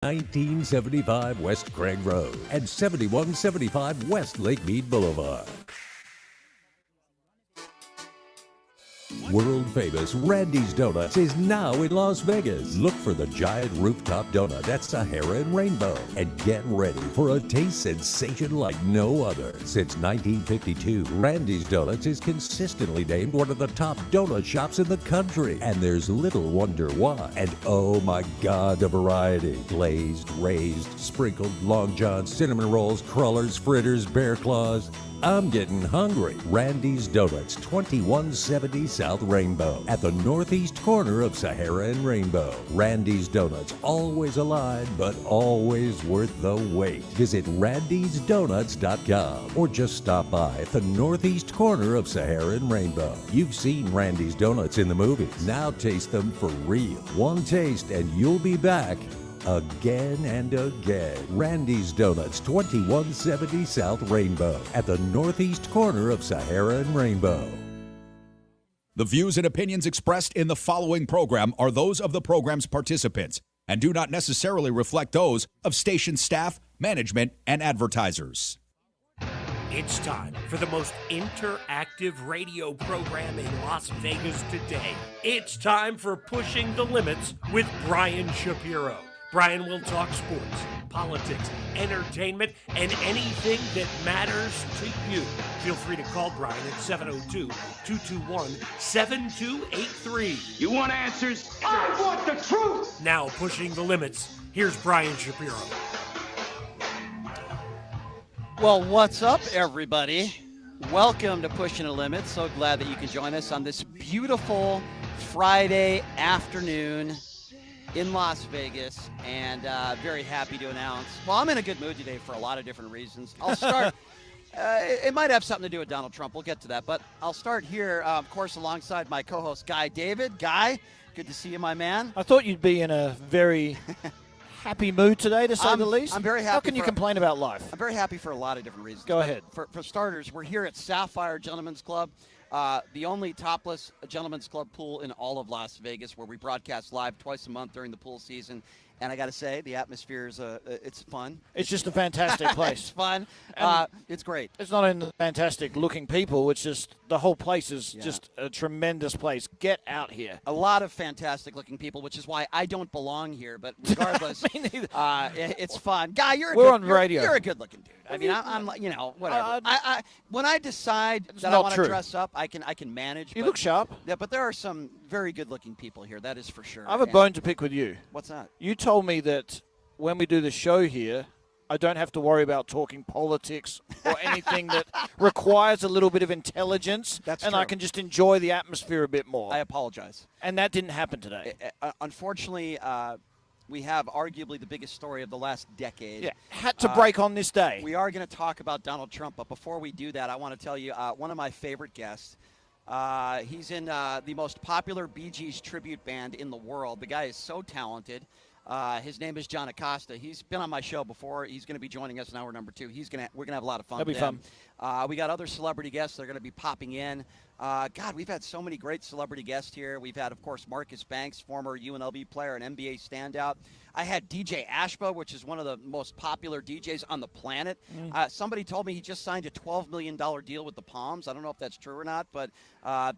1975 West Craig Road and 7175 West Lake Mead Boulevard. World famous Randy's Donuts is now in Las Vegas. Look for the giant rooftop donut at Sahara and Rainbow and get ready for a taste sensation like no other. Since 1952, Randy's Donuts is consistently named one of the top donut shops in the country. And there's little wonder why. And oh my God, the variety. Glazed, raised, sprinkled, long johns, cinnamon rolls, crullers, fritters, bear claws. I'm getting hungry. Randy's Donuts, 2170 South Rainbow, at the northeast corner of Sahara and Rainbow. Randy's Donuts, always alive, but always worth the wait. Visit randysdonuts.com or just stop by at the northeast corner of Sahara and Rainbow. You've seen Randy's Donuts in the movies. Now taste them for real. One taste and you'll be back again and again. Randy's Donuts, 2170 South Rainbow, at the northeast corner of Sahara and Rainbow. The views and opinions expressed in the following program are those of the program's participants and do not necessarily reflect those of station staff, management, and advertisers. It's time for the most interactive radio program in Las Vegas today. It's time for Pushing the Limits with Brian Shapiro. Brian will talk sports, politics, entertainment, and anything that matters to you. Feel free to call Brian at 702-221-7283. You want answers? I want the truth! Now, Pushing the Limits, here's Brian Shapiro. Well, what's up, everybody? Welcome to Pushing the Limits. So glad that you can join us on this beautiful Friday afternoon in Las Vegas, and very happy to announce, well, I'm in a good mood today for a lot of different reasons. I'll start, it might have something to do with Donald Trump. We'll get to that, but I'll start here, of course, alongside my co-host, Guy David. Guy, good to see you, my man. I thought you'd be in a very happy mood today, to say the least. I'm very happy. How can you complain about life? I'm very happy for a lot of different reasons. Go ahead. For starters, we're here at Sapphire Gentlemen's Club. The only topless gentlemen's club pool in all of Las Vegas, where we broadcast live twice a month during the pool season. And I got to say, the atmosphere is it's fun. It's just a fantastic place. It's fun. It's great. It's not only fantastic looking people, it's just the whole place is just a tremendous place. Get out here. A lot of fantastic looking people, which is why I don't belong here. But regardless, Me neither. It's fun. Guy, We're on radio. You're a good looking dude. I mean, I'm whatever. When I decide that I want to dress up, I can manage. You look sharp. Yeah, but there are some very good looking people here. That is for sure. I have a bone to pick with you. What's that? You told me that when we do the show here, I don't have to worry about talking politics or anything that requires a little bit of intelligence. That's and true. I can just enjoy the atmosphere a bit more. I apologize. And that didn't happen today. Unfortunately, we have arguably the biggest story of the last decade. Yeah, had to break on this day. We are going to talk about Donald Trump, but before we do that, I want to tell you one of my favorite guests. He's in the most popular Bee Gees tribute band in the world. The guy is so talented. His name is John Acosta. He's been on my show before. He's going to be joining us in hour number 2. We're going to have a lot of fun. That'll be fun. We got other celebrity guests that are going to be popping in. God, we've had so many great celebrity guests here. We've had, of course, Marcus Banks, former UNLV player and NBA standout. I had DJ Ashba, which is one of the most popular DJs on the planet. Somebody told me he just signed a $12 million deal with the Palms. I don't know if that's true or not, but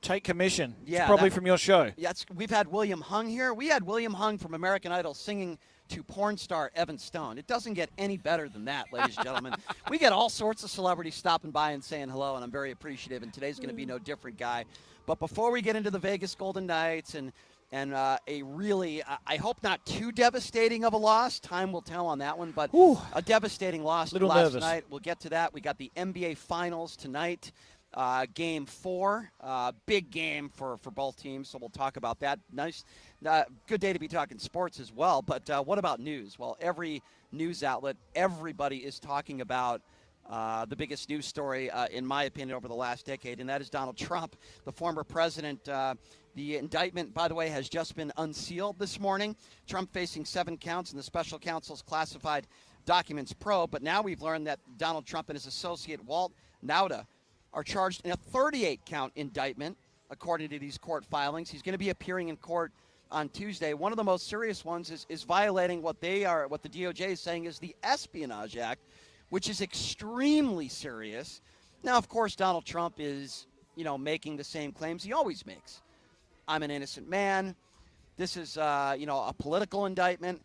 take commission. Yeah, it's probably from your show. Yes, we've had William Hung here. We had William Hung from American Idol singing to porn star Evan Stone. It doesn't get any better than that, ladies and gentlemen. We get all sorts of celebrities stopping by and saying hello, and I'm very appreciative, and today's going to be no different, Guy. But before we get into the Vegas Golden Knights and a really, I hope not too devastating of a loss. Time will tell on that one, but a devastating loss last night. We'll get to that. We got the NBA Finals tonight, Game 4. Big game for both teams, so we'll talk about that. Nice, good day to be talking sports as well, but what about news? Well, every news outlet, everybody is talking about the biggest news story, in my opinion, over the last decade, and that is Donald Trump, the former president. The indictment, by the way, has just been unsealed this morning. Trump facing 7 counts in the special counsel's classified documents probe. But now we've learned that Donald Trump and his associate Walt Nauta are charged in a 38-count indictment, according to these court filings. He's going to be appearing in court on Tuesday. One of the most serious ones is violating what the DOJ is saying is the Espionage Act, which is extremely serious. Now, of course, Donald Trump is, making the same claims he always makes. I'm an innocent man. This is, a political indictment,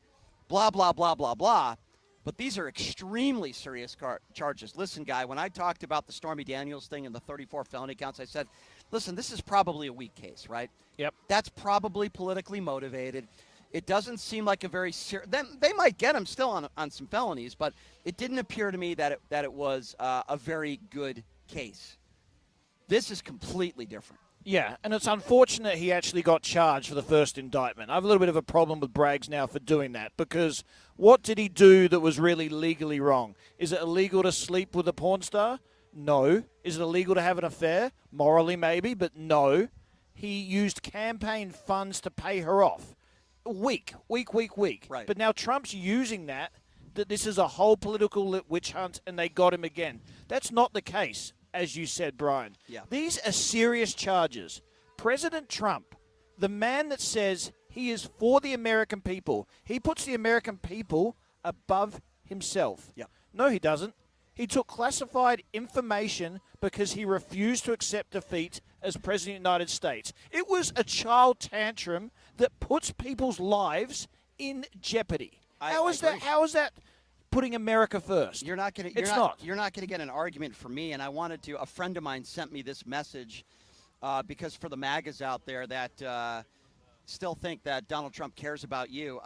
blah, blah, blah, blah, blah. But these are extremely serious charges. Listen, Guy, when I talked about the Stormy Daniels thing and the 34 felony counts, I said, listen, this is probably a weak case, right? Yep. That's probably politically motivated. It doesn't seem like a very serious. They might get him still on some felonies, but it didn't appear to me that it was a very good case. This is completely different. Yeah, and it's unfortunate he actually got charged for the first indictment. I have a little bit of a problem with Braggs now for doing that, because what did he do that was really legally wrong? Is it illegal to sleep with a porn star? No. Is it illegal to have an affair? Morally, maybe, but no. He used campaign funds to pay her off. Weak. Right. But now Trump's using that this is a whole political witch hunt, and they got him again. That's not the case, as you said, Brian. Yeah. These are serious charges. President Trump, the man that says he is for the American people, he puts the American people above himself. Yeah. No, he doesn't. He took classified information because he refused to accept defeat as President of the United States. It was a child tantrum that puts people's lives in jeopardy. How is that putting America first? You're not going to get an argument from me. And I wanted to. A friend of mine sent me this message because for the MAGAs out there that still think that Donald Trump cares about you.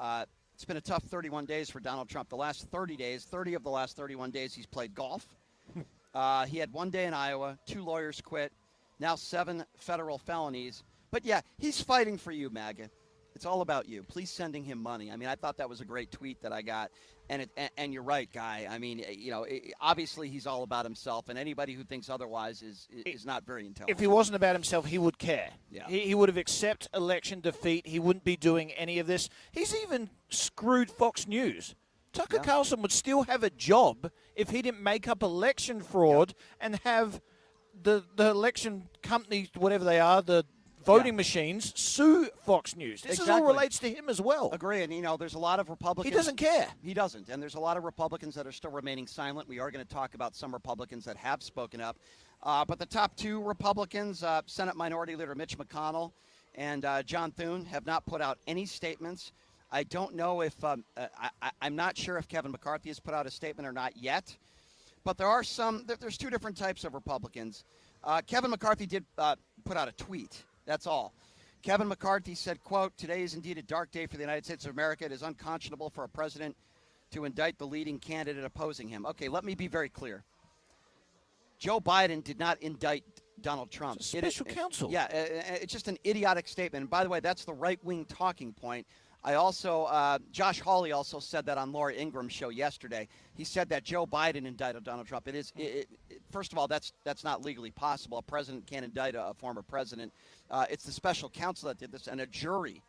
It's been a tough 31 days for Donald Trump. The last 30 of the last 31 days, he's played golf. He had 1 day in Iowa, 2 lawyers quit, now 7 federal felonies. But, yeah, he's fighting for you, MAGA. It's all about you. Please sending him money. I mean, I thought that was a great tweet that I got. And you're right, Guy. I mean, obviously he's all about himself, and anybody who thinks otherwise is not very intelligent. If he wasn't about himself, he would care. Yeah. He would have accepted election defeat. He wouldn't be doing any of this. He's even screwed Fox News. Tucker Carlson would still have a job if he didn't make up election fraud and have the election company, whatever they are, the voting machines, sue Fox News. This all relates to him as well. Agree. And, there's a lot of Republicans. He doesn't care. He doesn't. And there's a lot of Republicans that are still remaining silent. We are going to talk about some Republicans that have spoken up. But the top 2 Republicans, Senate Minority Leader Mitch McConnell and John Thune, have not put out any statements. I don't know if I'm not sure if Kevin McCarthy has put out a statement or not yet. But there's 2 different types of Republicans. Kevin McCarthy did put out a tweet. That's all. Kevin McCarthy said, quote, "Today is indeed a dark day for the United States of America. It is unconscionable for a president to indict the leading candidate opposing him." Okay, let me be very clear. Joe Biden did not indict Donald Trump. It's a special counsel. It's just an idiotic statement. And by the way, that's the right-wing talking point. I also, Josh Hawley also said that on Laura Ingram's show yesterday. He said that Joe Biden indicted Donald Trump. First of all, that's not legally possible. A president can't indict a former president. It's the special counsel that did this, and a jury,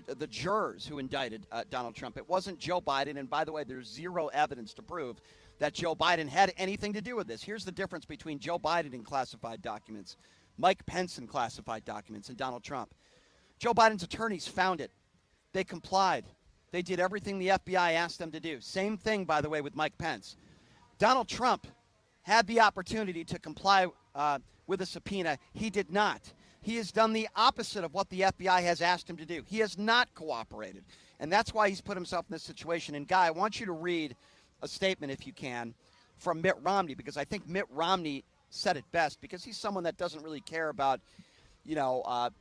the jurors who indicted Donald Trump. It wasn't Joe Biden. And by the way, there's zero evidence to prove that Joe Biden had anything to do with this. Here's the difference between Joe Biden and classified documents, Mike Pence and classified documents, and Donald Trump. Joe Biden's attorneys found it. They complied. They did everything the FBI asked them to do. Same thing, by the way, with Mike Pence. Donald Trump had the opportunity to comply with a subpoena. He did not. He has done the opposite of what the FBI has asked him to do. He has not cooperated. And that's why he's put himself in this situation. And, Guy, I want you to read a statement, if you can, from Mitt Romney, because I think Mitt Romney said it best, because he's someone that doesn't really care about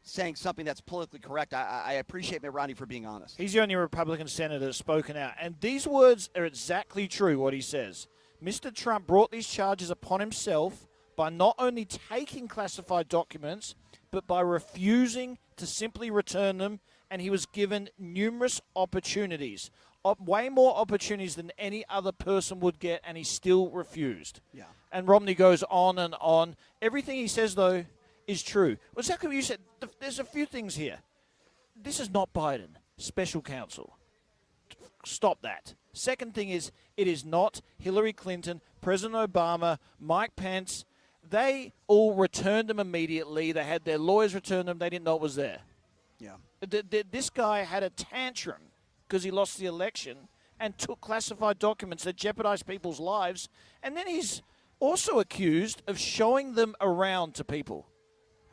saying something that's politically correct. I appreciate Mitt Romney for being honest. He's the only Republican senator that's spoken out. And these words are exactly true, what he says. Mr. Trump brought these charges upon himself by not only taking classified documents, but by refusing to simply return them, and he was given numerous opportunities, way more opportunities than any other person would get, and he still refused. Yeah. And Romney goes on and on. Everything he says, though, is true. Well, exactly what you said. There's a few things here. This is not Biden, special counsel. Stop that. Second thing is, it is not Hillary Clinton, President Obama, Mike Pence. They all returned them immediately. They had their lawyers return them. They didn't know it was there. Yeah. This guy had a tantrum because he lost the election and took classified documents that jeopardized people's lives. And then he's also accused of showing them around to people.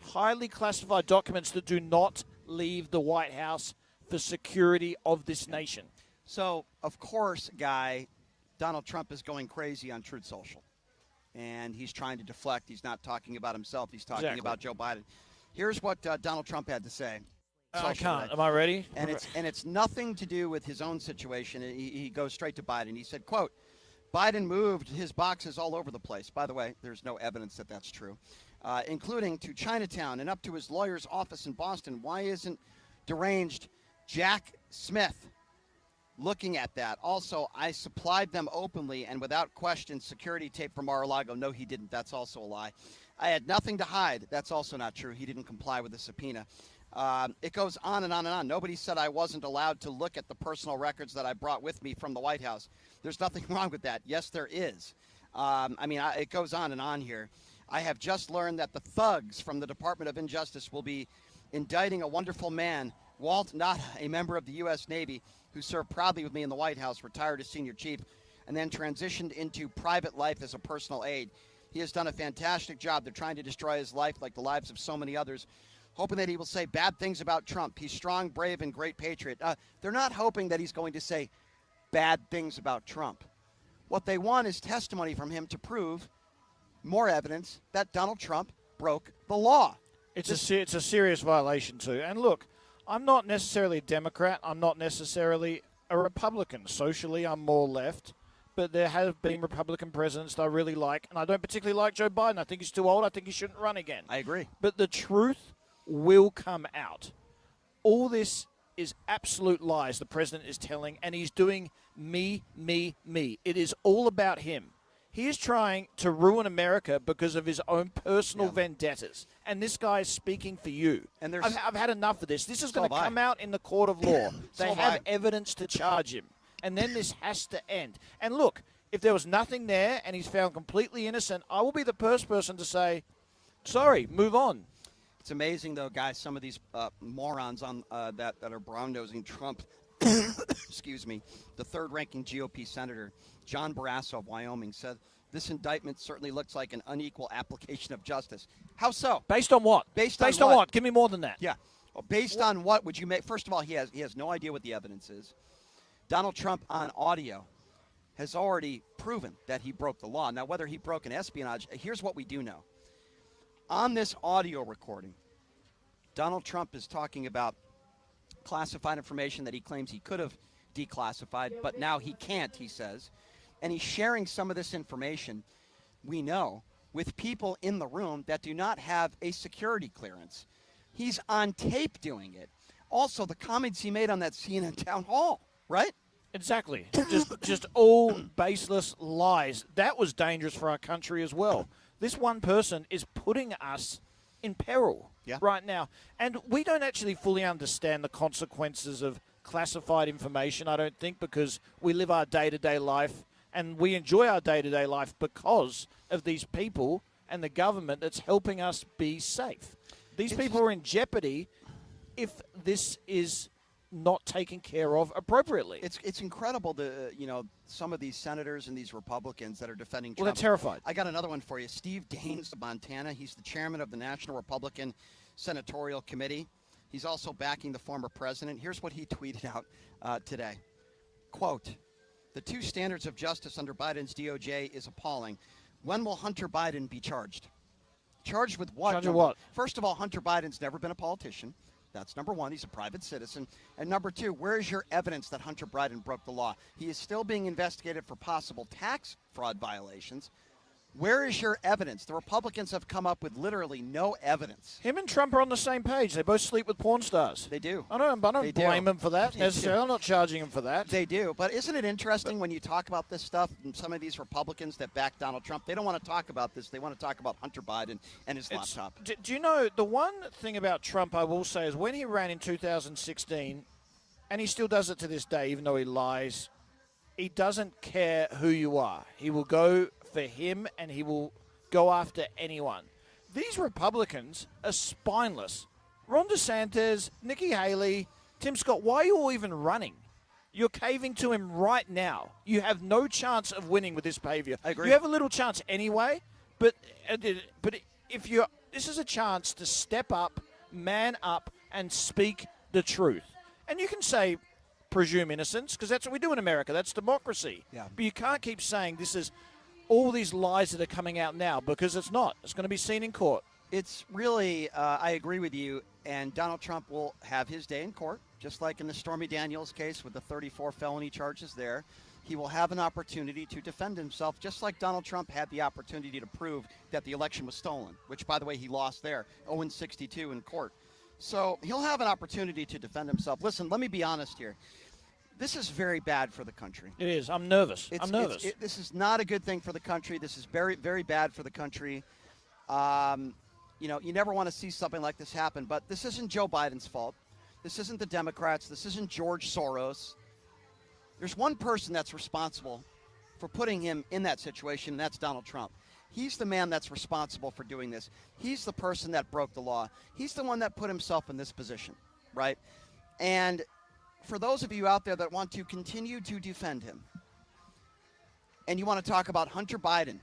Highly classified documents that do not leave the White House for security of this nation. So, of course, Guy, Donald Trump is going crazy on Truth Social. And he's trying to deflect. He's not talking about himself. He's talking about Joe Biden. Here's what Donald Trump had to say. I can't. Am I ready? And it's nothing to do with his own situation. He goes straight to Biden. He said, quote, Biden moved his boxes all over the place. By the way, there's no evidence that that's true, including to Chinatown and up to his lawyer's office in Boston. Why isn't deranged Jack Smith looking at that? Also, I supplied them openly and without question security tape from Mar-a-Lago. No, he didn't. That's also a lie. I had nothing to hide. That's also not true. He didn't comply with the subpoena. It goes on and on and on. Nobody said I wasn't allowed to look at the personal records that I brought with me from the White House. There's nothing wrong with that. Yes, there is. It goes on and on here. I have just learned that the thugs from the Department of Injustice will be indicting a wonderful man, Walt Nada, a member of the U.S. Navy, who served proudly with me in the White House, retired as senior chief, and then transitioned into private life as a personal aide. He has done a fantastic job. They're trying to destroy his life like the lives of so many others, hoping that he will say bad things about Trump. He's strong, brave, and great patriot. They're not hoping that he's going to say bad things about Trump. What they want is testimony from him to prove more evidence that Donald Trump broke the law. It's a serious violation, too. And look, I'm not necessarily a Democrat. I'm not necessarily a Republican. Socially, I'm more left. But there have been Republican presidents that I really like. And I don't particularly like Joe Biden. I think he's too old. I think he shouldn't run again. I agree. But the truth will come out. All this is absolute lies the president is telling. And he's doing me. It is all about him. He is trying to ruin America because of his own personal vendettas. And this guy is speaking for you. And I've had enough of this. This is going to come out in the court of law. They have evidence to charge him. And then this has to end. And look, if there was nothing there and he's found completely innocent, I will be the first person to say, sorry, move on. It's amazing, though, guys, some of these morons on that are brown-nosing Trump. Excuse me. The third-ranking GOP senator, John Barrasso of Wyoming, said this indictment certainly looks like an unequal application of justice. How so? Based on what? Based on what? Give me more than that. Yeah. Well, based on what would you make? First of all, he has no idea what the evidence is. Donald Trump on audio has already proven that he broke the law. Now, whether he broke an espionage, here's what we do know. On this audio recording, Donald Trump is talking about classified information that he claims he could have declassified, but now he can't, he says. And he's sharing some of this information, we know, with people in the room that do not have a security clearance. He's on tape doing it. Also, the comments he made on that CNN town hall, right? Exactly. just all baseless lies. That was dangerous for our country as well. This one person is putting us in peril right now. And we don't actually fully understand the consequences of classified information, I don't think, because we live our day-to-day life and we enjoy our day-to-day life because of these people and the government that's helping us be safe. These people are in jeopardy if this is not taken care of appropriately. It's incredible some of these senators and these Republicans that are defending Trump. Well, they're terrified. I got another one for you. Steve Daines of Montana. He's the chairman of the National Republican Senatorial Committee. He's also backing the former president. Here's what he tweeted out today. Quote, the two standards of justice under Biden's DOJ is appalling. When will Hunter Biden be charged? Charged with what? Charged with what? First of all, Hunter Biden's never been a politician. That's number one. He's a private citizen. And number two, where is your evidence that Hunter Biden broke the law? He is still being investigated for possible tax fraud violations. Where is your evidence? The Republicans have come up with literally no evidence. Him and Trump are on the same page. They both sleep with porn stars. They do. I don't blame them for that necessarily. I'm not charging them for that. They do. But isn't it interesting when you talk about this stuff, and some of these Republicans that back Donald Trump, they don't want to talk about this. They want to talk about Hunter Biden and his laptop. Do you know, the one thing about Trump I will say is when he ran in 2016, and he still does it to this day, even though he lies, he doesn't care who you are. He will go for him, and he will go after anyone. These Republicans are spineless. Ron DeSantis, Nikki Haley, Tim Scott, why are you all even running? You're caving to him right now. You have no chance of winning with this behavior. I agree. You have a little chance anyway, but if you're, this is a chance to step up, man up, and speak the truth. And you can say, presume innocence, because that's what we do in America. That's democracy. Yeah. But you can't keep saying this is all these lies that are coming out now, because it's not. It's going to be seen in court. It's really, I agree with you, and Donald Trump will have his day in court, just like in the Stormy Daniels case with the 34 felony charges there. He will have an opportunity to defend himself, just like Donald Trump had the opportunity to prove that the election was stolen, which, by the way, he lost there, 0-62 in court. So he'll have an opportunity to defend himself. Listen, let me be honest here. This is very bad for the country. It is. I'm nervous. This is not a good thing for the country. This is very, very bad for the country. You never want to see something like this happen, but this isn't Joe Biden's fault. This isn't the Democrats. This isn't George Soros. There's one person that's responsible for putting him in that situation, and that's Donald Trump. He's the man that's responsible for doing this. He's the person that broke the law. He's the one that put himself in this position, right? And for those of you out there that want to continue to defend him, and you want to talk about Hunter Biden,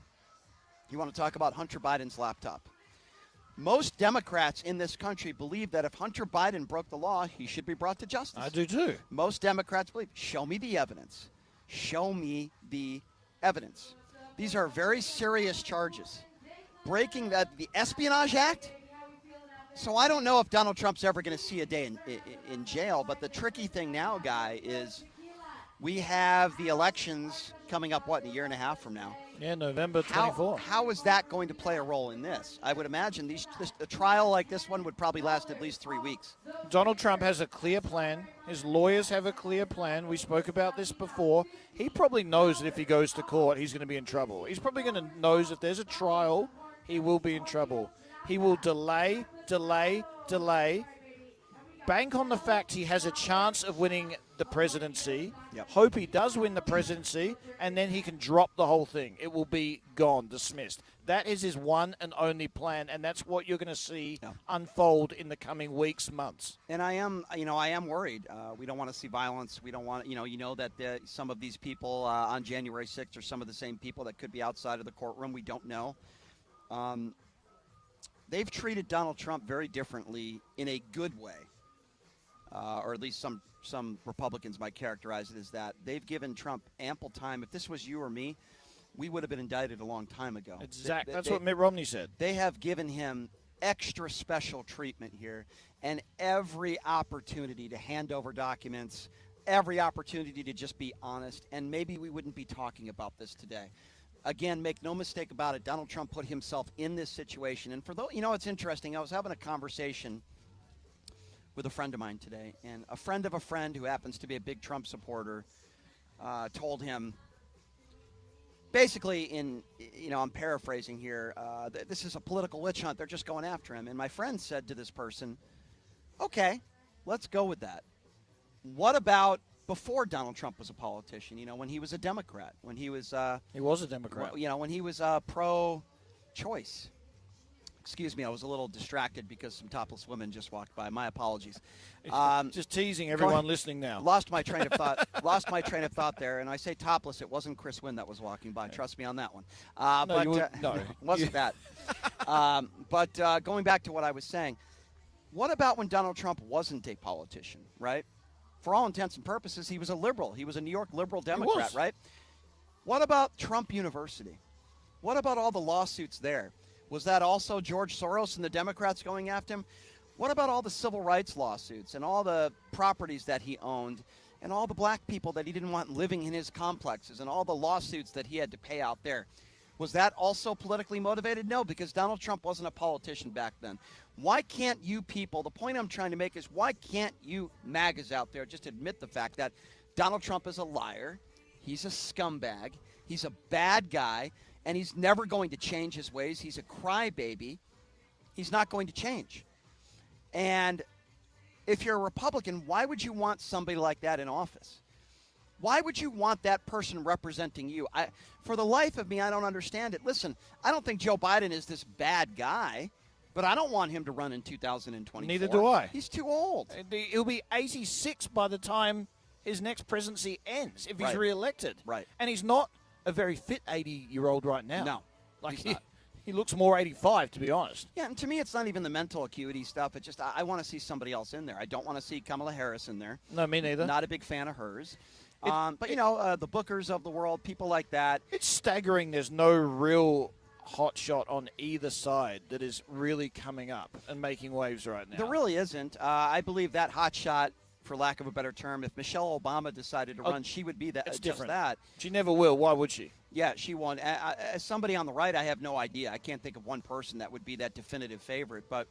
you want to talk about Hunter Biden's laptop. Most Democrats in this country believe that if Hunter Biden broke the law, he should be brought to justice. I do too. Most Democrats believe, show me the evidence. Show me the evidence. These are very serious charges. Breaking the Espionage Act. So I don't know if Donald Trump's ever going to see a day in jail, but the tricky thing now, Guy, is we have the elections coming up, in a year and a half from now? Yeah, November 24. How is that going to play a role in this? I would imagine a trial like this one would probably last at least 3 weeks. Donald Trump has a clear plan. His lawyers have a clear plan. We spoke about this before. He probably knows that if he goes to court, he's going to be in trouble. He's probably going to knows if there's a trial, he will be in trouble. He will delay. Bank on the fact he has a chance of winning the presidency. Yep. Hope he does win the presidency, and then he can drop the whole thing. It will be gone, dismissed. That is his one and only plan, and that's what you're going to see unfold in the coming weeks, months. And I am worried. We don't want to see violence. We don't want, that some of these people on January 6th are some of the same people that could be outside of the courtroom. We don't know. They've treated Donald Trump very differently in a good way. Or at least some Republicans might characterize it as that. They've given Trump ample time. If this was you or me, we would have been indicted a long time ago. Exactly. That's what Mitt Romney said. They have given him extra special treatment here and every opportunity to hand over documents, every opportunity to just be honest, and maybe we wouldn't be talking about this today. Again, make no mistake about it, Donald Trump put himself in this situation. And for those, it's interesting. I was having a conversation with a friend of mine today, and a friend of a friend who happens to be a big Trump supporter told him, basically I'm paraphrasing here, this is a political witch hunt. They're just going after him. And my friend said to this person, okay, let's go with that. What about before Donald Trump was a politician, when he was a Democrat, when he was a Democrat, when he was pro-choice? Excuse me, I was a little distracted because some topless women just walked by. My apologies. Just teasing everyone listening now. Lost my train of thought. Lost my train of thought there. And I say topless. It wasn't Chris Wynn that was walking by. Trust me on that one. No, wasn't that. But going back to what I was saying, what about when Donald Trump wasn't a politician, right? For all intents and purposes, he was a liberal. He was a New York liberal Democrat, right? What about Trump University? What about all the lawsuits there? Was that also George Soros and the Democrats going after him? What about all the civil rights lawsuits and all the properties that he owned and all the black people that he didn't want living in his complexes and all the lawsuits that he had to pay out there? Was that also politically motivated? No, because Donald Trump wasn't a politician back then. Why can't you people, the point I'm trying to make is, why can't you MAGAs out there just admit the fact that Donald Trump is a liar, he's a scumbag, he's a bad guy, and he's never going to change his ways. He's a crybaby. He's not going to change. And if you're a Republican, why would you want somebody like that in office? Why would you want that person representing you? For the life of me, I don't understand it. Listen, I don't think Joe Biden is this bad guy, But I don't want him to run in 2024. Neither do I. He's too old. He'll be 86 by the time his next presidency ends if he's Right. reelected. Right. And he's not a very fit 80-year-old right now. No, Like he's not. he looks more 85, to be honest. Yeah, and to me, it's not even the mental acuity stuff. It's just I want to see somebody else in there. I don't want to see Kamala Harris in there. No, me neither. Not a big fan of hers. But, the Bookers of the world, people like that. It's staggering there's no real hot shot on either side that is really coming up and making waves right now. There really isn't. I believe that hot shot, for lack of a better term, if Michelle Obama decided to run, she would be that. It's just different. that. She never will. Why would she? Yeah, she won. As somebody on the right, I have no idea. I can't think of one person that would be that definitive favorite. But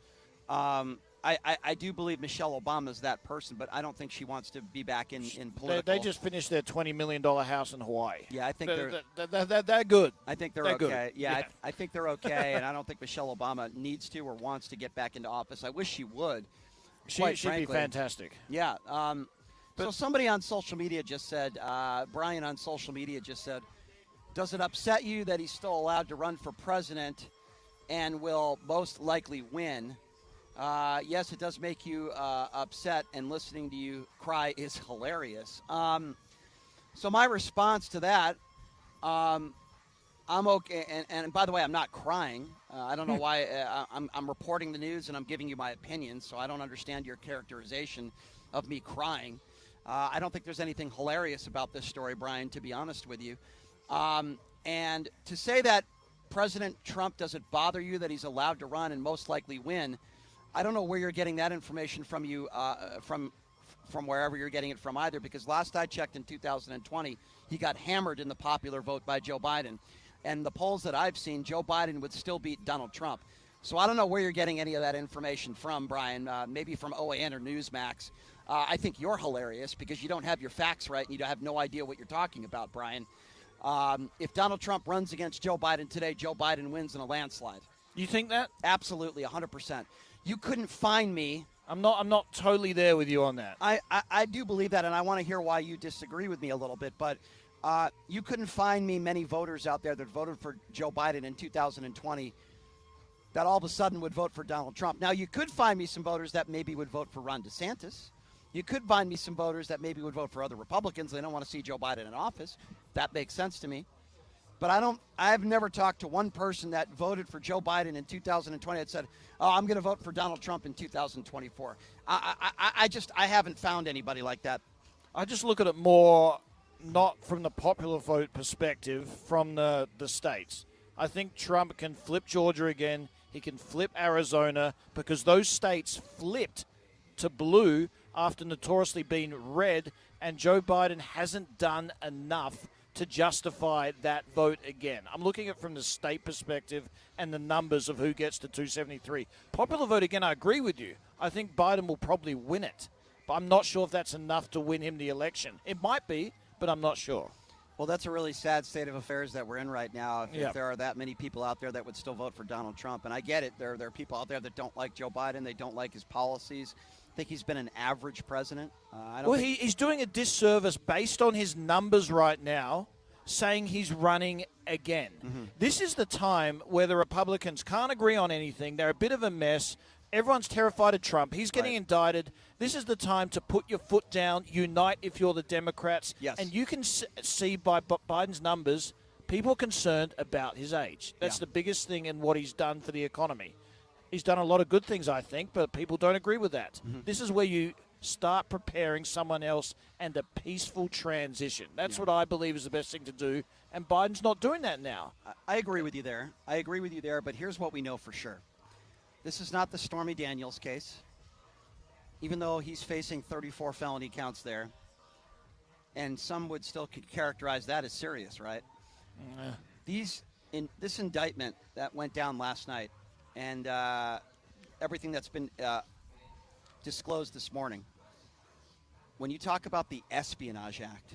I do believe Michelle Obama is that person, but I don't think she wants to be back in political. They just finished their $20 million house in Hawaii. Yeah, I think they're good. I think they're They're okay. good. Yeah, Yeah. I think they're okay, and I don't think Michelle Obama needs to or wants to get back into office. I wish she would. She'd frankly. be fantastic. Yeah. So somebody on social media just said, Brian on social media just said, does it upset you that he's still allowed to run for president and will most likely win? Yes, it does make you upset, and listening to you cry is hilarious. So my response to that, I'm okay. And by the way, I'm not crying. I don't know why. I'm reporting the news, and I'm giving you my opinion, so I don't understand your characterization of me crying. I don't think there's anything hilarious about this story, Brian, to be honest with you. And to say that President Trump doesn't bother you, that he's allowed to run and most likely win, I don't know where you're getting that information from from wherever you're getting it from either, because last I checked in 2020, he got hammered in the popular vote by Joe Biden. And the polls that I've seen, Joe Biden would still beat Donald Trump. So I don't know where you're getting any of that information from, Brian, maybe from OAN or Newsmax. I think you're hilarious because you don't have your facts right and you have no idea what you're talking about, Brian. If Donald Trump runs against Joe Biden today, Joe Biden wins in a landslide. You think that? Absolutely, 100%. You couldn't find me. I'm not totally there with you on that. I do believe that, and I want to hear why you disagree with me a little bit. But you couldn't find me many voters out there that voted for Joe Biden in 2020 that all of a sudden would vote for Donald Trump. Now, you could find me some voters that maybe would vote for Ron DeSantis. You could find me some voters that maybe would vote for other Republicans. They don't want to see Joe Biden in office. That makes sense to me. But I've never talked to one person that voted for Joe Biden in 2020 that said, oh, I'm going to vote for Donald Trump in 2024. I haven't found anybody like that. I just look at it more not from the popular vote perspective, from the states. I think Trump can flip Georgia again. He can flip Arizona because those states flipped to blue after notoriously being red, and Joe Biden hasn't done enough to justify that vote again. I'm looking at it from the state perspective and the numbers of who gets to 273. Popular vote, again, I agree with you. I think Biden will probably win it, but I'm not sure if that's enough to win him the election. It might be, but I'm not sure. Well, that's a really sad state of affairs that we're in right now. If Yep. there are that many people out there that would still vote for Donald Trump, and I get it. There are people out there that don't like Joe Biden. They don't like his policies. I think he's been an average president. He's doing a disservice based on his numbers right now, saying he's running again. Mm-hmm. This is the time where the Republicans can't agree on anything. They're a bit of a mess. Everyone's terrified of Trump. He's getting indicted. This is the time to put your foot down, unite if you're the Democrats. Yes. And you can see by Biden's numbers, people are concerned about his age. That's the biggest thing in what he's done for the economy. He's done a lot of good things, I think, but people don't agree with that. Mm-hmm. This is where you start preparing someone else and a peaceful transition. That's what I believe is the best thing to do, and Biden's not doing that now. I agree with you there. But here's what we know for sure. This is not the Stormy Daniels case, even though he's facing 34 felony counts there, and some would still characterize that as serious, right? This indictment that went down last night and everything that's been disclosed this morning, when you talk about the Espionage Act,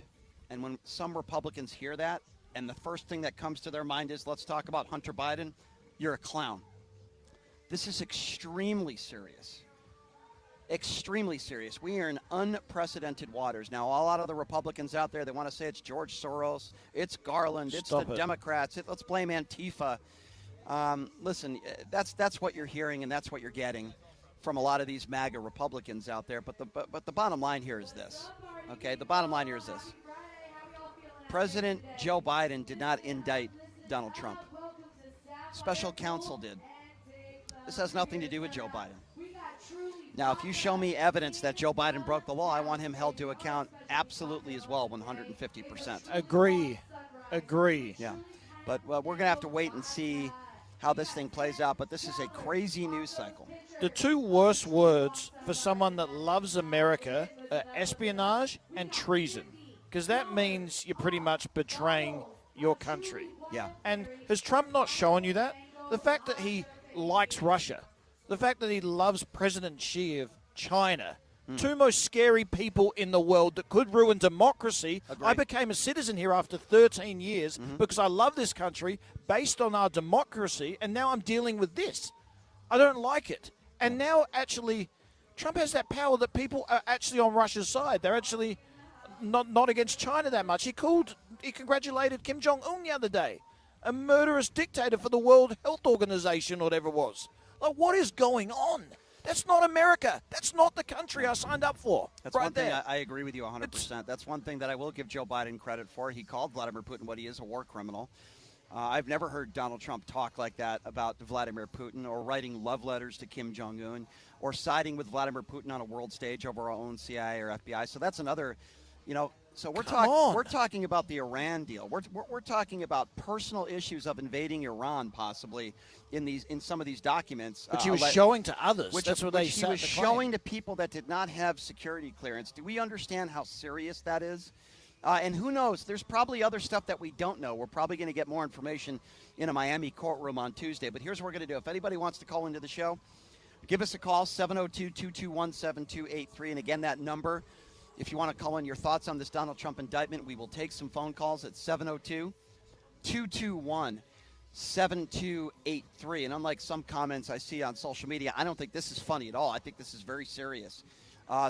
and when some Republicans hear that, and the first thing that comes to their mind is, let's talk about Hunter Biden, you're a clown. This is extremely serious. Extremely serious. We are in unprecedented waters. Now, a lot of the Republicans out there, they want to say it's George Soros, it's Garland, it's the Democrats, let's blame Antifa. Listen, that's what you're hearing, and that's what you're getting from a lot of these MAGA Republicans out there. But the bottom line here is this. Okay, the bottom line here is this. President Joe Biden did not indict Donald Trump. Special counsel did. This has nothing to do with Joe Biden. Now, if you show me evidence that Joe Biden broke the law, I want him held to account absolutely as well, 150%. Agree. Yeah. But we're going to have to wait and see how this thing plays out. But this is a crazy news cycle. The two worst words for someone that loves America are espionage and treason, because that means you're pretty much betraying your country. Yeah. And has Trump not shown you that? The fact that he likes Russia, the fact that he loves President Xi of China, two most scary people in the world that could ruin democracy. Agreed. I became a citizen here after 13 years because I love this country based on our democracy, and now I'm dealing with this. I don't like it. And now, actually, Trump has that power that people are actually on Russia's side. They're actually not against China that much. He congratulated Kim Jong-un the other day, a murderous dictator for the World Health Organization or whatever it was. Like, what is going on? That's not America. That's not the country I signed up for. That's right one thing there. I agree with you 100%. That's one thing that I will give Joe Biden credit for. He called Vladimir Putin what he is, a war criminal. I've never heard Donald Trump talk like that about Vladimir Putin, or writing love letters to Kim Jong-un, or siding with Vladimir Putin on a world stage over our own CIA or FBI. So that's another, so we're talking about the Iran deal. We're talking about personal issues of invading Iran, possibly in some of these documents. Which he was showing to others. Which That's what they he was showing to people that did not have security clearance. Do we understand how serious that is? And who knows? There's probably other stuff that we don't know. We're probably going to get more information in a Miami courtroom on Tuesday. But here's what we're going to do. If anybody wants to call into the show, give us a call, 702-221-7283. And again, that number, if you want to call in your thoughts on this Donald Trump indictment, we will take some phone calls at 702-221-7283. And unlike some comments I see on social media, I don't think this is funny at all. I think this is very serious.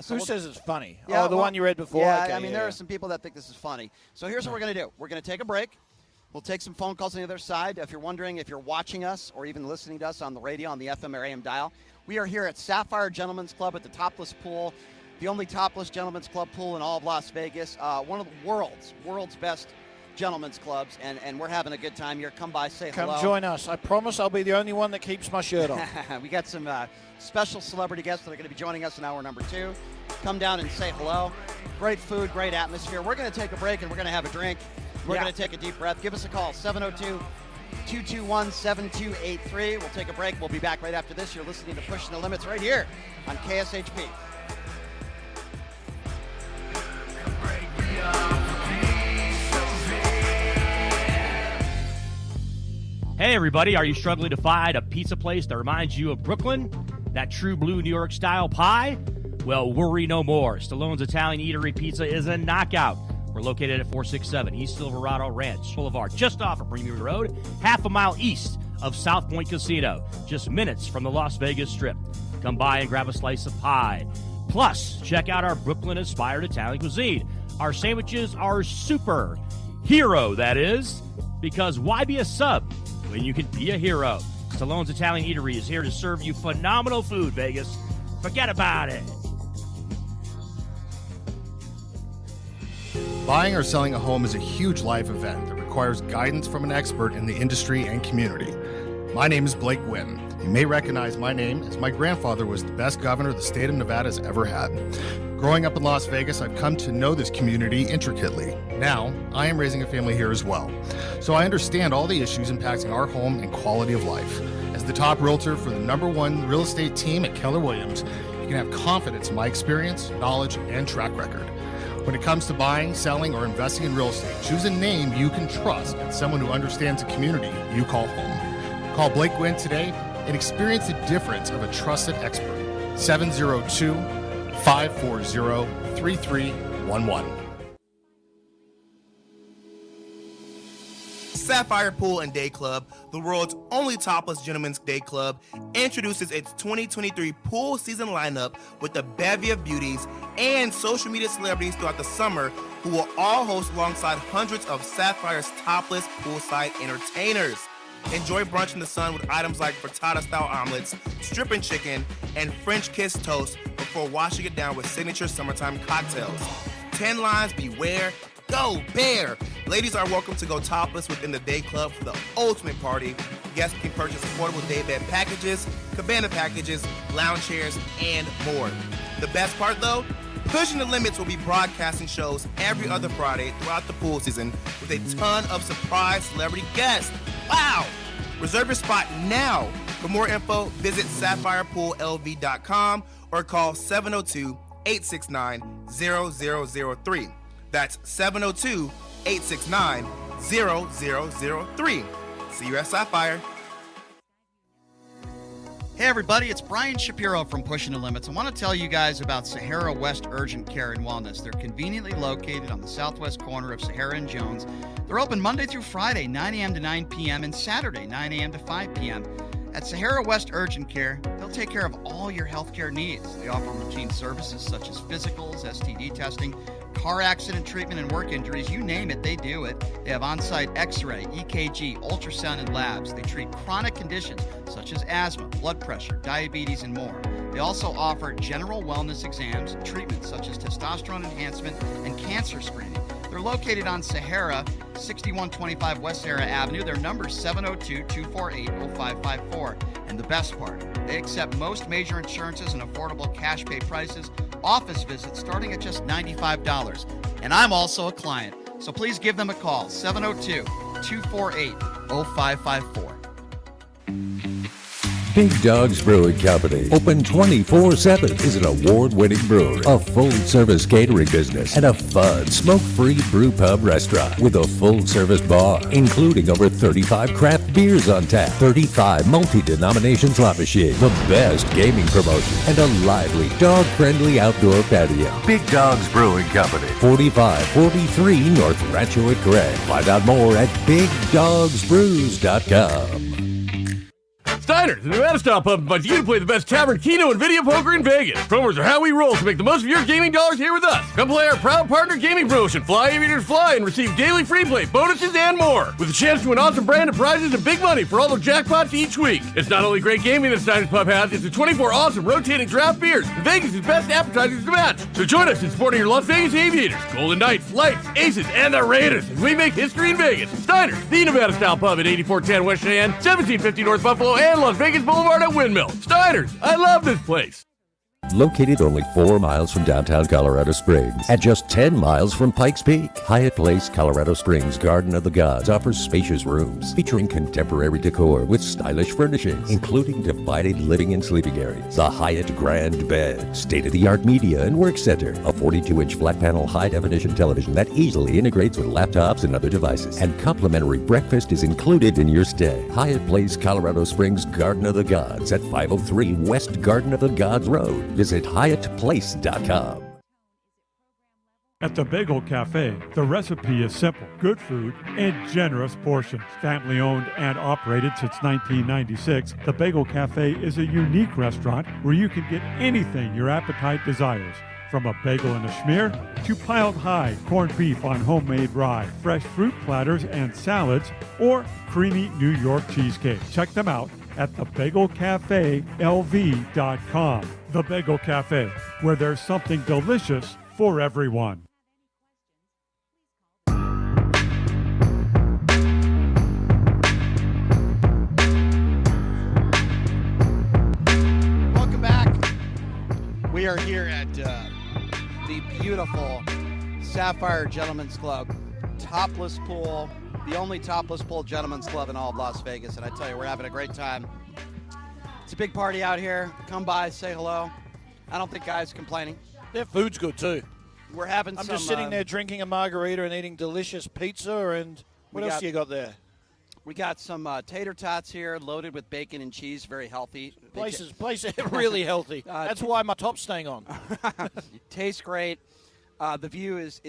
Who says it's funny? Yeah, one you read before? Yeah, okay, there are some people that think this is funny. So here's what we're going to do. We're going to take a break. We'll take some phone calls on the other side. If you're wondering if you're watching us or even listening to us on the radio, on the FM or AM dial, we are here at Sapphire Gentlemen's Club at the Topless Pool, the only topless gentlemen's club pool in all of Las Vegas, one of the world's best gentlemen's clubs, and we're having a good time here. Come by, say hello. Come join us. I promise I'll be the only one that keeps my shirt on. We got some special celebrity guests that are going to be joining us in hour number 2. Come down and say hello. Great food, great atmosphere. We're going to take a break, and we're going to have a drink. We're going to take a deep breath. Give us a call, 702-221-7283. We'll take a break. We'll be back right after this. You're listening to Pushing the Limits right here on KSHP. Hey everybody, are you struggling to find a pizza place that reminds you of Brooklyn? That true blue New York style pie? Well, worry no more. Stallone's Italian Eatery Pizza is a knockout. We're located at 467 East Silverado Ranch Boulevard, just off of Premier Road, half a mile east of South Point Casino, just minutes from the Las Vegas Strip. Come by and grab a slice of pie. Plus, check out our Brooklyn-inspired Italian cuisine. Our sandwiches are super. Hero, that is. Because why be a sub when you can be a hero? Stallone's Italian Eatery is here to serve you phenomenal food, Vegas. Forget about it. Buying or selling a home is a huge life event that requires guidance from an expert in the industry and community. My name is Blake Wynn. You may recognize my name as my grandfather was the best governor the state of Nevada has ever had. Growing up in Las Vegas, I've come to know this community intricately. Now, I am raising a family here as well, so I understand all the issues impacting our home and quality of life. As the top realtor for the #1 real estate team at Keller Williams, you can have confidence in my experience, knowledge, and track record. When it comes to buying, selling, or investing in real estate, choose a name you can trust and someone who understands the community you call home. Call Blake Wynn today and experience the difference of a trusted expert. 702-540-3311. Sapphire Pool and Day Club, the world's only topless gentlemen's day club, introduces its 2023 pool season lineup with a bevy of beauties and social media celebrities throughout the summer who will all host alongside hundreds of Sapphire's topless poolside entertainers. Enjoy brunch in the sun with items like frittata-style omelets, stripping chicken, and French kiss toast before washing it down with signature summertime cocktails. 10 lines, beware. Go Bear! Ladies are welcome to go topless within the day club for the ultimate party. Guests can purchase affordable day bed packages, cabana packages, lounge chairs, and more. The best part though? Pushing the Limits will be broadcasting shows every other Friday throughout the pool season with a ton of surprise celebrity guests. Wow! Reserve your spot now. For more info, visit SapphirePoolLV.com or call 702-869-0003. That's 702-869-0003. See you at Sapphire. Hey everybody, it's Brian Shapiro from Pushing the Limits. I want to tell you guys about Sahara West Urgent Care and Wellness. They're conveniently located on the southwest corner of Sahara and Jones. They're open Monday through Friday, 9 a.m. to 9 p.m. and Saturday, 9 a.m. to 5 p.m. At Sahara West Urgent Care, they'll take care of all your healthcare needs. They offer routine services such as physicals, STD testing, car accident treatment, and work injuries. You name it, they do it. They have on-site x-ray, EKG, ultrasound, and labs. They treat chronic conditions such as asthma, blood pressure, diabetes, and more. They also offer general wellness exams, treatments such as testosterone enhancement, and cancer screening. They're located on Sahara, 6125 West Sahara Avenue. Their number is 702-248-0554. And the best part, they accept most major insurances and affordable cash pay prices. Office visits starting at just $95. And I'm also a client, so please give them a call, 702-248-0554. Big Dogs Brewing Company, open 24/7, is an award-winning brewery, a full-service catering business, and a fun, smoke-free brew pub restaurant with a full-service bar, including over 35 craft beers on tap, 35 multi-denomination slot machines, the best gaming promotion, and a lively, dog-friendly outdoor patio. Big Dogs Brewing Company, 4543 North Rancho at Gray. Find out more at BigDogsBrews.com. Steiner's, the Nevada-style pub, invites you to play the best tavern, keno, and video poker in Vegas. Promos are how we roll to make the most of your gaming dollars here with us. Come play our proud partner gaming promotion, Fly Aviators Fly, and receive daily free play, bonuses, and more. With a chance to win awesome brand of prizes and big money for all the jackpots each week. It's not only great gaming that Steiner's Pub has, it's the 24 awesome rotating draft beers and Vegas' best appetizers to match. So join us in supporting your Las Vegas Aviators, Golden Knights, Lights, Aces, and the Raiders as we make history in Vegas. Steiner's, the Nevada-style pub at 8410 West Cheyenne, 1750 North Buffalo, and Las Vegas Boulevard at Windmill. Steiner's, I love this place. Located only 4 miles from downtown Colorado Springs and just 10 miles from Pikes Peak, Hyatt Place Colorado Springs Garden of the Gods offers spacious rooms featuring contemporary decor with stylish furnishings, including divided living and sleeping areas, the Hyatt Grand Bed, state-of-the-art media and work center, a 42-inch flat-panel high-definition television that easily integrates with laptops and other devices, and complimentary breakfast is included in your stay. Hyatt Place Colorado Springs Garden of the Gods at 503 West Garden of the Gods Road. Visit HyattPlace.com. At the Bagel Cafe, the recipe is simple, good food, and generous portions. Family owned and operated since 1996, the Bagel Cafe is a unique restaurant where you can get anything your appetite desires. From a bagel and a schmear to piled high corned beef on homemade rye, fresh fruit platters and salads, or creamy New York cheesecake. Check them out at thebagelcafeLV.com. The Bagel Cafe, where there's something delicious for everyone. Welcome back. We are here at the beautiful Sapphire Gentlemen's Club. Topless pool, the only topless pool gentlemen's club in all of Las Vegas. And I tell you, we're having a great time. It's a big party out here. Come by, say hello. I don't think guys complaining. Their food's good too. We're having I'm some, just sitting there drinking a margarita and eating delicious pizza. And what else you got there? We got some tater tots here, loaded with bacon and cheese, very healthy. Place is really healthy. That's why my top's staying on. Tastes great. The view is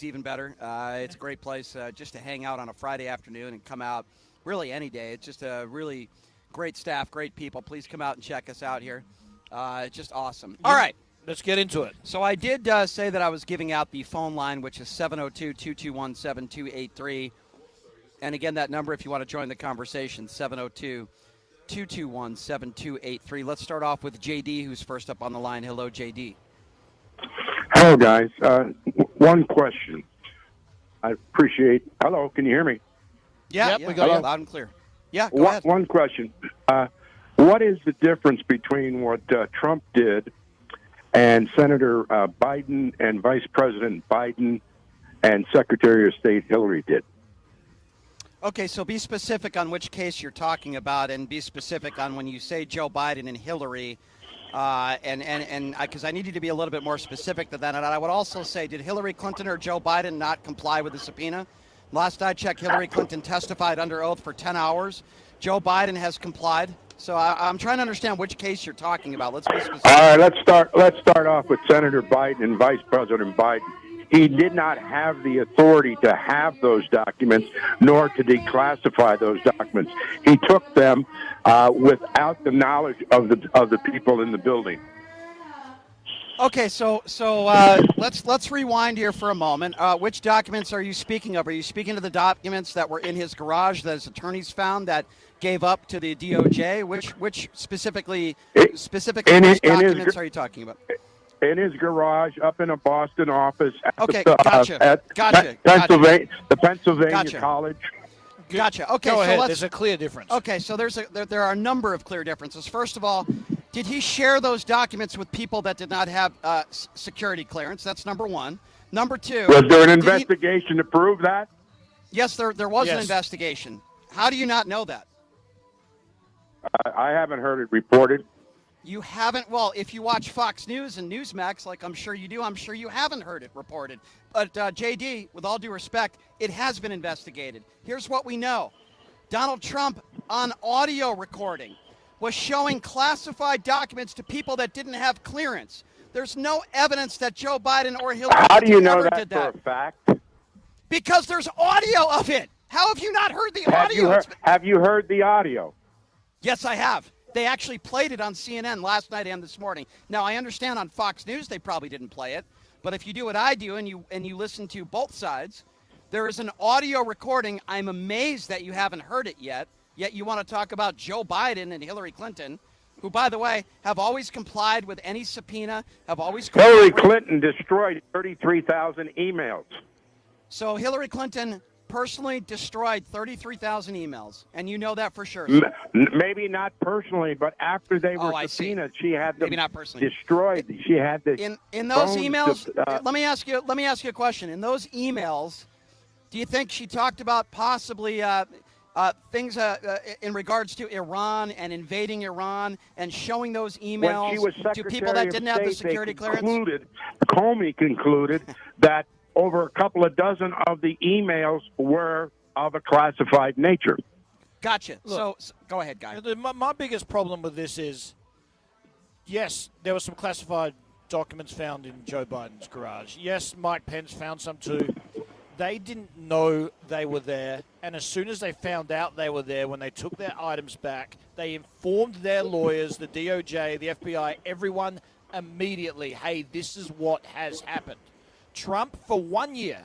even better. It's a great place just to hang out on a Friday afternoon and come out really any day. It's just a really great staff, great people. Please come out and check us out here. It's just awesome. All right. Let's get into it. So I did say that I was giving out the phone line, which is 702-221-7283. And again, that number, if you want to join the conversation, 702-221-7283. Let's start off with JD, who's first up on the line. Hello, JD. Hello, guys. One question. I appreciate. Hello, can you hear me? Yeah, we got you loud and clear. Yeah, go ahead. One question. What is the difference between what Trump did and Senator Biden and Vice President Biden and Secretary of State Hillary did? Okay, so be specific on which case you're talking about, and be specific on when you say Joe Biden and Hillary, and because I need you to be a little bit more specific than that. And I would also say, did Hillary Clinton or Joe Biden not comply with the subpoena? Last I checked, Hillary Clinton testified under oath for 10 hours. Joe Biden has complied. So I'm trying to understand which case you're talking about. Let's be specific. All right, let's start off with Senator Biden and Vice President Biden. He did not have the authority to have those documents, nor to declassify those documents. He took them without the knowledge of the people in the building. Okay, so let's rewind here for a moment. Which documents are you speaking of? Are you speaking of the documents that were in his garage that his attorneys found that gave up to the DOJ? Which specifically which documents are you talking about? In his garage, up in a Boston office at Gotcha. Pennsylvania Gotcha. College. Gotcha. Okay, Go ahead. so There's a clear difference. Okay, so there are a number of clear differences. First of all, did he share those documents with people that did not have security clearance? That's number one. Number two. Was there an investigation to prove that? Yes, there was an investigation. How do you not know that? I haven't heard it reported. You haven't? Well, if you watch Fox News and Newsmax, like I'm sure you do, I'm sure you haven't heard it reported. But, JD, with all due respect, it has been investigated. Here's what we know. Donald Trump, on audio recording, was showing classified documents to people that didn't have clearance. There's no evidence that Joe Biden or Hillary How do you know ever that did that. for a fact? Because there's audio of it. How have you not heard the audio? Have you heard the audio? Yes, I have. They actually played it on CNN last night and this morning. Now, I understand on Fox News they probably didn't play it, but if you do what I do and you listen to both sides, there is an audio recording. I'm amazed that you haven't heard it yet you want to talk about Joe Biden and Hillary Clinton, who, by the way, have always complied with any subpoena, have always... Hillary Clinton destroyed 33,000 emails. So Hillary Clinton personally destroyed 33,000 emails, and you know that for sure. Maybe not personally, but after they were subpoenaed, she had them destroyed. She had the in those emails. Let me ask you a question. In those emails, do you think she talked about possibly things in regards to Iran and invading Iran and showing those emails to people that didn't have the security clearance? Comey concluded that over a couple of dozen of the emails were of a classified nature. Gotcha. Look, so go ahead, Guy. My biggest problem with this is, yes, there were some classified documents found in Joe Biden's garage. Yes, Mike Pence found some too. They didn't know they were there, and as soon as they found out they were there, when they took their items back, they informed their lawyers, the DOJ, the FBI, everyone immediately, hey, this is what has happened. Trump, for 1 year,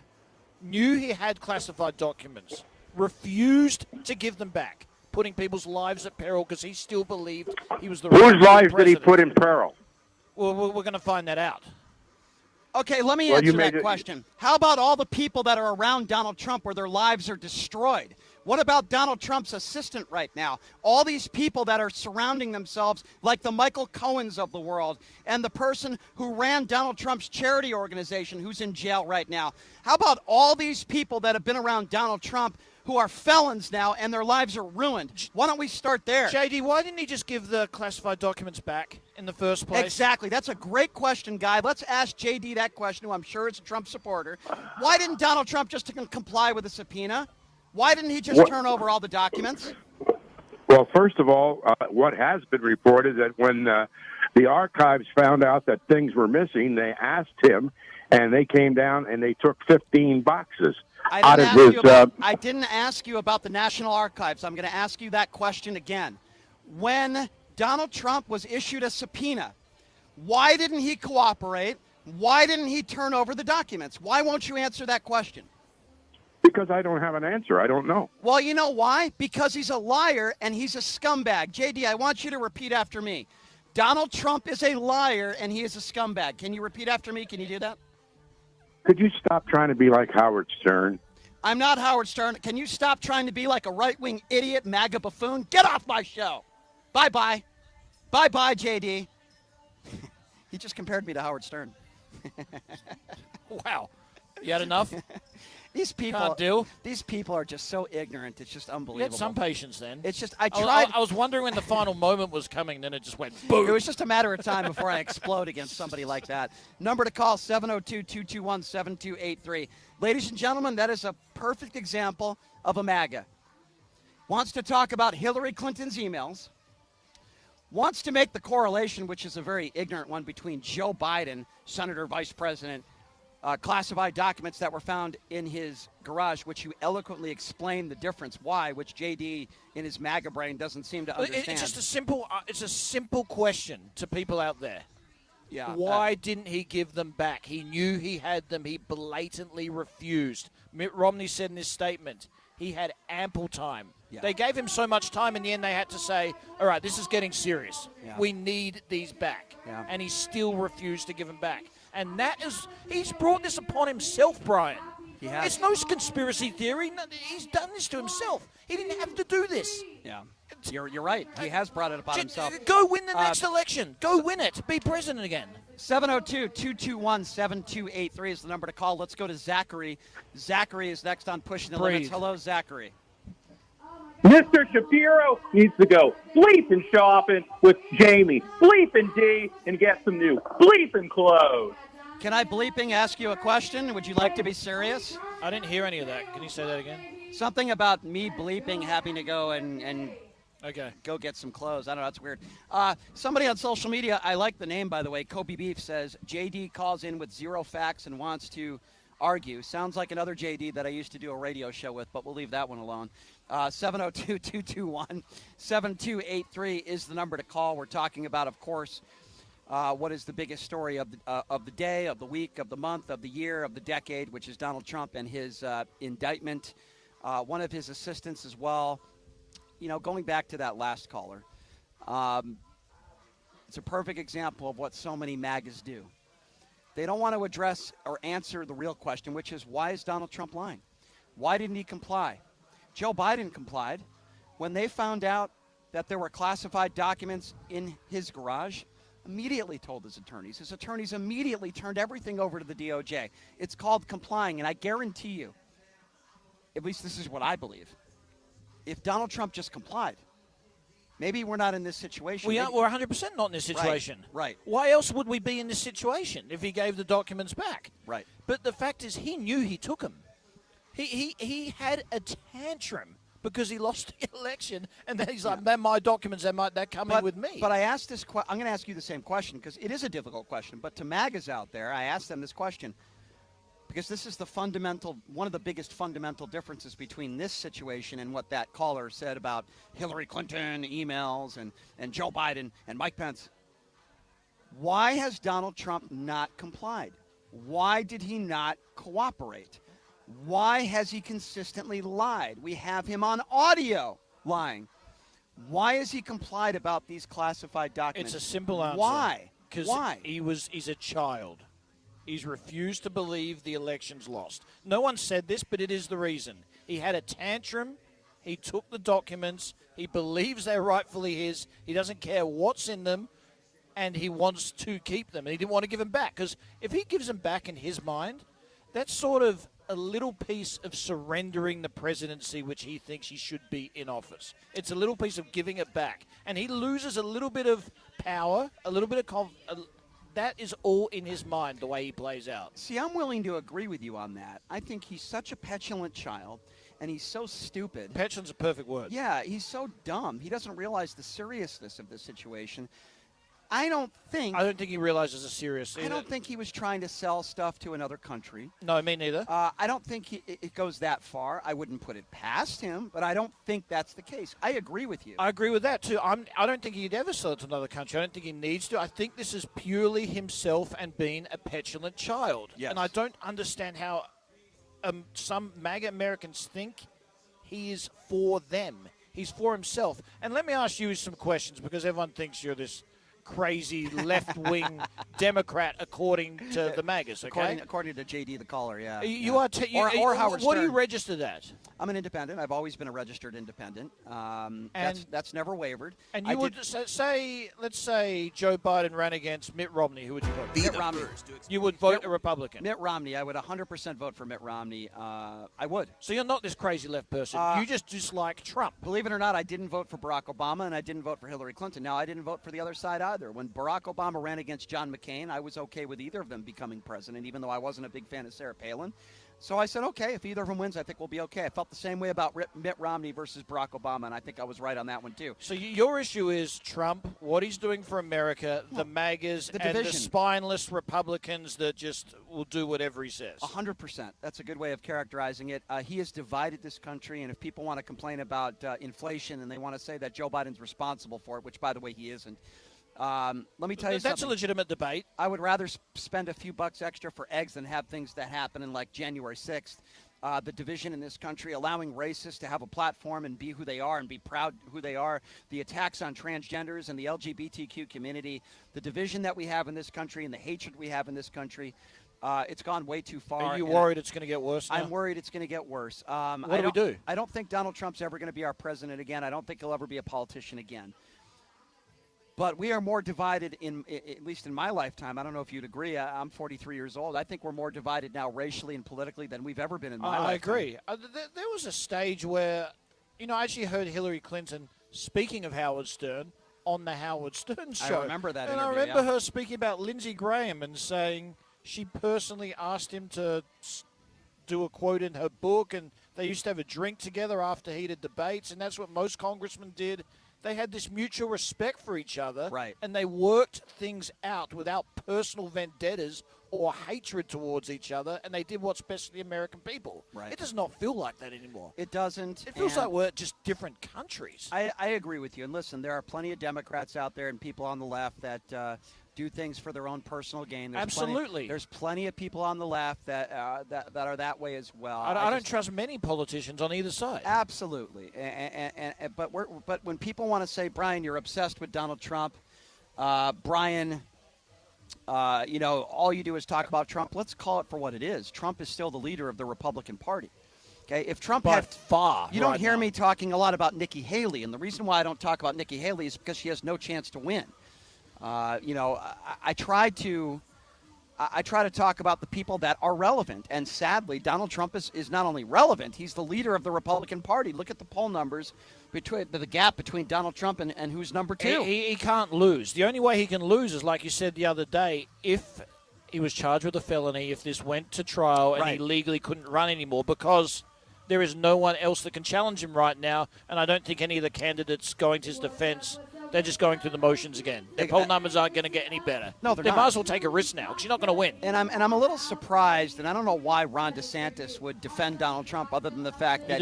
knew he had classified documents, refused to give them back, putting people's lives at peril because he still believed he was the right Whose lives president. did he put in peril? Well, we're going to find that out. Okay, let me answer that question. How about all the people that are around Donald Trump where their lives are destroyed? What about Donald Trump's assistant right now? All these people that are surrounding themselves like the Michael Cohens of the world and the person who ran Donald Trump's charity organization who's in jail right now. How about all these people that have been around Donald Trump who are felons now and their lives are ruined? Why don't we start there? JD, why didn't he just give the classified documents back in the first place? Exactly. That's a great question, Guy. Let's ask JD that question, who I'm sure is a Trump supporter. Why didn't Donald Trump just comply with the subpoena? Why didn't he just turn over all the documents? Well, first of all, what has been reported that when the archives found out that things were missing, they asked him, and they came down and they took 15 boxes out of his... I didn't ask you about the National Archives. I'm going to ask you that question again. When Donald Trump was issued a subpoena, why didn't he cooperate? Why didn't he turn over the documents? Why won't you answer that question? Because I don't have an answer. I don't know. Well, you know why? Because he's a liar and he's a scumbag. JD, I want you to repeat after me. Donald Trump is a liar and he is a scumbag. Can you repeat after me? Can you do that? Could you stop trying to be like Howard Stern? I'm not Howard Stern. Can you stop trying to be like a right-wing idiot, MAGA buffoon? Get off my show. Bye-bye. Bye-bye, JD. He just compared me to Howard Stern. Wow. You had enough? These people, Can't do. These people are just so ignorant. It's just unbelievable. You had some patience then. It's just I tried. I was wondering when the final moment was coming, then it just went boom. It was just a matter of time before I explode against somebody like that. Number to call, 702-221-7283. Ladies and gentlemen, that is a perfect example of a MAGA. Wants to talk about Hillary Clinton's emails. Wants to make the correlation, which is a very ignorant one, between Joe Biden, Senator, Vice President, classified documents that were found in his garage, which you eloquently explained the difference. Why? Which JD in his MAGA brain doesn't seem to understand. It's just a simple. It's a simple question to people out there. Yeah. Why didn't he give them back? He knew he had them. He blatantly refused. Mitt Romney said in his statement he had ample time. Yeah. They gave him so much time. In the end, they had to say, "All right, this is getting serious. Yeah. We need these back." Yeah. And he still refused to give them back. And that is, he's brought this upon himself, Brian. He has. It's no conspiracy theory. No, he's done this to himself. He didn't have to do this. Yeah. You're right. He has brought it upon himself. Go win the next election. Go win it. Be president again. 702-221-7283 is the number to call. Let's go to Zachary. Zachary is next on Pushing the Limits. Hello, Zachary. Mr. Shapiro needs to go bleeping shopping with Jamie, bleeping D, and get some new bleeping clothes. Can I bleeping ask you a question? Would you like to be serious? I didn't hear any of that. Can you say that again? Something about me bleeping having to go and okay, go get some clothes. I don't know. That's weird. Somebody on social media, I like the name, by the way, Kobe Beef says, JD calls in with zero facts and wants to argue. Sounds like another JD that I used to do a radio show with, but we'll leave that one alone. 702-221-7283 is the number to call. We're talking about, of course, what is the biggest story of the day, of the week, of the month, of the year, of the decade, which is Donald Trump and his indictment. One of his assistants as well. You know, going back to that last caller, it's a perfect example of what so many MAGAs do. They don't want to address or answer the real question, which is, why is Donald Trump lying? Why didn't he comply? Joe Biden complied. When they found out that there were classified documents in his garage, immediately told his attorneys. His attorneys immediately turned everything over to the DOJ. It's called complying, and I guarantee you, at least this is what I believe, if Donald Trump just complied, maybe we're not in this situation. We're 100% not in this situation. Right. Why else would we be in this situation if he gave the documents back? Right. But the fact is, he knew he took them. He had a tantrum because he lost the election, and then he's like, "Man, my documents, they're coming with me." But I asked this I'm going to ask you the same question because it is a difficult question. But to MAGAs out there, I asked them this question because this is one of the biggest fundamental differences between this situation and what that caller said about Hillary Clinton, emails, and Joe Biden and Mike Pence. Why has Donald Trump not complied? Why did he not cooperate? Why has he consistently lied? We have him on audio lying. Why has he complied about these classified documents? It's a simple answer. Why? Because he's a child. He's refused to believe the election's lost. No one said this, but it is the reason. He had a tantrum. He took the documents. He believes they're rightfully his. He doesn't care what's in them, and he wants to keep them. And he didn't want to give them back because if he gives them back in his mind, that's sort of a little piece of surrendering the presidency, which he thinks he should be in office. It's a little piece of giving it back. And he loses a little bit of power, a little bit of that is all in his mind, the way he plays out. See, I'm willing to agree with you on that. I think he's such a petulant child, and he's so stupid. Petulant's a perfect word. Yeah, he's so dumb. He doesn't realize the seriousness of the situation. I don't think he realizes the serious. I don't think he was trying to sell stuff to another country. No, me neither. I don't think it goes that far. I wouldn't put it past him, but I don't think that's the case. I agree with you. I agree with that, too. I don't think he'd ever sell it to another country. I don't think he needs to. I think this is purely himself and being a petulant child. Yes. And I don't understand how some MAGA Americans think he is for them. He's for himself. And let me ask you some questions, because everyone thinks you're this crazy left-wing Democrat, according to the MAGAs, okay? According to J.D. the caller, yeah. You are or Howard What Stern. are you registered at? I'm an independent. I've always been a registered independent. That's never wavered. And you would say, let's say Joe Biden ran against Mitt Romney. Who would you vote for? Mitt Romney. You would vote a Republican. Mitt Romney. I would 100% vote for Mitt Romney. I would. So you're not this crazy left person. You just dislike Trump. Believe it or not, I didn't vote for Barack Obama, and I didn't vote for Hillary Clinton. Now, I didn't vote for the other side either. When Barack Obama ran against John McCain, I was okay with either of them becoming president, even though I wasn't a big fan of Sarah Palin. So I said, okay, if either of them wins, I think we'll be okay. I felt the same way about Mitt Romney versus Barack Obama, and I think I was right on that one, too. So your issue is Trump, what he's doing for America, the MAGAs, and the spineless Republicans that just will do whatever he says. 100%. That's a good way of characterizing it. He has divided this country, and if people want to complain about inflation and they want to say that Joe Biden's responsible for it, which, by the way, he isn't, let me tell you something. That's a legitimate debate. I would rather spend a few bucks extra for eggs than have things that happen in like January 6th. The division in this country, allowing racists to have a platform and be who they are and be proud who they are, the attacks on transgenders and the LGBTQ community, the division that we have in this country and the hatred we have in this country, it's gone way too far. Are you worried it's going to get worse now? I'm worried it's going to get worse. What do we do? I don't think Donald Trump's ever going to be our president again. I don't think he'll ever be a politician again. But we are more divided, at least in my lifetime. I don't know if you'd agree. I'm 43 years old. I think we're more divided now racially and politically than we've ever been in my lifetime. I agree. There was a stage where, I actually heard Hillary Clinton, speaking of Howard Stern, on the Howard Stern show. I remember that And interview, I remember her speaking about Lindsey Graham and saying she personally asked him to do a quote in her book, and they used to have a drink together after heated debates, and that's what most congressmen did. They had this mutual respect for each other, right? And they worked things out without personal vendettas or hatred towards each other, and they did what's best for the American people. Right. It does not feel like that anymore. It doesn't. It feels like we're just different countries. I agree with you. And listen, there are plenty of Democrats out there and people on the left that do things for their own personal gain. Absolutely. There's plenty of people on the left that are that way as well. I don't trust many politicians on either side. Absolutely. But when people want to say, Brian, you're obsessed with Donald Trump, Brian, all you do is talk about Trump. Let's call it for what it is. Trump is still the leader of the Republican Party. Okay, if Trump By had far, you don't hear me talking a lot about Nikki Haley, and the reason why I don't talk about Nikki Haley is because she has no chance to win. I try to talk about the people that are relevant, and sadly, Donald Trump is not only relevant; he's the leader of the Republican Party. Look at the poll numbers between the gap between Donald Trump and who's number two. He can't lose. The only way he can lose is, like you said the other day, if he was charged with a felony, if this went to trial and he legally couldn't run anymore, because there is no one else that can challenge him right now, and I don't think any of the candidates going to his defense. They're just going through the motions again. Their poll numbers aren't going to get any better. No, they're they not. might as well take a risk now because you're not going to win. And I'm a little surprised, and I don't know why Ron DeSantis would defend Donald Trump, other than the fact that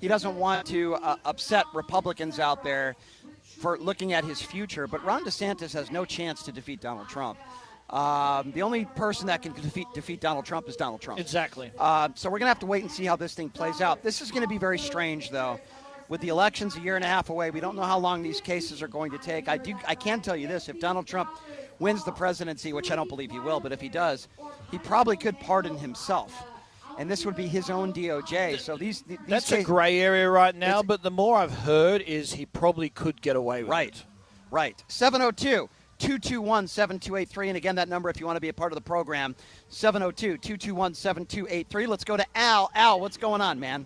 he doesn't want to upset Republicans out there for looking at his future. But Ron DeSantis has no chance to defeat Donald Trump. The only person that can defeat Donald Trump is Donald Trump. Exactly. So we're going to have to wait and see how this thing plays out. This is going to be very strange, though. With the elections a year and a half away, we don't know how long these cases are going to take. I can tell you this: if Donald Trump wins the presidency, which I don't believe he will, but if he does, he probably could pardon himself, and this would be his own DOJ. So these that's a gray area right now. But the more I've heard is he probably could get away with it. Right. 702-221-7283, and again, that number if you want to be a part of the program, 702-221-7283. Let's go to Al. Al, what's going on, man?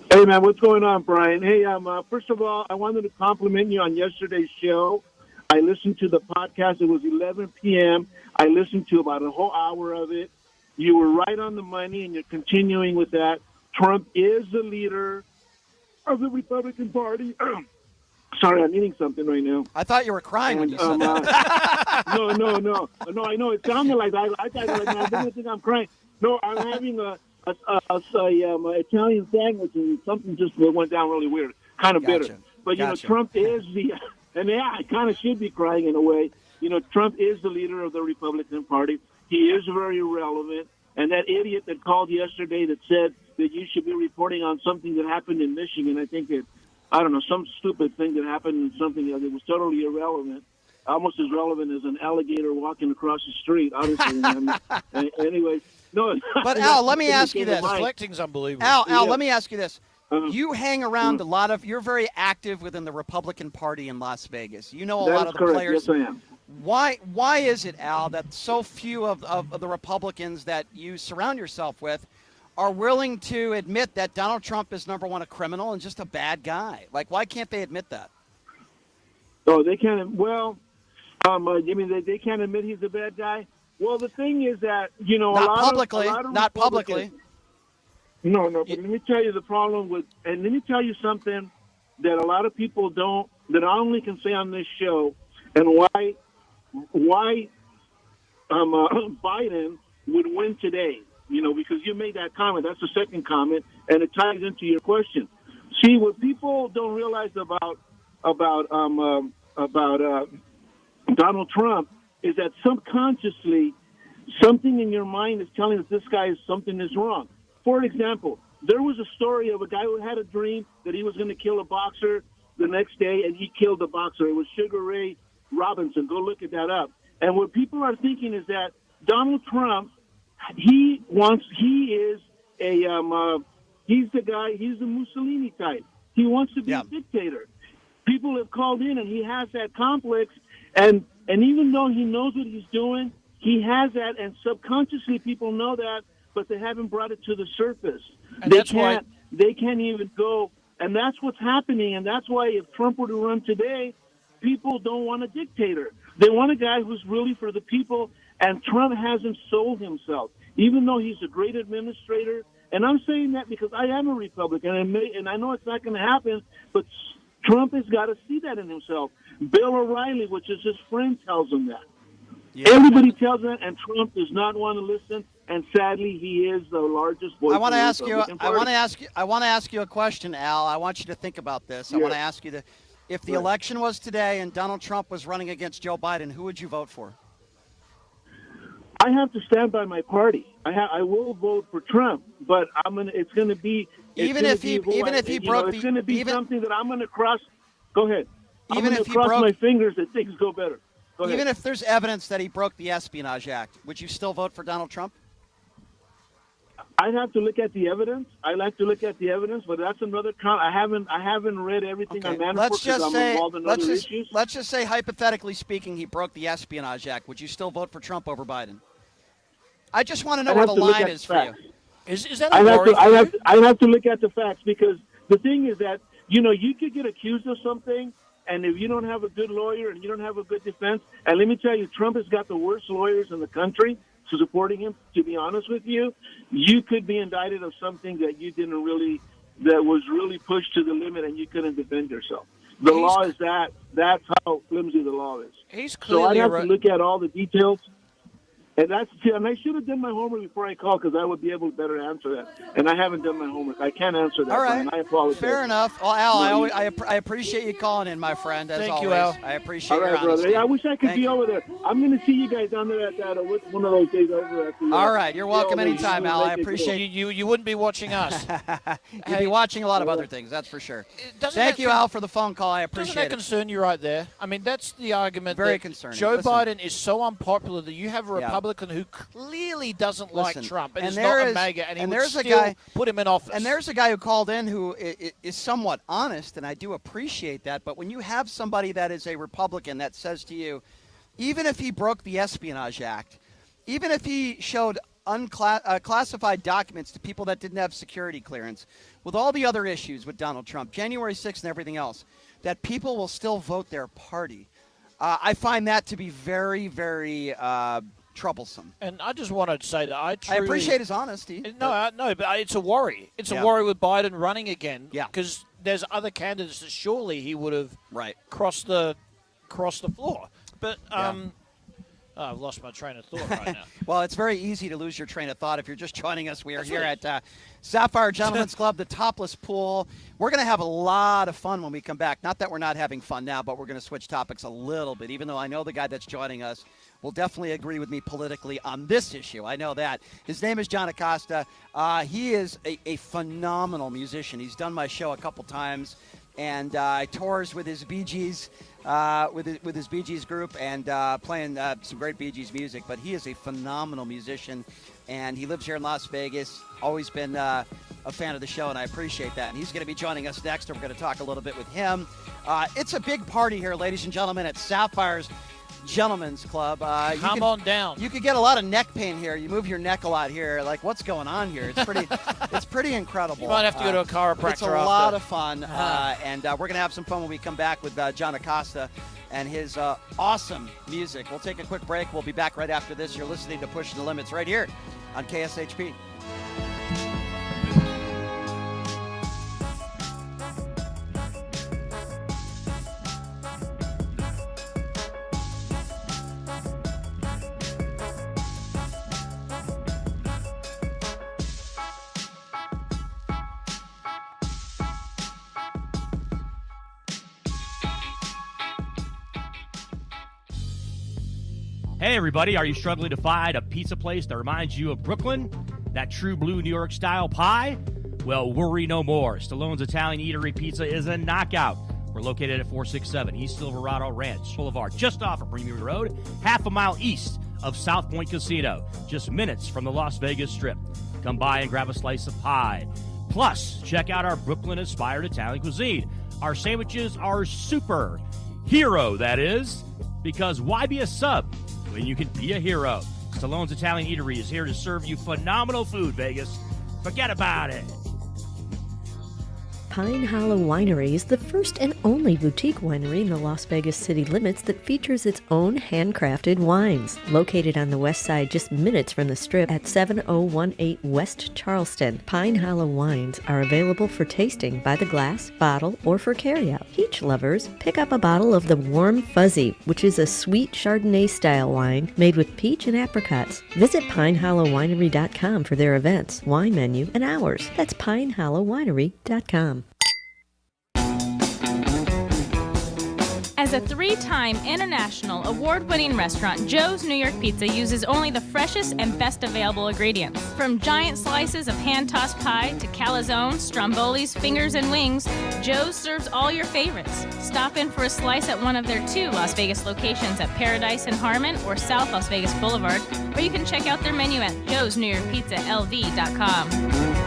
Hey, man, what's going on, Brian? Hey, first of all, I wanted to compliment you on yesterday's show. I listened to the podcast. It was 11 p.m. I listened to about a whole hour of it. You were right on the money, and you're continuing with that. Trump is the leader of the Republican Party. Sorry, I'm eating something right now. I thought you were crying when you said that. No, I know. It sounded like that. I thought, I didn't think I'm crying. No, I'm having a Italian sandwich, and something just went down really weird, kind of bitter. But, Trump is and I kind of should be crying in a way. Trump is the leader of the Republican Party. He is very relevant, And that idiot that called yesterday that said that you should be reporting on something that happened in Michigan, I think some stupid thing that happened in something that was totally irrelevant, almost as relevant as an alligator walking across the street, honestly. Anyway, no. But Al, let me ask you this. Deflecting's unbelievable. Al, let me ask you this. You hang around you're very active within the Republican Party in Las Vegas. You know a lot of the players. Yes, I am. Why is it, Al, that so few of the Republicans that you surround yourself with are willing to admit that Donald Trump is, number one, a criminal and just a bad guy? Like, why can't they admit that? Oh, they can't. Well, you mean they can't admit he's a bad guy? Well, the thing is that, not publicly. No, but let me tell you the problem and let me tell you something that a lot of people don't, that I only can say on this show, and why Biden would win today, because you made that comment. That's the second comment, and it ties into your question. See, what people don't realize about Donald Trump is that subconsciously something in your mind is telling us this guy something is wrong. For example, there was a story of a guy who had a dream that he was going to kill a boxer the next day, and he killed the boxer. It was Sugar Ray Robinson. Go look at that up. And what people are thinking is that Donald Trump, he's the guy, he's the Mussolini type. He wants to be a dictator. People have called in, and he has that complex, and even though he knows what he's doing, he has that, and subconsciously people know that, but they haven't brought it to the surface. And They can't even go, and that's what's happening, and that's why if Trump were to run today, people don't want a dictator. They want a guy who's really for the people, and Trump hasn't sold himself, even though he's a great administrator. And I'm saying that because I am a Republican, and I know it's not going to happen, but Trump has got to see that in himself. Bill O'Reilly, which is his friend, tells him that. Yeah. Everybody tells him that, and Trump does not want to listen. And sadly, he is the largest voice. I want to ask you a question, Al. I want you to think about this. I want to ask you if the election was today and Donald Trump was running against Joe Biden, who would you vote for? I have to stand by my party. I will vote for Trump, but it's going to be even if he broke it's going to be something that I'm going to cross. Go ahead. Even if he cross broke my fingers that things go better. Go ahead. Even if there's evidence that he broke the Espionage Act, would you still vote for Donald Trump? I'd have to look at the evidence. I like to look at the evidence, but that's another count. I haven't read everything on Manafort because I'm involved in other issues. Let's just say, hypothetically speaking, he broke the Espionage Act. Would you still vote for Trump over Biden? I just want to know where the line is for you. Is that a worry? I'd have to look at the facts, because the thing is that, you could get accused of something, and if you don't have a good lawyer and you don't have a good defense, and let me tell you, Trump has got the worst lawyers in the country supporting him, to be honest with you, you could be indicted of something that that was really pushed to the limit, and you couldn't defend yourself. The law is that's how flimsy the law is. He's clearly so I'd have to look at all the details. And I should have done my homework before I called, because I would be able to better answer that. And I haven't done my homework. I can't answer that. All right. And I apologize. Fair enough. Well, Al, I appreciate you calling in, my friend, as Thank always. you, Al. I appreciate your honesty. brother. I wish I could be over there. I'm going to see you guys down there at one of those days over at the... All right. You're welcome anytime, Al. I appreciate you. You wouldn't be watching us. You'd be watching a lot of other things, that's for sure. Thank you, Al, for the phone call. I appreciate it. Doesn't that concern you right there? I mean, that's the argument. Very that concerning. Joe Biden is so unpopular that you have a Republican who clearly doesn't like Trump and is not a MAGA, and he would still put him in office. And there's a guy who called in who is somewhat honest, and I do appreciate that. But when you have somebody that is a Republican that says to you, even if he broke the Espionage Act, even if he showed classified documents to people that didn't have security clearance, with all the other issues with Donald Trump, January 6th and everything else, that people will still vote their party. I find that to be very, very troublesome. And I just wanted to say that I appreciate his honesty. No, but it's a worry. It's a worry with Biden running again. Yeah. Because there's other candidates that surely he would have crossed the floor. But I've lost my train of thought right now. Well, it's very easy to lose your train of thought if you're just joining us. We are here at Sapphire Gentlemen's Club, the topless pool. We're going to have a lot of fun when we come back. Not that we're not having fun now, but we're going to switch topics a little bit, even though I know the guy that's joining us will definitely agree with me politically on this issue. I know that. His name is John Acosta. He is a phenomenal musician. He's done my show a couple times, and tours with his Bee Gees, with his Bee Gees group, and playing some great Bee Gees music. But he is a phenomenal musician, and he lives here in Las Vegas. Always been a fan of the show, and I appreciate that. And he's going to be joining us next, and we're going to talk a little bit with him. It's a big party here, ladies and gentlemen, at Sapphire's Gentlemen's Club. Come on down. You could get a lot of neck pain here. You move your neck a lot here. Like, what's going on here? It's pretty, it's pretty incredible. You might have to go to a chiropractor. It's a lot of fun, and we're going to have some fun when we come back with John Acosta and his awesome music. We'll take a quick break. We'll be back right after this. You're listening to Pushing the Limits right here on KSHP. Hey everybody, are you struggling to find a pizza place that reminds you of Brooklyn? That true blue New York style pie? Well, worry no more. Stallone's Italian Eatery Pizza is a knockout. We're located at 467 East Silverado Ranch Boulevard, just off of Premier Road, half a mile east of South Point Casino, just minutes from the Las Vegas Strip. Come by and grab a slice of pie. Plus, check out our Brooklyn-inspired Italian cuisine. Our sandwiches are super. Hero, that is. Because why be a sub when you can be a hero? Stallone's Italian Eatery is here to serve you phenomenal food, Vegas. Forget about it. Pine Hollow Winery is the first and only boutique winery in the Las Vegas city limits that features its own handcrafted wines. Located on the west side just minutes from the Strip at 7018 West Charleston, Pine Hollow wines are available for tasting by the glass, bottle, or for carryout. Peach lovers, pick up a bottle of the Warm Fuzzy, which is a sweet Chardonnay-style wine made with peach and apricots. Visit PineHollowWinery.com for their events, wine menu, and hours. That's PineHollowWinery.com. As a 3-time international award-winning restaurant, Joe's New York Pizza uses only the freshest and best available ingredients. From giant slices of hand-tossed pie to calzones, strombolis, fingers, and wings, Joe's serves all your favorites. Stop in for a slice at one of their 2 Las Vegas locations at Paradise and Harmon or South Las Vegas Boulevard, or you can check out their menu at joesnewyorkpizzalv.com.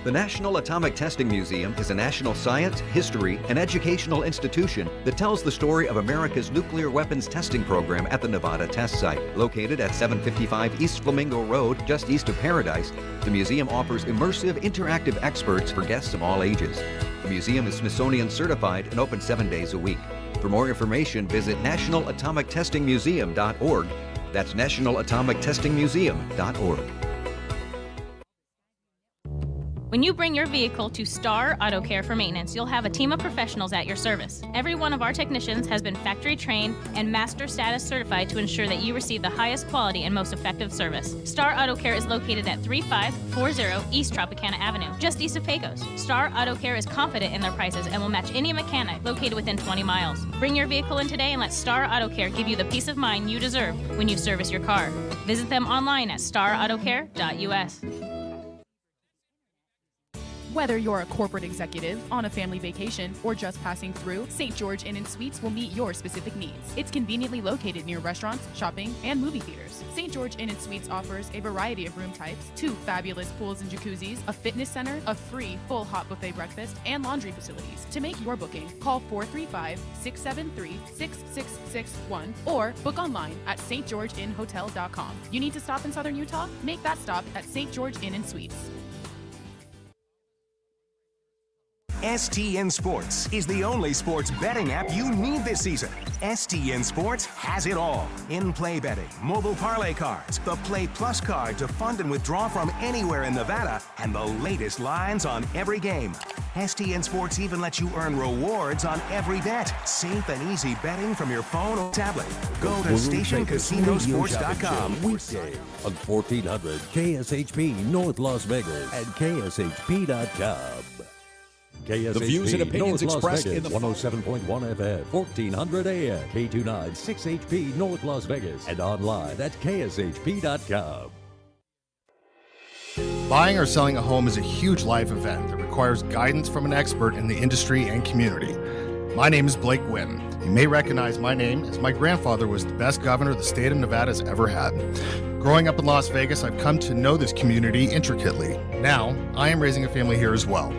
The National Atomic Testing Museum is a national science, history, and educational institution that tells the story of America's nuclear weapons testing program at the Nevada test site. Located at 755 East Flamingo Road, just east of Paradise, the museum offers immersive, interactive experts for guests of all ages. The museum is Smithsonian certified and open 7 days a week. For more information, visit nationalatomictestingmuseum.org. That's nationalatomictestingmuseum.org. When you bring your vehicle to Star Auto Care for maintenance, you'll have a team of professionals at your service. Every one of our technicians has been factory trained and master status certified to ensure that you receive the highest quality and most effective service. Star Auto Care is located at 3540 East Tropicana Avenue, just east of Pecos. Star Auto Care is confident in their prices and will match any mechanic located within 20 miles. Bring your vehicle in today and let Star Auto Care give you the peace of mind you deserve when you service your car. Visit them online at starautocare.us. Whether you're a corporate executive, on a family vacation, or just passing through, St. George Inn & Suites will meet your specific needs. It's conveniently located near restaurants, shopping, and movie theaters. St. George Inn & Suites offers a variety of room types, 2 fabulous pools and jacuzzis, a fitness center, a free full hot buffet breakfast, and laundry facilities. To make your booking, call 435-673-6661 or book online at stgeorgeinnhotel.com. You need to stop in Southern Utah? Make that stop at St. George Inn & Suites. STN Sports is the only sports betting app you need this season. STN Sports has it all. In-play betting, mobile parlay cards, the Play Plus card to fund and withdraw from anywhere in Nevada, and the latest lines on every game. STN Sports even lets you earn rewards on every bet. Safe and easy betting from your phone or tablet. Go to stationcasinosports.com. Weekday on 1400 KSHP North Las Vegas and KSHP.com. KSHP, The views and opinions North Las expressed in Vegas, the 107.1 FM, 1400 AM, K29 6HP North Las Vegas, and online at kshp.com. Buying or selling a home is a huge life event that requires guidance from an expert in the industry and community. My name is Blake Wynn. You may recognize my name as my grandfather was the best governor the state of Nevada has ever had. Growing up in Las Vegas, I've come to know this community intricately. Now, I am raising a family here as well,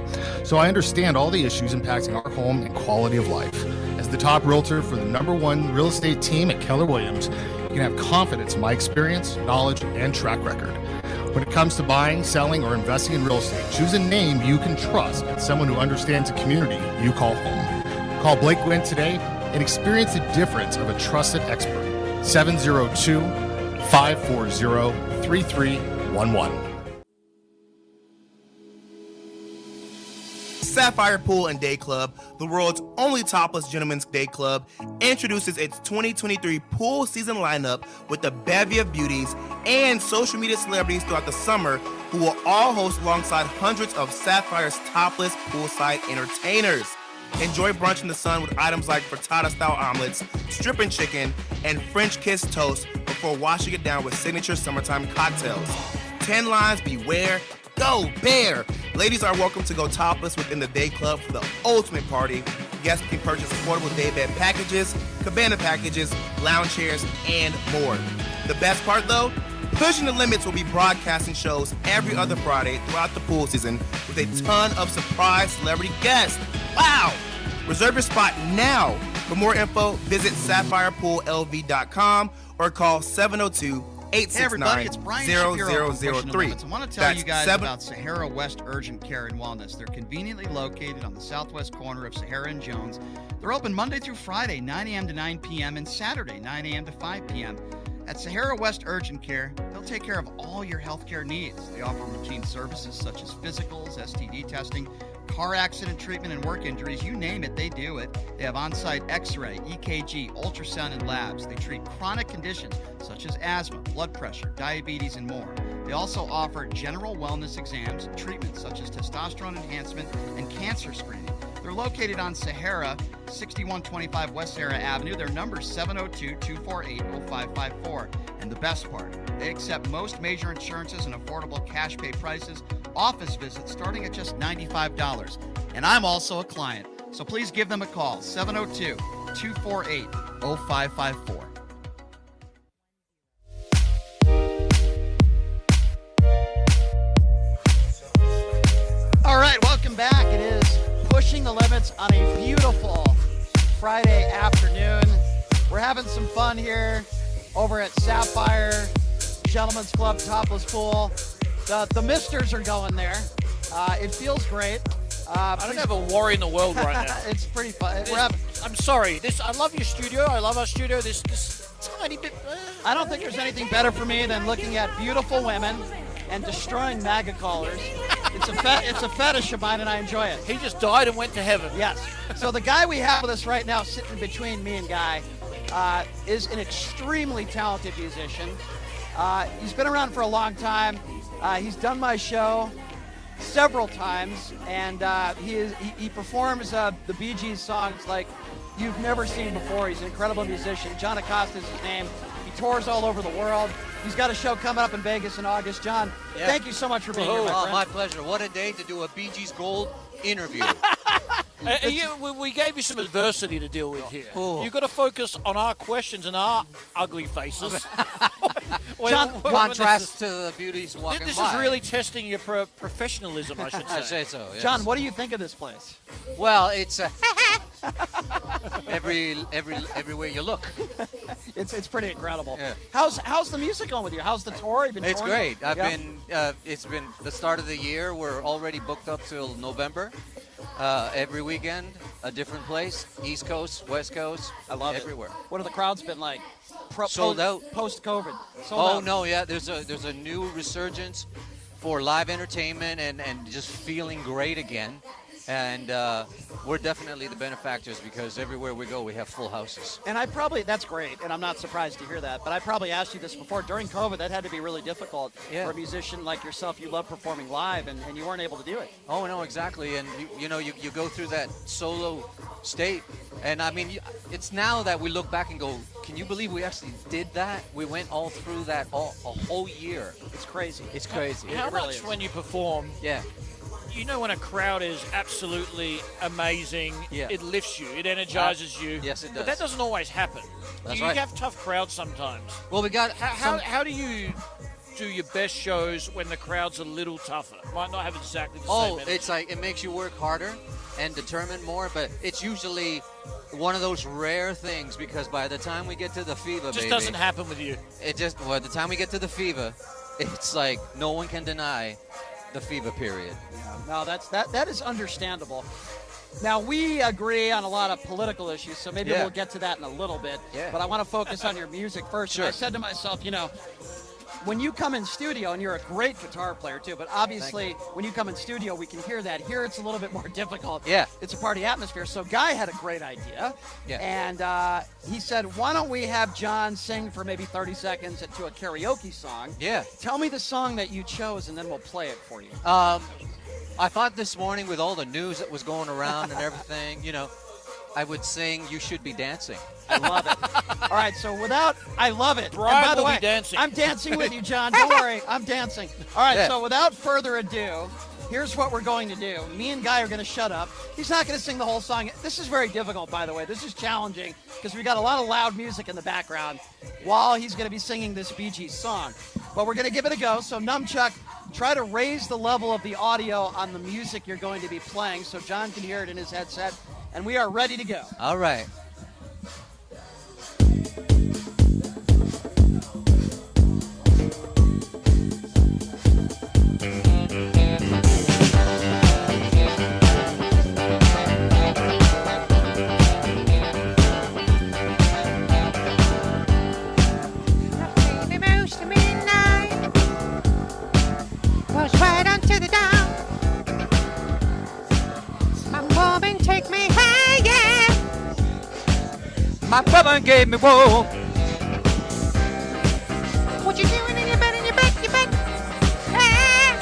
so I understand all the issues impacting our home and quality of life. As the top realtor for the #1 real estate team at Keller Williams, you can have confidence in my experience, knowledge, and track record. When it comes to buying, selling, or investing in real estate, choose a name you can trust and someone who understands the community you call home. Call Blake Wynn today and experience the difference of a trusted expert. 702-540-3311. Sapphire Pool and Day Club, the world's only topless gentlemen's day club, introduces its 2023 pool season lineup with a bevy of beauties and social media celebrities throughout the summer who will all host alongside hundreds of Sapphire's topless poolside entertainers. Enjoy brunch in the sun with items like frittata-style omelets, stripping chicken, and French kiss toast before washing it down with signature summertime cocktails. 10 lines beware. Go Bear! Ladies are welcome to go topless within the day club for the ultimate party. Guests can purchase affordable day bed packages, cabana packages, lounge chairs, and more. The best part though? Pushing the Limits will be broadcasting shows every other Friday throughout the pool season with a ton of surprise celebrity guests. Wow! Reserve your spot now. For more info, visit SapphirePoolLV.com or call 702 Hey everybody, it's Brian Shapiro from Pushing the Limits. I want to tell you guys about Sahara West Urgent Care and Wellness. They're conveniently located on the southwest corner of Sahara and Jones. They're open Monday through Friday, 9 a.m. to 9 p.m. and Saturday, 9 a.m. to 5 p.m. At Sahara West Urgent Care, they'll take care of all your healthcare needs. They offer routine services such as physicals, STD testing, car accident treatment, and work injuries. You name it, they do it. They have on-site x-ray, EKG, ultrasound, and labs. They treat chronic conditions such as asthma, blood pressure, diabetes, and more. They also offer general wellness exams, treatments such as testosterone enhancement and cancer screening. They're located on Sahara, 6125 West Sahara Avenue. Their number is 702-248-0554. And the best part, they accept most major insurances and affordable cash pay prices, office visits starting at just $95. And I'm also a client, so please give them a call, 702-248-0554. All right, welcome back. It is Pushing the Limits on a beautiful Friday afternoon. We're having some fun here over at Sapphire Gentlemen's Club Topless Pool. The misters are going there. It feels great. I don't have a worry in the world right now. It's pretty fun. I'm sorry. I love your studio. I love our studio. This tiny bit. I don't think there's anything better for me than looking at beautiful women and destroying MAGA collars. It's a fetish of mine, and I enjoy it. He just died and went to heaven. Yes. So the guy we have with us right now, sitting between me and Guy, is an extremely talented musician. He's been around for a long time. He's done my show several times, and he performs the Bee Gees songs like you've never seen before. He's an incredible musician. John Acosta is his name. He tours all over the world. He's got a show coming up in Vegas in August. John, thank you so much for being here, my friend. My pleasure. What a day to do a Bee Gees Gold interview. We gave you some adversity to deal with here. You've got to focus on our questions and our ugly faces. John, contrast to the beauties walking by. This is really testing your professionalism, I should say. I'd say so, yes. John, what do you think of this place? Well, it's everywhere you look. It's pretty incredible. Yeah. How's the music going with you? How's the tour? You've been It's touring? great. It's been the start of the year. We're already booked up till November. Every weekend, a different place. East Coast, West Coast. I love everywhere. What have the crowds been like? Sold out. Post-COVID. No, yeah. There's a new resurgence for live entertainment and just feeling great again. And we're definitely the benefactors because everywhere we go, we have full houses. And that's great, and I'm not surprised to hear that. But I probably asked you this before. During COVID, that had to be really difficult for a musician like yourself. You love performing live, and you weren't able to do it. Oh, no, exactly. And, you go through that solo state. And, I mean, it's now that we look back and go, can you believe we actually did that? We went all through that a whole year. It's crazy. It's crazy. How much when you perform? Yeah. You know when a crowd is absolutely amazing, it lifts you, it energizes you. Yes, it does. But that doesn't always happen. That's you right. have tough crowds sometimes. Well, we got how do you do your best shows when the crowd's a little tougher? Might not have exactly the same energy. It's like it makes you work harder and determine more, but it's usually one of those rare things because by the time we get to the fever, It just doesn't happen with you. By the time we get to the fever, it's like no one can deny the fever period. No, that is understandable. Now, we agree on a lot of political issues, so maybe we'll get to that in a little bit. Yeah. But I want to focus on your music first. Sure. I said to myself, when you come in studio, and you're a great guitar player too, but obviously when you come in studio, we can hear that. Here it's a little bit more difficult. Yeah. It's a party atmosphere. So Guy had a great idea. Yeah. And he said, why don't we have John sing for maybe 30 seconds to a karaoke song? Yeah. Tell me the song that you chose, and then we'll play it for you. I thought this morning with all the news that was going around and everything, I would sing You Should Be Dancing. I love it. All right, so I love it. Brian and by the will way, be dancing. I'm dancing with you, John. Don't worry, I'm dancing. All right, Yeah. so without further ado, here's what we're going to do. Me and Guy are going to shut up. He's not going to sing the whole song. This is very difficult, by the way. This is challenging because we got a lot of loud music in the background while he's going to be singing this Bee Gees song. But we're going to give it a go. So, Numchuck, try to raise the level of the audio on the music you're going to be playing so John can hear it in his headset. And we are ready to go. All right. Was right unto the down. My woman take me higher. My brother gave me woe. What you doing in your bed, in your bed, your bed? Ah,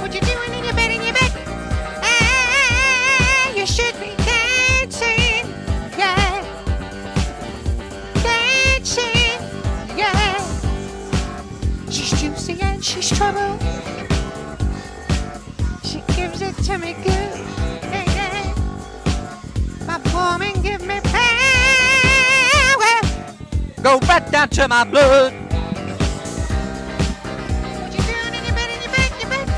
what you doing in your bed, in your bed? Ah, you should be dancing, yeah. Dancing, yeah. She's juicy and she's trouble. She gives it to me good, yeah, yeah. My woman give me power. Go right down to my blood. What you doing in your bed, in your bed, your bed?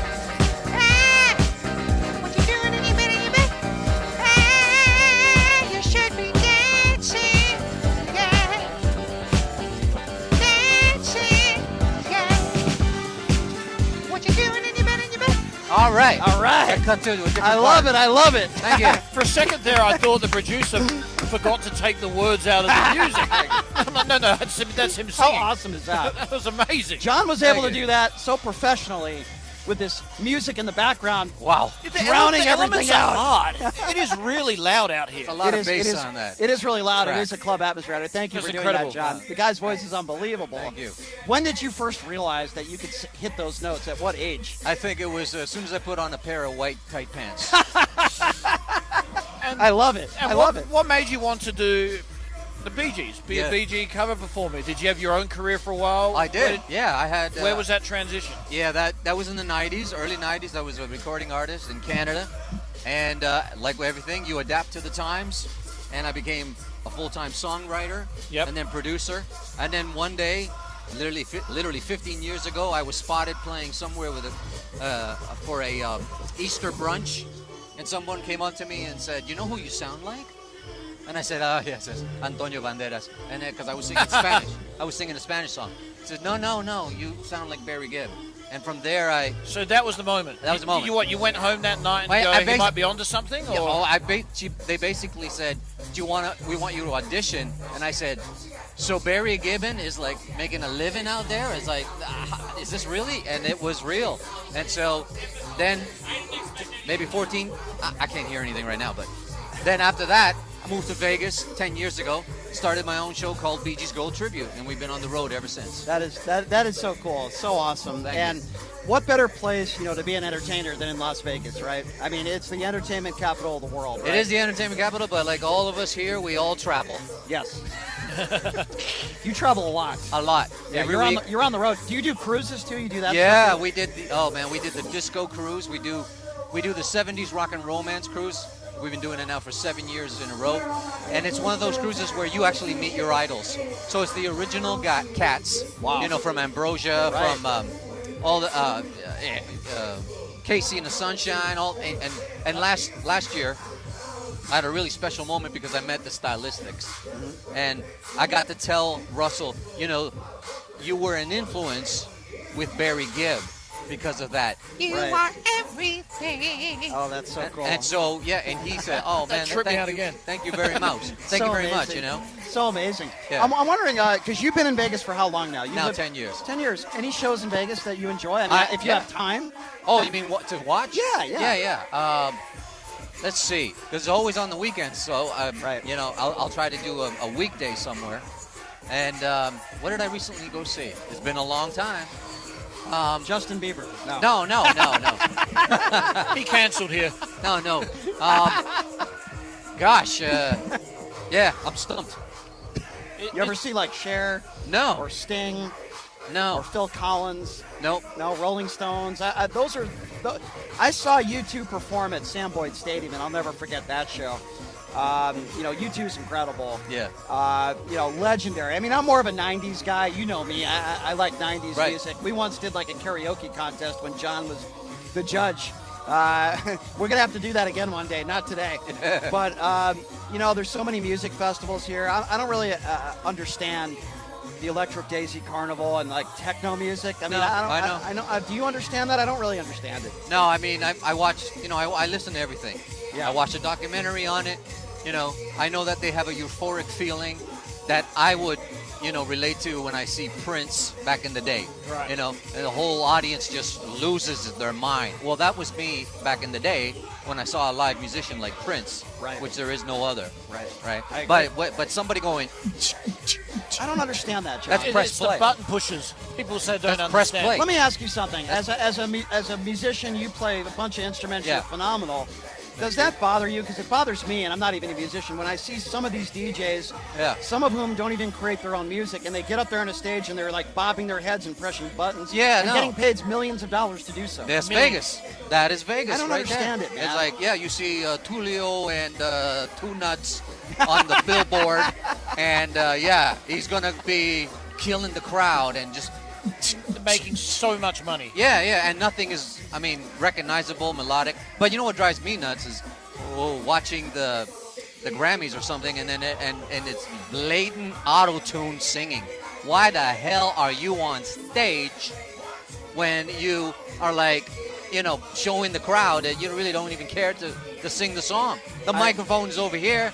Ah, what you doing in your bed, in your bed? Ah, you should be dancing, yeah. Dancing, yeah. What you doing in your bed, in your bed? All right. All right. I cut to a different I love part. it. I love it. Thank you. For a second there, I thought the producer forgot to take the words out of the music. I'm like, no, that's him How singing. awesome is that? That was amazing. John was able to do that so professionally with this music in the background. Wow. Drowning The elements everything are out. hard. It is really loud out here. A lot It of is- bass it is- on that. It is really loud. track. It is a club atmosphere. Thank you That's for doing incredible. that, John. The guy's voice is unbelievable. Thank you. When did you first realize that you could hit those notes? At what age? I think it was as soon as I put on a pair of white tight pants. And, I love it. and I what, love it. What made you want to do the Bee Gees? Be Yeah. a Bee Gee cover performer? Did you have your own career for a while? I did. Yeah, I had. Where was that transition? Yeah, that was in the 90s, early 90s. I was a recording artist in Canada. And like everything, you adapt to the times. And I became a full-time songwriter and then producer. And then one day, literally 15 years ago, I was spotted playing somewhere with for a Easter brunch. And someone came up to me and said, "You know who you sound like?" And I said, yes, Antonio Banderas. And because I was singing Spanish. I was singing a Spanish song. He said, no, you sound like Barry Gibb. And from there, So that was the moment. That was the moment. You went home that night and he might be onto something? Yeah, or? they basically said, we want you to audition. And I said, so Barry Gibbon is like making a living out there? It's like, is this really? And it was real. And so then maybe 14. I can't hear anything right now, but then after that, I moved to Vegas 10 years ago, started my own show called Bee Gees Gold Tribute, and we've been on the road ever since. That is so cool. It's so awesome. And what better place, to be an entertainer than in Las Vegas, right? I mean, it's the entertainment capital of the world, right? It is the entertainment capital, but like all of us here, we all travel. Yes. You travel a lot. A lot. Yeah, Every you're week. you're on the road. Do you do cruises too? You do that? Yeah, stuff too? we did the disco cruise. We do the 70s rock and romance cruise. We've been doing it now for 7 years in a row, and it's one of those cruises where you actually meet your idols. So it's the original Cats, from Ambrosia, Right. from all the Casey and the Sunshine, and last year I had a really special moment because I met the Stylistics, and I got to tell Russell, you were an influence with Barry Gibb because of that. You Right. are everything. Oh, that's so cool. And so, and he said, "Oh man, tripped me thank out you, again. Thank you very much. Thank you very much." So amazing. Yeah. I'm wondering, because you've been in Vegas for how long now? Now 10 years. 10 years. Any shows in Vegas that you enjoy? I mean, if you have time. Oh, you mean what to watch? Yeah. Let's see, because it's always on the weekends. So, I'll try to do a weekday somewhere. And what did I recently go see? It's been a long time. Justin Bieber. No. He canceled here. No. Gosh, I'm stumped. You ever see like Cher? No. Or Sting? No. Or Phil Collins? Nope. No, Rolling Stones. I saw U2 perform at Sam Boyd Stadium, and I'll never forget that show. U2 is incredible. Yeah. Legendary. I mean, I'm more of a 90s guy. You know me. I like 90s Right. music. We once did like a karaoke contest when John was the judge. We're going to have to do that again one day. Not today. But, there's so many music festivals here. I don't really understand the Electric Daisy Carnival and like techno music. I mean, I know. Do you understand that? I don't really understand it. No, I mean, I watch, I listen to everything. Yeah. I watched a documentary on it. I know that they have a euphoric feeling that I would, relate to when I see Prince back in the day. Right. And the whole audience just loses their mind. Well, that was me back in the day when I saw a live musician like Prince, Right. which there is no other. Right. I agree. But somebody going, I don't understand that, John. That's press It's play. the button pushers. People say don't That's press understand. play. Let me ask you something. As a musician, you play a bunch of instruments. Yeah. You're phenomenal. Does that bother you? Because it bothers me, and I'm not even a musician. When I see some of these DJs, some of whom don't even create their own music, and they get up there on a stage and they're like bobbing their heads and pressing buttons, and getting paid millions of dollars to do so. That's Vegas. That is Vegas. I don't right understand there. it, man. It's like, you see Tulio and Two Nuts on the billboard, and he's gonna be killing the crowd and just making so much money. Yeah, and nothing is, recognizable, melodic. But you know what drives me nuts is watching the Grammys or something, and then and it's blatant auto-tune singing. Why the hell are you on stage when you are like, showing the crowd that you really don't even care to sing the song? The microphone's over here,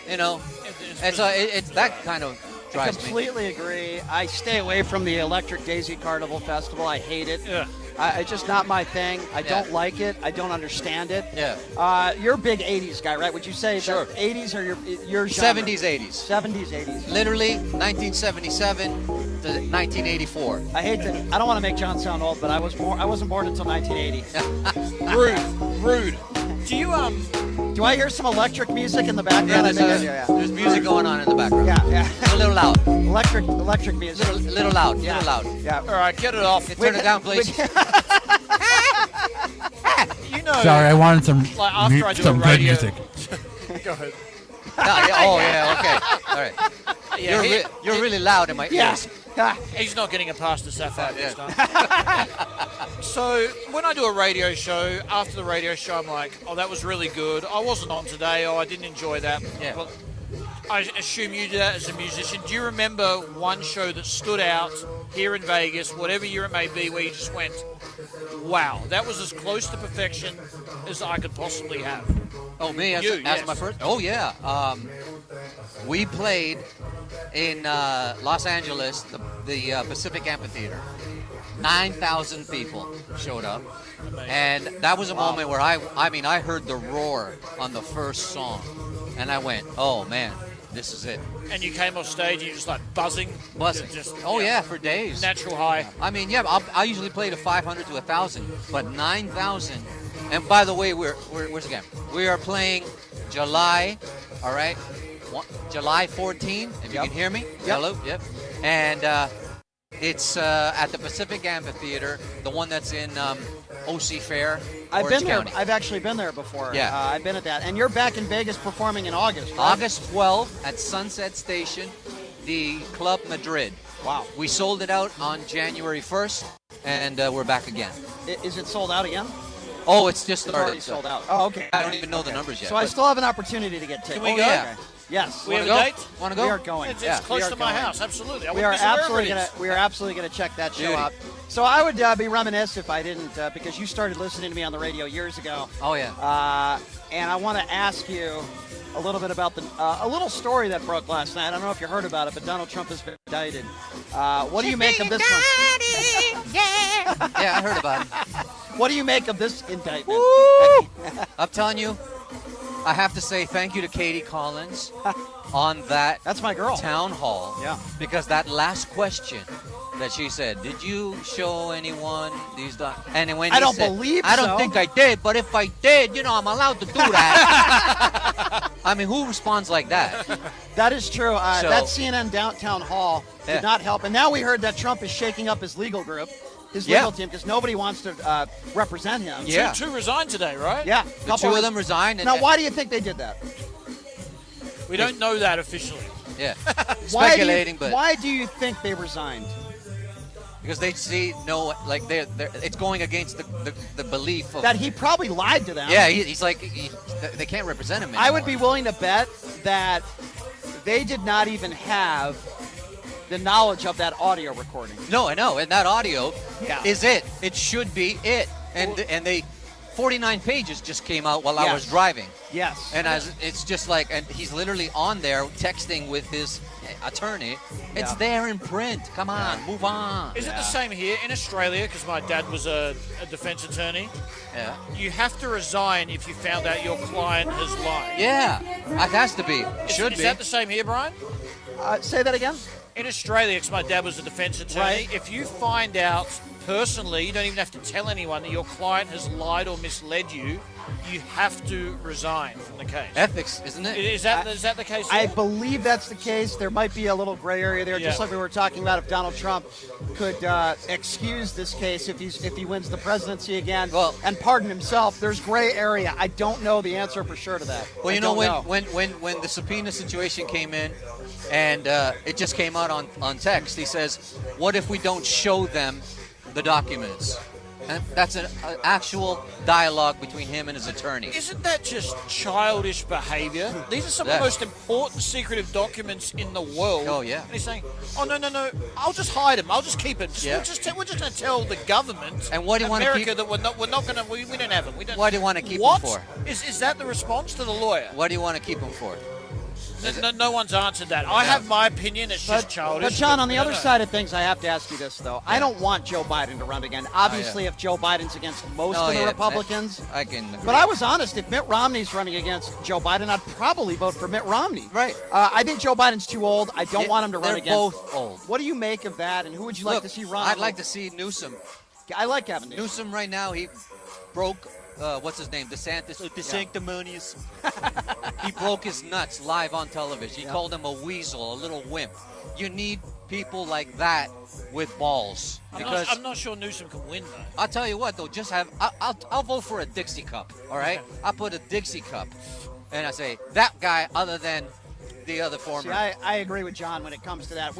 it's that kind of drives me. I completely agree. I stay away from the Electric Daisy Carnival Festival. I hate it. Yeah. It's just not my thing. I don't like it. I don't understand it. Yeah. You're a big 80s guy, right? Would you say Sure. the 80s are your genre? 70s, 80s. 70s, 80s. Literally 1977 to 1984. I don't want to make John sound old, but I wasn't born until 1980. Rude. Do you Do I hear some electric music in the background? I think I do, yeah. There's music going on in the background. Yeah. A little loud. Electric music. Little loud. Yeah. Little loud. Yeah. All right, get it off. Turn it down, please. Sorry, I wanted some Like after I do some a good radio. music. Go ahead. Okay. All right. Yeah, You're really loud in my ears. He's not getting it past the Sapphire this time. So when I do a radio show, after the radio show, I'm like, oh, that was really good. I wasn't on today. Oh, I didn't enjoy that. Yeah. Well, I assume you do that as a musician. Do you remember one show that stood out here in Vegas, whatever year it may be, where you just went, wow, that was as close to perfection as I could possibly have? Oh, me as yes. my first? Oh, yeah. We played in Los Angeles, the Pacific Amphitheater. 9,000 people showed up. And that was a moment where I heard the roar on the first song. And I went, oh, man, this is it. And you came off stage and you just like buzzing. Just, for days. Natural high. I mean, I usually play to 500 to 1,000, but 9,000. And by the way, where's the game? We are playing July, all right? July 14, if you can hear me. Hello, yep. And it's at the Pacific Amphitheater, the one that's in OC Fair, I've Orange been there. County. I've actually been there before. Yeah. I've been at that. And you're back in Vegas performing in August, right? August 12th at Sunset Station, the Club Madrid. Wow. We sold it out on January 1st, and we're back again. Is it sold out again? Oh, it's just It's started. already sold out. Oh, okay. I don't even know the numbers yet. So I still have an opportunity to get tickets. Can we go? Okay. Yes. We have a date? Want to go? We are going. It's close to my house, absolutely. We are absolutely gonna check that show out. So I would be remiss if I didn't, because you started listening to me on the radio years ago. Oh yeah. And I want to ask you a little bit about a little story that broke last night. I don't know if you heard about it, but Donald Trump has been indicted. What do you make of this one? Yeah, I heard about it. What do you make of this indictment? I'm telling you, I have to say thank you to Katie Collins on that. That's my girl. Town hall. Yeah. Because that last question that she said, did you show anyone these documents? And when I don't believe I don't so. think I did, but if I did, I'm allowed to do that. I mean, who responds like that? That is true. That CNN downtown hall did not help. And now we heard that Trump is shaking up his legal group. His legal team, because nobody wants to represent him. Yeah. Two resigned today, right? Yeah. The two of them resigned. Now, why do you think they did that? We don't know that officially. Yeah. Speculating, but why do you think they resigned? because they see it's going against the belief of that he probably lied to them. Yeah, he's like they can't represent him anymore. I would be willing to bet that they did not even have the knowledge of that audio recording. No, I know, and that audio is it. It should be it. And they 49 pages just came out while I was driving. Yes. And it's just like, and he's literally on there texting with his attorney. It's there in print. Come on, move on. Is it the same here in Australia? Because my dad was a defense attorney. Yeah. You have to resign if you found out your client has lied. Yeah, it has to be. Should be. Is that the same here, Brian? Say that again. In Australia, because my dad was a defense attorney, if you find out personally, you don't even have to tell anyone that your client has lied or misled you, you have to resign from the case. Ethics, isn't it? Is that the case? I believe that's the case. There might be a little gray area there, just like we were talking about if Donald Trump could excuse this case if he wins the presidency again and pardon himself. There's gray area. I don't know the answer for sure to that. Well, you know, when the subpoena situation came in, and it just came out on text, he says, what if we don't show them the documents? And that's an actual dialogue between him and his attorney. Isn't that just childish behavior? These are some of the most important secretive documents in the world. Oh, yeah. And he's saying, oh, no, I'll just hide them. I'll just keep them. We're just going to tell the government, and what do you want to keep? that we're not going to, we don't have them. We don't. What do you want to keep them for? Is that the response to the lawyer? What do you want to keep them for? No one's answered that. I have my opinion. It's just childish. But, John, on the other side of things, I have to ask you this, though. I don't want Joe Biden to run again. Obviously, if Joe Biden's against most of the Republicans. I can agree. But I was honest. If Mitt Romney's running against Joe Biden, I'd probably vote for Mitt Romney. Right. I think Joe Biden's too old. I don't want him to run again. They're both old. What do you make of that, and who would you like to see run? I'd like to see Newsom. I like having Newsom. Newsom right now, he broke... what's his name? DeSantis. The sanctimonious. He broke his nuts live on television. He called him a weasel, a little wimp. You need people like that with balls. Because I'm not sure Newsom can win, though. I'll tell you what, though. Just have. I'll vote for a Dixie cup. All right. I'll put a Dixie cup, and I say that guy, other than the other former. See, I agree with John when it comes to that.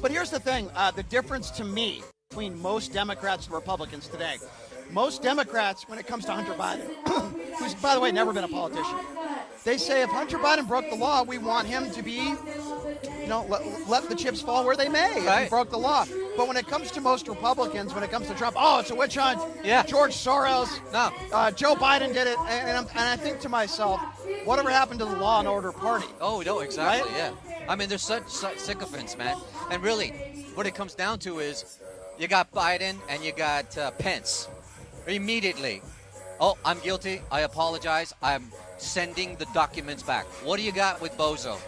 But here's the thing: the difference to me between most Democrats and Republicans today. Most Democrats, when it comes to Hunter Biden, who's, by the way, never been a politician, they say if Hunter Biden broke the law, we want him to be, let the chips fall where they may if he broke the law. But when it comes to most Republicans, when it comes to Trump, it's a witch hunt. Yeah. George Soros. No. Joe Biden did it. And I think to myself, whatever happened to the Law and Order Party? Oh, no, exactly, right? yeah. I mean, there's such sycophants, man. And really, what it comes down to is, You got Biden and you got Pence. Immediately. Oh, I'm guilty. I apologize. I'm sending the documents back. What do you got with Bozo?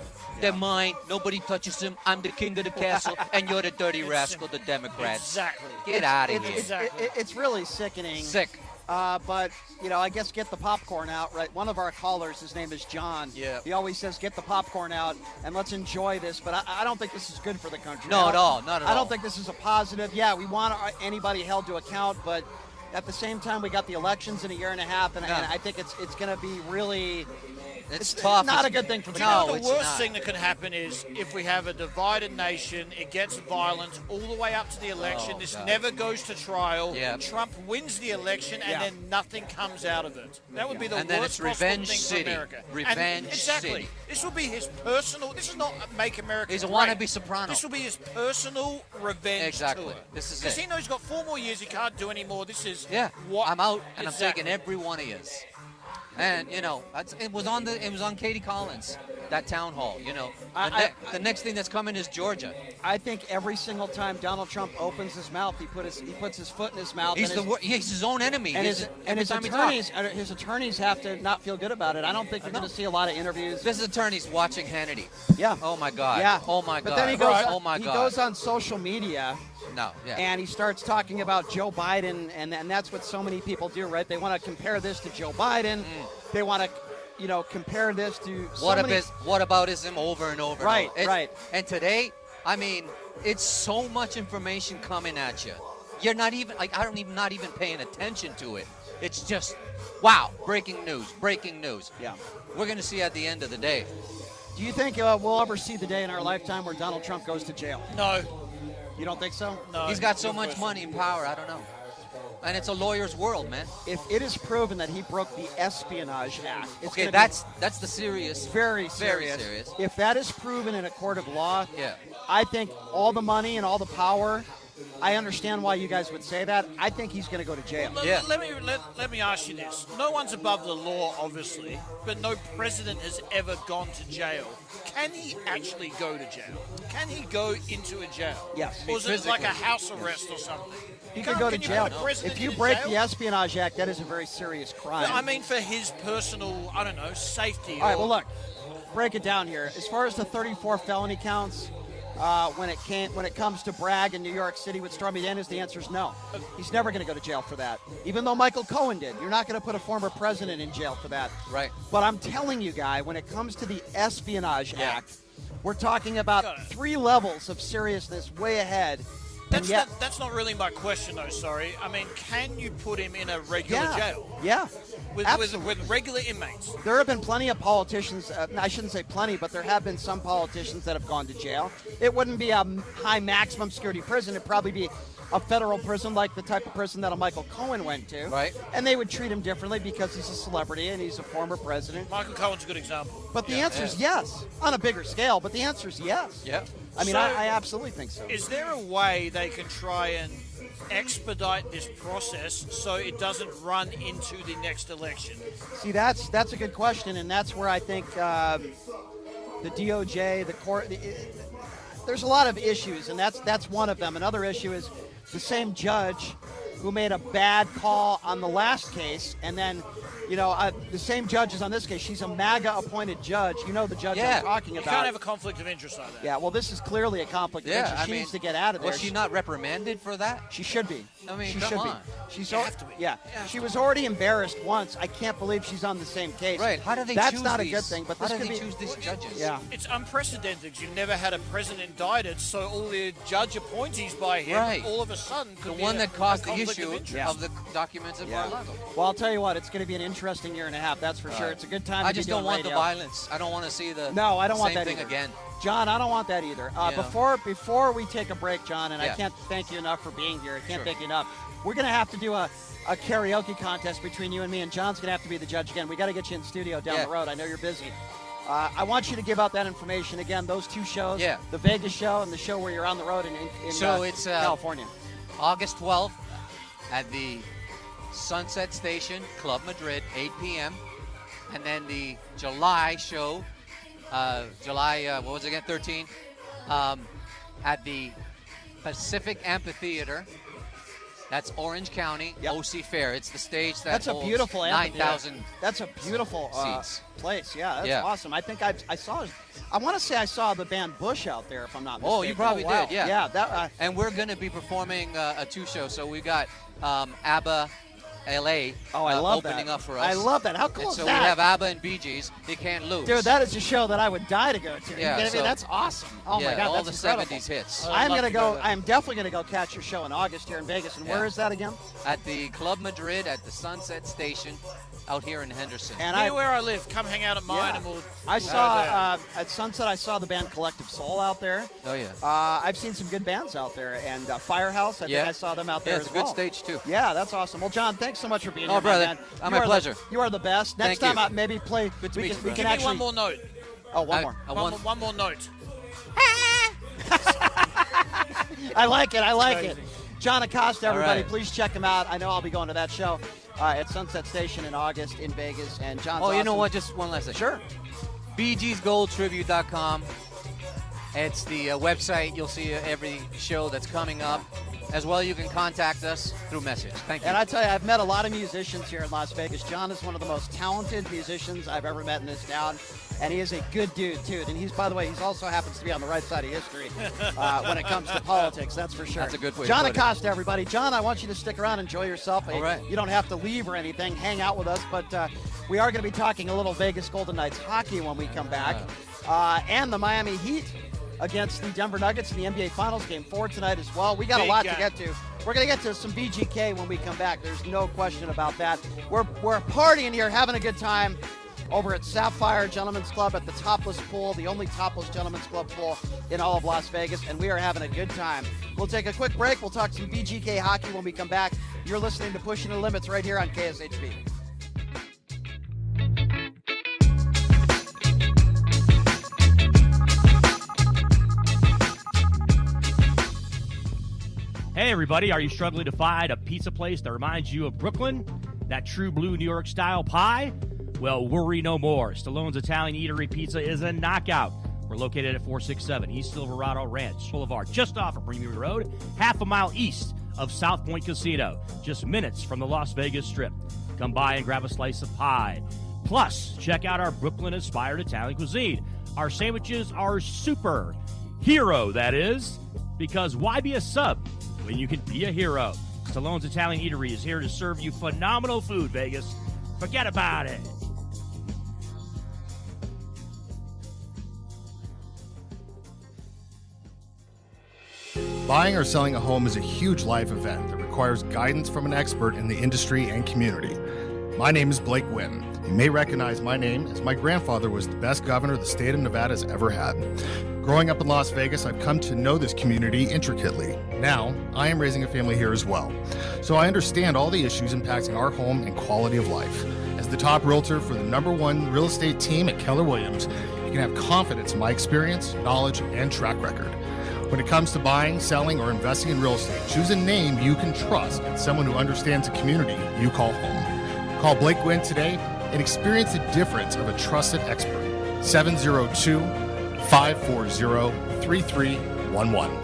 They're mine. Nobody touches them. I'm the king of the castle, and you're the dirty rascal, the Democrats. Exactly. Get out of here. It's really sickening. Sick. But, I guess get the popcorn out, right? One of our callers, his name is John. Yeah. He always says, get the popcorn out and let's enjoy this. But I don't think this is good for the country. No, at all. Not at all. I don't think this is a positive. Yeah, we want anybody held to account, but at the same time, we got the elections in a year and a half, and I think it's going to be really... It's tough. Not a good thing for the No, country. the worst thing that can happen is if we have a divided nation, it gets violent all the way up to the election. This never goes to trial. Yeah. Trump wins the election, and then nothing comes out of it. That would be the And then worst it's possible revenge thing city. for America. Revenge exactly. city. This will be his personal. This is not Make America He's a Great. wannabe soprano. This will be his personal revenge Exactly. tour. This is because it. he knows he's got 4 more years. He can't do any more. This is what I'm out, and Exactly. I'm taking every one of yous. And it was on Katie Collins, that town hall. The next thing that's coming is Georgia. I think every single time Donald Trump opens his mouth, he puts his foot in his mouth. He's his own enemy. And Every his time he talks. attorneys have to not feel good about it. I don't think you're going to see a lot of interviews. This attorney's watching Hannity. Yeah. Oh my God. Yeah. Oh my God. But then he goes. Oh my he God. goes on social media. No. Yeah. And he starts talking about Joe Biden, and that's what so many people do, right? They want to compare this to Joe Biden. They want to, compare this to whataboutism over and over. Right, and over. right. And today, I mean, it's so much information coming at you. You're not even not even paying attention to it. It's just, wow, breaking news. Yeah. We're going to see at the end of the day. Do you think we'll ever see the day in our lifetime where Donald Trump goes to jail? No. You don't think so? No. He's got so much money and power, I don't know. And it's a lawyer's world, man. If it is proven that he broke the Espionage Act, it's Okay, gonna that's the serious. very serious. Very serious. If that is proven in a court of law, Yeah. I think all the money and all the power, I understand why you guys would say that. I think he's going to go to jail. Let me ask you this. No one's above the law, obviously, but no president has ever gone to jail. Can he actually go to jail? Can he go into a jail? Yes. Or is it like a house arrest or something? He could go to jail. put a president If you in break jail? the Espionage Act, that is a very serious crime. I mean, for his personal, I don't know, safety. All right, well, look, break it down here. As far as the 34 felony counts, when it comes to Bragg in New York City with Stormy Daniels, the answer is no. He's never going to go to jail for that. Even though Michael Cohen did. You're not going to put a former president in jail for that. Right. But I'm telling you, Guy, when it comes to the Espionage Act, we're talking about 3 levels of seriousness way ahead. That's not really my question, though, sorry. I mean, can you put him in a regular jail? Yeah. With regular inmates? There have been plenty of politicians, I shouldn't say plenty, but there have been some politicians that have gone to jail. It wouldn't be a high maximum security prison. It'd probably be a federal prison like the type of prison that a Michael Cohen went to. Right. And they would treat him differently because he's a celebrity and he's a former president. Michael Cohen's a good example. But the answer is yes. On a bigger scale, but the answer is yes. Yeah. I mean, So, I absolutely think so. Is there a way they can try and expedite this process so it doesn't run into the next election? See, that's a good question, and that's where I think the DOJ, the court, there's a lot of issues, and that's one of them. Another issue is the same judge who made a bad call on the last case, and then, the same judge is on this case. She's a MAGA-appointed judge. You know the judge I'm talking about. You can't have a conflict of interest on that. Yeah, well, this is clearly a conflict of interest. She needs to get out of there. Was she not reprimanded for that? She should be. I mean, she come should on. be. She's Yeah. She was already embarrassed once. I can't believe she's on the same case. Right. How do they That's choose not these? a good thing, but How this do could they be. choose these judges? Yeah. It's unprecedented. You've never had a president indicted, so all the judge appointees by him Right. all of a sudden The could be one that caused the conflict issue interest. of the documents of Mar-a-Lago. Well, I'll tell you what. It's going to be an interesting year and a half. That's for sure. It's a good time. I to just be don't doing want the radio. violence. I don't want to see the No, I don't want same that thing either. again. John, I don't want that either. Before we take a break, John, and I Yeah. can't thank you enough for being here. I can't Sure. thank you enough. We're going to have to do a karaoke contest between you and me, and John's going to have to be the judge again. We got to get you in studio down the road. I know you're busy. I want you to give out that information again. Those 2 shows, the Vegas show and the show where you're on the road in it's California. August 12th at the Sunset Station, Club Madrid, 8 p.m. And then the July show, what was it again, 13, at the Pacific Amphitheater That's Orange County, OC Fair. It's the stage That's a holds beautiful 9,000 That's a beautiful seats. place. Yeah, that's awesome. I think I want to say I saw the band Bush out there, if I'm not mistaken. Oh, you probably wow. did, yeah. Yeah, that. And we're going to be performing a 2 show. So we got ABBA LA I love opening that. up for us. I love that. How cool and is so that? we have ABBA and Bee Gees. You can't lose. Dude, that is a show that I would die to go to. Yeah, You kidding me? That's awesome. Oh my God, all that's the incredible. 70s hits. I'm gonna go. I'm definitely gonna go catch your show in August here in Vegas. And where is that again? At the Club Madrid at the Sunset Station out here in Henderson. And Near where I live. Come hang out at mine, and we'll. I we'll saw go at Sunset. I saw the band Collective Soul out there. Oh yeah. I've seen some good bands out there, and Firehouse. I think I saw them out there it's as a good well. stage too. Yeah, that's awesome. Well, John, thanks so much for being Oh, here, brother. man. My pleasure. You are the best. Next Thank time, you. maybe play. Good to we meet can, you, we brother. can Give me actually. one more note. Oh, one more. One more note. I like it. I like it. John Acosta, everybody, right. please check him out. I know I'll be going to that show at Sunset Station in August in Vegas. And John's you know awesome. what? Just one last thing. Sure. BGsGoldTribute.com. It's the website. You'll see every show that's coming up. As well, you can contact us through message. Thank you. And I tell you, I've met a lot of musicians here in Las Vegas. John is one of the most talented musicians I've ever met in this town. And he is a good dude, too. And he's, by the way, he also happens to be on the right side of history when it comes to politics, that's for sure. That's a good way John to put it. Acosta, everybody. John, I want you to stick around, enjoy yourself. All right. You don't have to leave or anything. Hang out with us. But we are going to be talking a little Vegas Golden Knights hockey when we come back. And the Miami Heat against the Denver Nuggets in the NBA Finals Game 4 tonight as well. We got a lot to get to. We're going to get to some VGK when we come back. There's no question about that. We're partying here, having a good time over at Sapphire Gentlemen's Club at the topless pool, the only topless gentlemen's club pool in all of Las Vegas, and we are having a good time. We'll take a quick break. We'll talk some VGK hockey when we come back. You're listening to Pushing the Limits right here on KSHB. Hey everybody, are you struggling to find a pizza place that reminds you of Brooklyn? That true blue New York style pie? Well, worry no more. Stallone's Italian Eatery Pizza is a knockout. We're located at 467 East Silverado Ranch Boulevard, just off of Premier Road, half a mile east of South Point Casino, just minutes from the Las Vegas Strip. Come by and grab a slice of pie. Plus, check out our Brooklyn-inspired Italian cuisine. Our sandwiches are super. Hero, that is. Because why be a sub when you can be a hero? Stallone's Italian Eatery is here to serve you phenomenal food, Vegas. Forget about it. Buying or selling a home is a huge life event that requires guidance from an expert in the industry and community. My name is Blake Wynn. You may recognize my name as my grandfather was the best governor the state of Nevada has ever had. Growing up in Las Vegas, I've come to know this community intricately. Now, I am raising a family here as well, so I understand all the issues impacting our home and quality of life. As the top realtor for the #1 real estate team at Keller Williams, you can have confidence in my experience, knowledge, and track record. When it comes to buying, selling, or investing in real estate, choose a name you can trust and someone who understands the community you call home. Call Blake Wynn today and experience the difference of a trusted expert. 702-540-3311.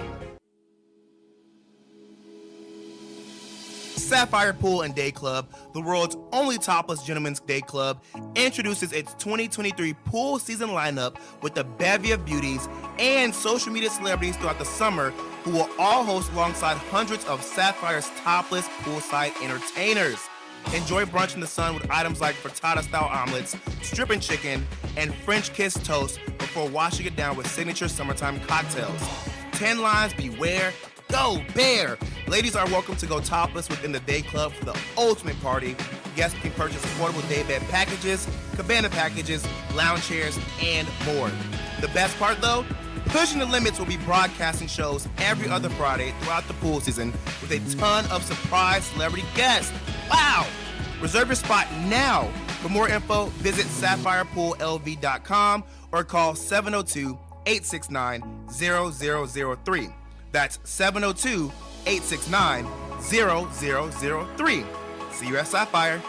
Sapphire Pool and Day Club, the world's only topless gentlemen's day club, introduces its 2023 pool season lineup with a bevy of beauties and social media celebrities throughout the summer who will all host alongside hundreds of Sapphire's topless poolside entertainers. Enjoy brunch in the sun with items like frittata-style omelets, stripping chicken, and French kiss toast before washing it down with signature summertime cocktails. 10 lines beware. Go Bear! Ladies are welcome to go topless within the day club for the ultimate party. Guests can purchase affordable day bed packages, cabana packages, lounge chairs, and more. The best part though? Pushing the Limits will be broadcasting shows every other Friday throughout the pool season with a ton of surprise celebrity guests. Wow! Reserve your spot now. For more info, visit SapphirePoolLV.com or call 702-869-0003. That's 702-869-0003. See you at Sapphire.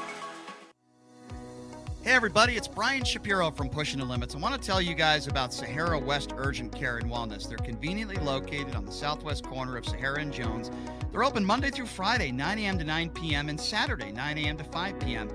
Hey everybody, it's Brian Shapiro from Pushing the Limits. I want to tell you guys about Sahara West Urgent Care and Wellness. They're conveniently located on the southwest corner of Sahara and Jones. They're open Monday through Friday, 9 a.m. to 9 p.m. and Saturday, 9 a.m. to 5 p.m.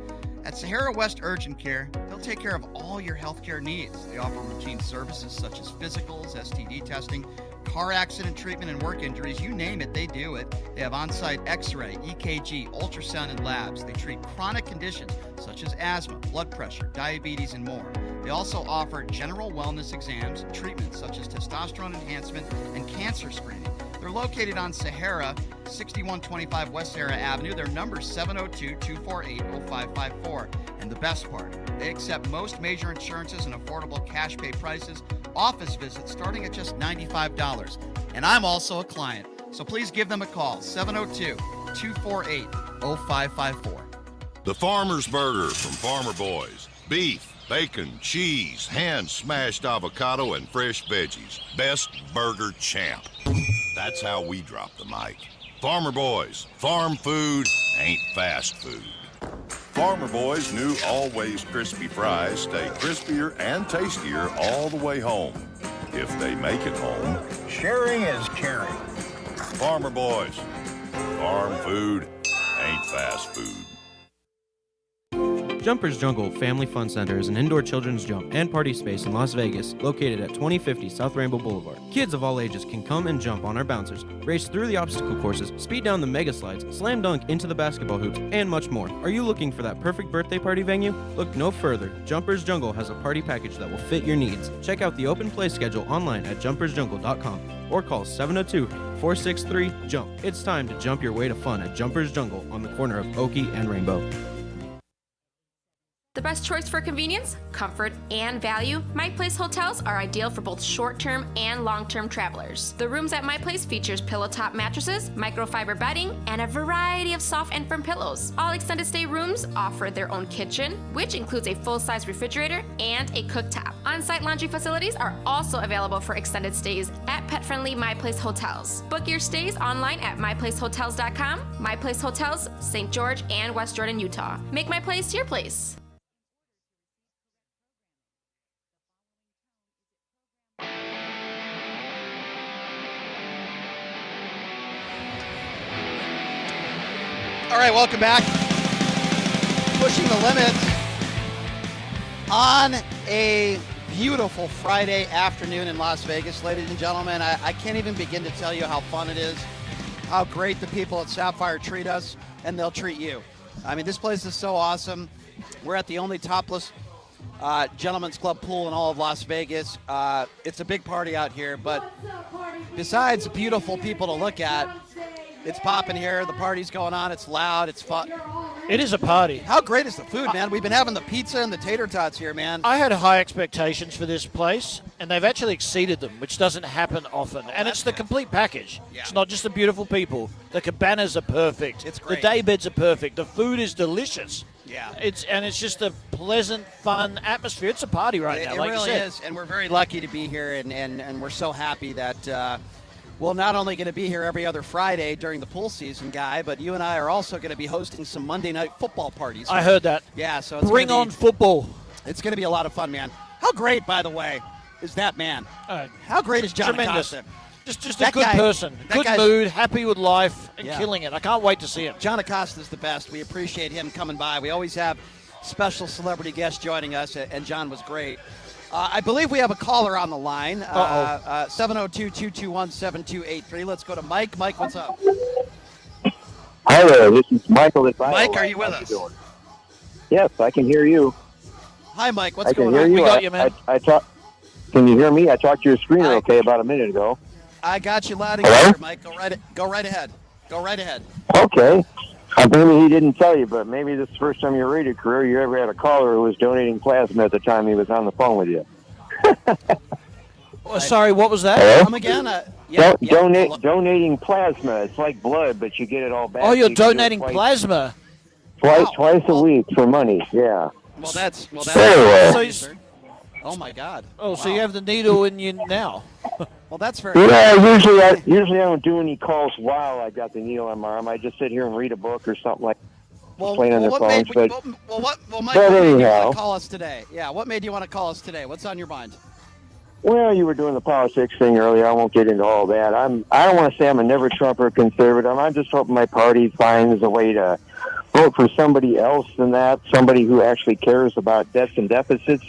At Sahara West Urgent Care, they'll take care of all your healthcare needs. They offer routine services such as physicals, STD testing, car accident treatment, and work injuries. You name it, they do it. They have on-site x-ray, EKG, ultrasound, and labs. They treat chronic conditions such as asthma, blood pressure, diabetes, and more. They also offer general wellness exams, treatments such as testosterone enhancement and cancer screening. They're located on Sahara, 6125 West Sahara Avenue. Their number is 702-248-0554. And the best part, they accept most major insurances and affordable cash pay prices. Office visits starting at just $95. And I'm also a client, so please give them a call, 702-248-0554. The Farmer's Burger from Farmer Boys. Beef, bacon, cheese, hand-smashed avocado, and fresh veggies. Best burger champ. That's how we drop the mic. Farmer Boys. Farm food ain't fast food. Farmer Boys' new always crispy fries stay crispier and tastier all the way home. If they make it home. Sharing is caring. Farmer Boys. Farm food ain't fast food. Jumpers Jungle Family Fun Center is an indoor children's jump and party space in Las Vegas, located at 2050 South Rainbow Boulevard. Kids of all ages can come and jump on our bouncers, race through the obstacle courses, speed down the mega slides, slam dunk into the basketball hoops, and much more. Are you looking for that perfect birthday party venue? Look no further. Jumpers Jungle has a party package that will fit your needs. Check out the open play schedule online at jumpersjungle.com or call 702-463-JUMP. It's time to jump your way to fun at Jumpers Jungle on the corner of Oakey and Rainbow. The best choice for convenience, comfort, and value, My Place hotels are ideal for both short-term and long-term travelers. The rooms at My Place features pillow-top mattresses, microfiber bedding, and a variety of soft and firm pillows. All extended stay rooms offer their own kitchen, which includes a full-size refrigerator and a cooktop. On-site laundry facilities are also available for extended stays at pet-friendly My Place hotels. Book your stays online at myplacehotels.com. My Place Hotels, St. George and West Jordan, Utah. Make My Place your place. All right, welcome back. Pushing the limits on a beautiful Friday afternoon in Las Vegas, ladies and gentlemen. I can't even begin to tell you how fun it is, how great the people at Sapphire treat us, and they'll treat you. I mean, this place is so awesome. We're at the only topless gentlemen's club pool in all of Las Vegas. It's a big party out here, but besides beautiful people to look at, it's popping here. The party's going on. It's loud. It's fun. It is a party. How great is the food, man? We've been having the pizza and the tater tots here, man. I had high expectations for this place, and they've actually exceeded them, which doesn't happen often. And it's the complete package. Yeah. It's not just the beautiful people. The cabanas are perfect. It's great. The day beds are perfect. The food is delicious. Yeah. It's just a pleasant, fun atmosphere. It's a party now, It like really you said. is, and we're very lucky to be here, and we're so happy that we're not only going to be here every other Friday during the pool season, Guy, but you and I are also going to be hosting some Monday night football parties. I heard that. Yeah, so it's Bring on football. It's going to be a lot of fun, man. How great, by the way, is that man? How great is John Tremendous. Acosta? Just That a good guy- person. that Good guy's- mood, happy with life, and Yeah. killing it. I can't wait to see him. John Acosta's the best. We appreciate him coming by. We always have special celebrity guests joining us, and John was great. I believe we have a caller on the line. 702-221-7283. Let's go to Mike. Mike, what's up? Hi there, this is Michael at Iowa. Mike, are you with How us? doing? Yes, I can hear you. Hi, Mike. What's I can going hear on? you. We got you, man. I talk. Can you hear me? I talked to your screener okay about a minute ago. I got you loud and Hello? clear, Mike. Go right ahead. Go right ahead. Okay. Maybe he didn't tell you, but maybe this is the first time in your radio career you ever had a caller who was donating plasma at the time he was on the phone with you. Sorry, what was that? Hello? Come again? Donating plasma. It's like blood, but you get it all back. Oh, you're You can do it donating plasma. Twice a week for money. Yeah. Well, that's Anyway. Oh my God. Oh, so you have the needle in you now. Well, that's very. Yeah, usually I don't do any calls while I got the needle on my arm. I just sit here and read a book or something like. playing on their phones. Mike, But what made you anyhow. want to call us today? Yeah, what made you want to call us today? What's on your mind? Well, you were doing the politics thing earlier. I won't get into all that. I don't want to say I'm a never Trumper conservative. I'm just hoping my party finds a way to vote for somebody else than that, somebody who actually cares about debts and deficits,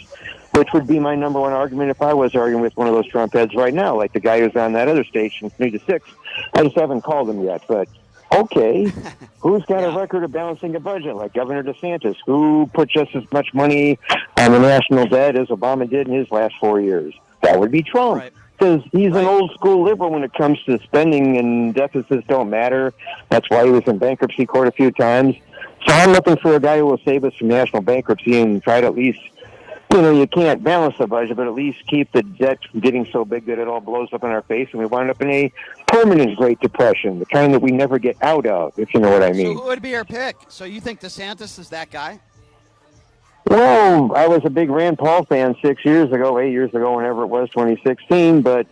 which would be my number one argument if I was arguing with one of those Trump heads right now, like the guy who's on that other station, 3 to 6. I just haven't called him yet, but okay. Who's got a record of balancing a budget, like Governor DeSantis? Who put just as much money on the national debt as Obama did in his last 4 years? That would be Trump. Because he's an old school liberal when it comes to spending, and deficits don't matter. That's why he was in bankruptcy court a few times. So I'm looking for a guy who will save us from national bankruptcy and try to at least, you can't balance the budget, but at least keep the debt from getting so big that it all blows up in our face and we wind up in a permanent Great Depression, the kind that we never get out of, if you know what I mean. So who would be your pick? So you think DeSantis is that guy? Well, I was a big Rand Paul fan 8 years ago, whenever it was, 2016, but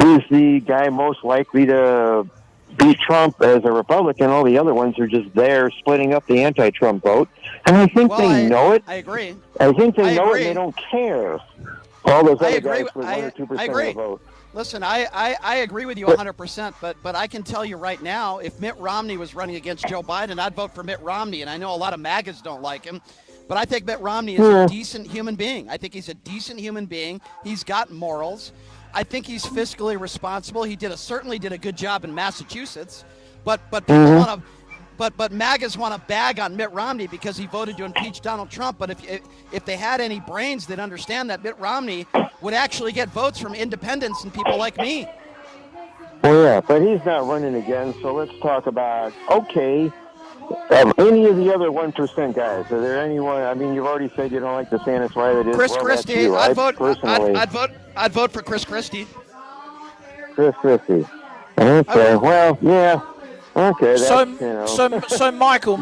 he's the guy most likely to beat Trump as a Republican. All the other ones are just there splitting up the anti-Trump vote. And I think they know it. I agree. I think they know it and they don't care. All those other guys with 1 or 2% of the vote. Listen, I agree with you 100%, but I can tell you right now, if Mitt Romney was running against Joe Biden, I'd vote for Mitt Romney. And I know a lot of MAGAs don't like him, but I think Mitt Romney is a decent human being. I think he's a decent human being. He's got morals. I think he's fiscally responsible. He certainly did a good job in Massachusetts, but people want to. But MAGAs want to bag on Mitt Romney because he voted to impeach Donald Trump. But if they had any brains, they'd understand that Mitt Romney would actually get votes from independents and people like me. Well, yeah, but he's not running again. So let's talk about any of the other 1% guys. Are there anyone? I mean, you've already said you don't like DeSantis. Why that is? Chris well, Christie. I'd vote for Chris Christie. Chris Christie. Okay. Well, yeah. Okay. So Michael,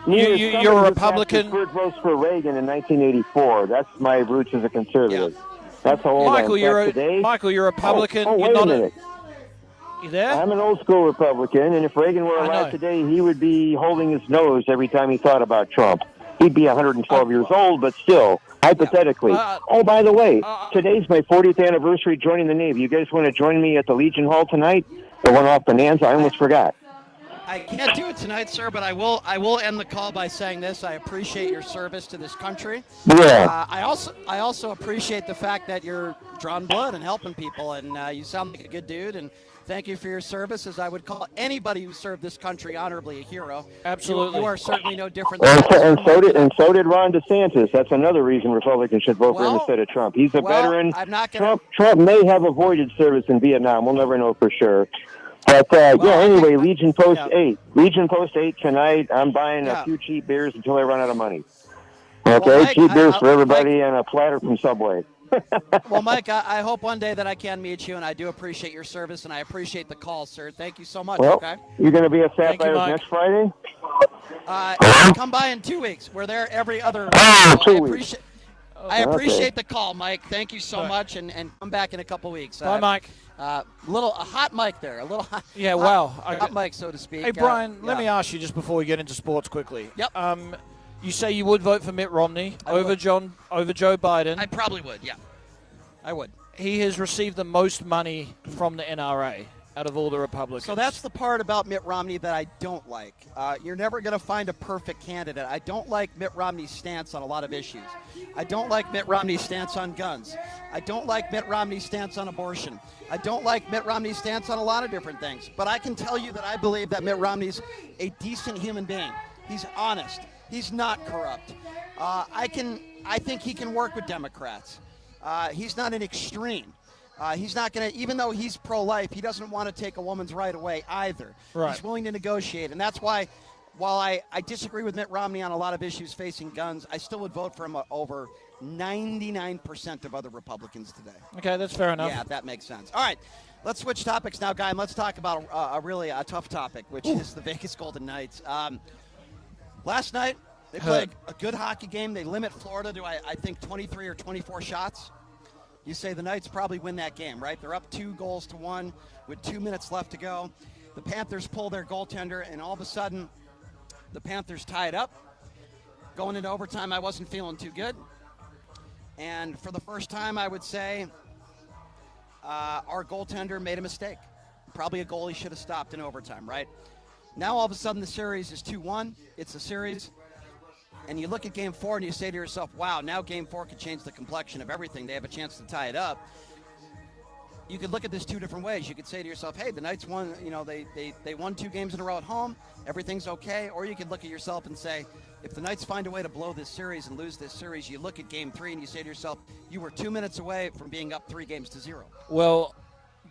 you're a Republican. Votes for Reagan in 1984. That's my roots as a conservative. That's how old Michael, I am. you're a Republican. Oh, wait a minute. You there? I'm an old school Republican, and if Reagan were alive today, he would be holding his nose every time he thought about Trump. He'd be 112 years old, but still, hypothetically. By the way, today's my 40th anniversary joining the Navy. You guys want to join me at the Legion Hall tonight? The one off Bonanza? I almost forgot. I can't do it tonight, sir, but I will end the call by saying this. I appreciate your service to this country. Yeah. I also appreciate the fact that you're drawing blood and helping people, and you sound like a good dude, and thank you for your service, as I would call anybody who served this country honorably a hero. Absolutely. You are certainly no different And than so did Ron DeSantis. That's another reason Republicans should vote for him instead of Trump. He's a veteran. I'm not gonna... Trump may have avoided service in Vietnam. We'll never know for sure. But, anyway, Legion Post 8. Legion Post 8 tonight. I'm buying a few cheap beers until I run out of money. Okay? Well, Mike, cheap beers for everybody and a platter from Subway. Well, Mike, I hope one day that I can meet you, and I do appreciate your service, and I appreciate the call, sir. Thank you so much, okay? You're going to be at Sapphire next Friday? Come by in 2 weeks. We're there every other week. I appreciate the call, Mike. Thank you so much, and come back in a couple weeks. Bye, Mike. A hot mic there. A little hot. Yeah, wow. Hot mic, so to speak. Hey, Brian, let me ask you just before we get into sports quickly. Yep. You say you would vote for Mitt Romney over Joe Biden. I probably would, yeah. I would. He has received the most money from the NRA out of all the Republicans. So that's the part about Mitt Romney that I don't like. You're never going to find a perfect candidate. I don't like Mitt Romney's stance on a lot of issues. I don't like Mitt Romney's stance on guns. I don't like Mitt Romney's stance on abortion. I don't like Mitt Romney's stance on a lot of different things. But I can tell you that I believe that Mitt Romney's a decent human being. He's honest. He's not corrupt. I think he can work with Democrats. He's not an extreme. He's not going to, even though he's pro-life, he doesn't want to take a woman's right away either. Right. He's willing to negotiate. And that's why, while I disagree with Mitt Romney on a lot of issues facing guns, I still would vote for him over 99% of other Republicans today. Okay, that's fair enough. Yeah, that makes sense. All right, let's switch topics now, Guy, and let's talk about a really tough topic, which is the Vegas Golden Knights. Last night, they played a good hockey game. They limit Florida to, I think, 23 or 24 shots. You say the Knights probably win that game, right? They're up 2-1 with 2 minutes left to go. The Panthers pull their goaltender, and all of a sudden, the Panthers tied up. Going into overtime, I wasn't feeling too good. And for the first time, I would say our goaltender made a mistake. Probably a goal he should have stopped in overtime, right? Now, all of a sudden, the series is 2-1. It's a series. And you look at Game 4 and you say to yourself, wow, now Game 4 could change the complexion of everything. They have a chance to tie it up. You could look at this two different ways. You could say to yourself, hey, the Knights won, they won 2 games in a row at home. Everything's okay. Or you could look at yourself and say, if the Knights find a way to blow this series and lose this series, you look at Game 3 and you say to yourself, you were 2 minutes away from being up 3-0. Well,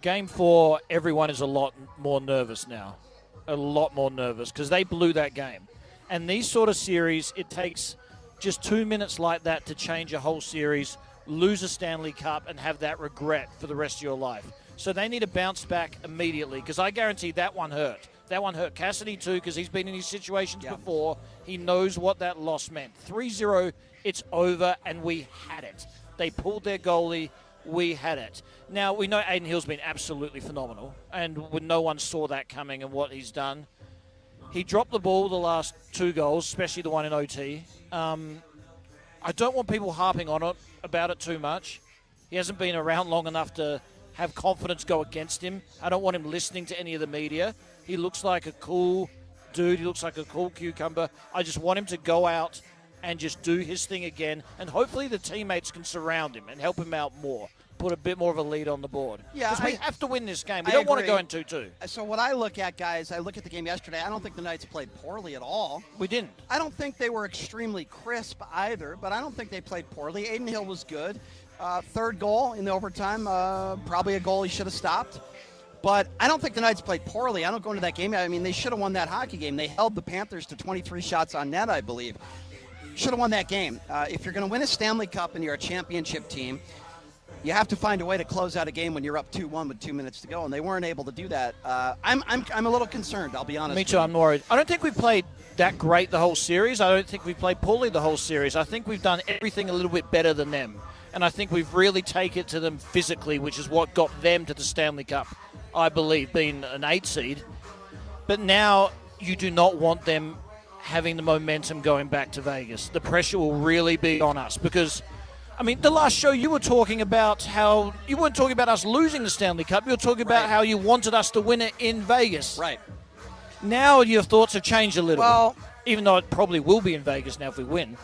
Game 4, everyone is a lot more nervous now. A lot more nervous because they blew that game. And these sort of series, it takes just 2 minutes like that to change a whole series, lose a Stanley Cup, and have that regret for the rest of your life. So they need to bounce back immediately because I guarantee that one hurt. That one hurt Cassidy too because he's been in these situations before. He knows what that loss meant. 3-0, it's over, and we had it. They pulled their goalie. We had it. Now, we know Aiden Hill's been absolutely phenomenal, and no one saw that coming and what he's done. He dropped the ball the last 2 goals, especially the one in OT. I don't want people harping on it about it too much. He hasn't been around long enough to have confidence go against him. I don't want him listening to any of the media. He looks like a cool dude. He looks like a cool cucumber. I just want him to go out and just do his thing again, and hopefully the teammates can surround him and help him out more. Put a bit more of a lead on the board. Yeah, because we have to win this game. We don't want to go in 2-2. So what I look at, guys, I look at the game yesterday. I don't think the Knights played poorly at all. We didn't. I don't think they were extremely crisp either, but I don't think they played poorly. Aiden Hill was good. 3rd goal in the overtime, probably a goal he should have stopped. But I don't think the Knights played poorly. I don't go into that game. I mean, they should have won that hockey game. They held the Panthers to 23 shots on net, I believe. Should have won that game. If you're going to win a Stanley Cup and you're a championship team, you have to find a way to close out a game when you're up 2-1 with 2 minutes to go, and they weren't able to do that. I'm a little concerned, I'll be honest. Me too, I'm worried. I don't think we've played that great the whole series. I don't think we've played poorly the whole series. I think we've done everything a little bit better than them, and I think we've really taken it to them physically, which is what got them to the Stanley Cup, I believe, being an 8 seed. But now you do not want them having the momentum going back to Vegas. The pressure will really be on us because, I mean, the last show you were talking about how you weren't talking about us losing the Stanley Cup. You were talking about how you wanted us to win it in Vegas. Right. Now your thoughts have changed a little. Well, even though it probably will be in Vegas now if we win.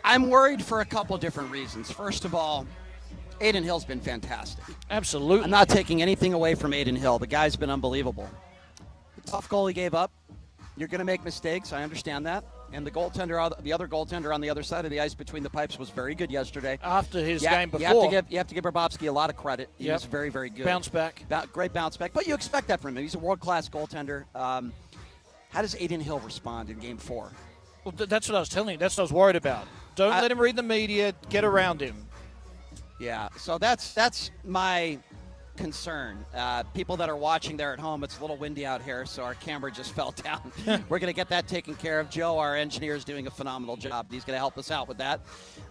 I'm worried for a couple different reasons. First of all, Aiden Hill's been fantastic. Absolutely. I'm not taking anything away from Aiden Hill. The guy's been unbelievable. The tough goal he gave up. You're going to make mistakes. I understand that. And the other goaltender on the other side of the ice between the pipes was very good yesterday. After his game before. You have to give Bobrovsky a lot of credit. He was very, very good. Bounce back. Great bounce back. But you expect that from him. He's a world-class goaltender. How does Aiden Hill respond in Game 4? Well, that's what I was telling you. That's what I was worried about. Don't let him read the media. Get around him. Yeah, so that's my concern. People that are watching there at home, it's a little windy out here, so our camera just fell down. We're going to get that taken care of. Joe, our engineer, is doing a phenomenal job. He's going to help us out with that.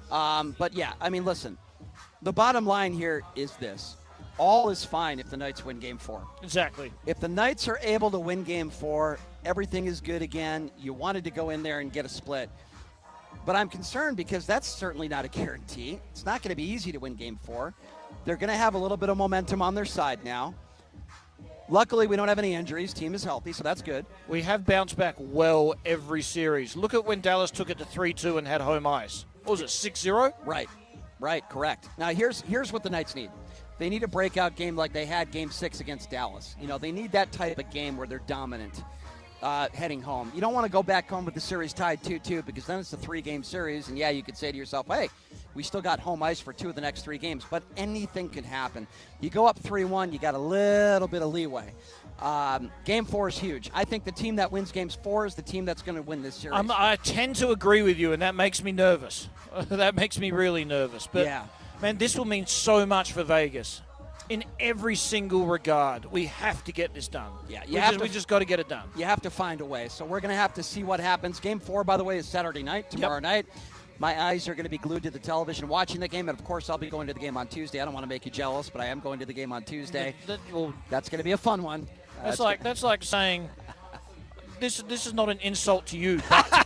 But, yeah, I mean, listen, the bottom line here is this. All is fine if the Knights win Game 4. Exactly. If the Knights are able to win Game 4, everything is good again. You wanted to go in there and get a split. But I'm concerned because that's certainly not a guarantee. It's not going to be easy to win Game 4. They're going to have a little bit of momentum on their side now. Luckily, we don't have any injuries. Team is healthy, so that's good. We have bounced back well every series. Look at when Dallas took it to 3-2 and had home ice. What was it, 6-0? Right, correct. Now, here's what the Knights need. They need a breakout game like they had Game 6 against Dallas. You know, they need that type of game where they're dominant heading home. You don't want to go back home with the series tied 2-2 because then it's a 3-game series, and yeah, you could say to yourself, hey, we still got home ice for 2 of the next 3 games, but anything could happen. You go up 3-1, you got a little bit of leeway. Game 4 is huge. I think the team that wins Games 4 is the team that's going to win this series. I tend to agree with you, and that makes me nervous. That makes me really nervous. But, yeah. Man, this will mean so much for Vegas. In every single regard, we have to get this done. Yeah, we just got to get it done. You have to find a way. So we're going to have to see what happens. Game 4, by the way, is Saturday night, tomorrow night. My eyes are going to be glued to the television watching the game, and of course I'll be going to the game on Tuesday. I don't want to make you jealous, but I am going to the game on Tuesday. That's going to be a fun one. That's like saying this is not an insult to you. But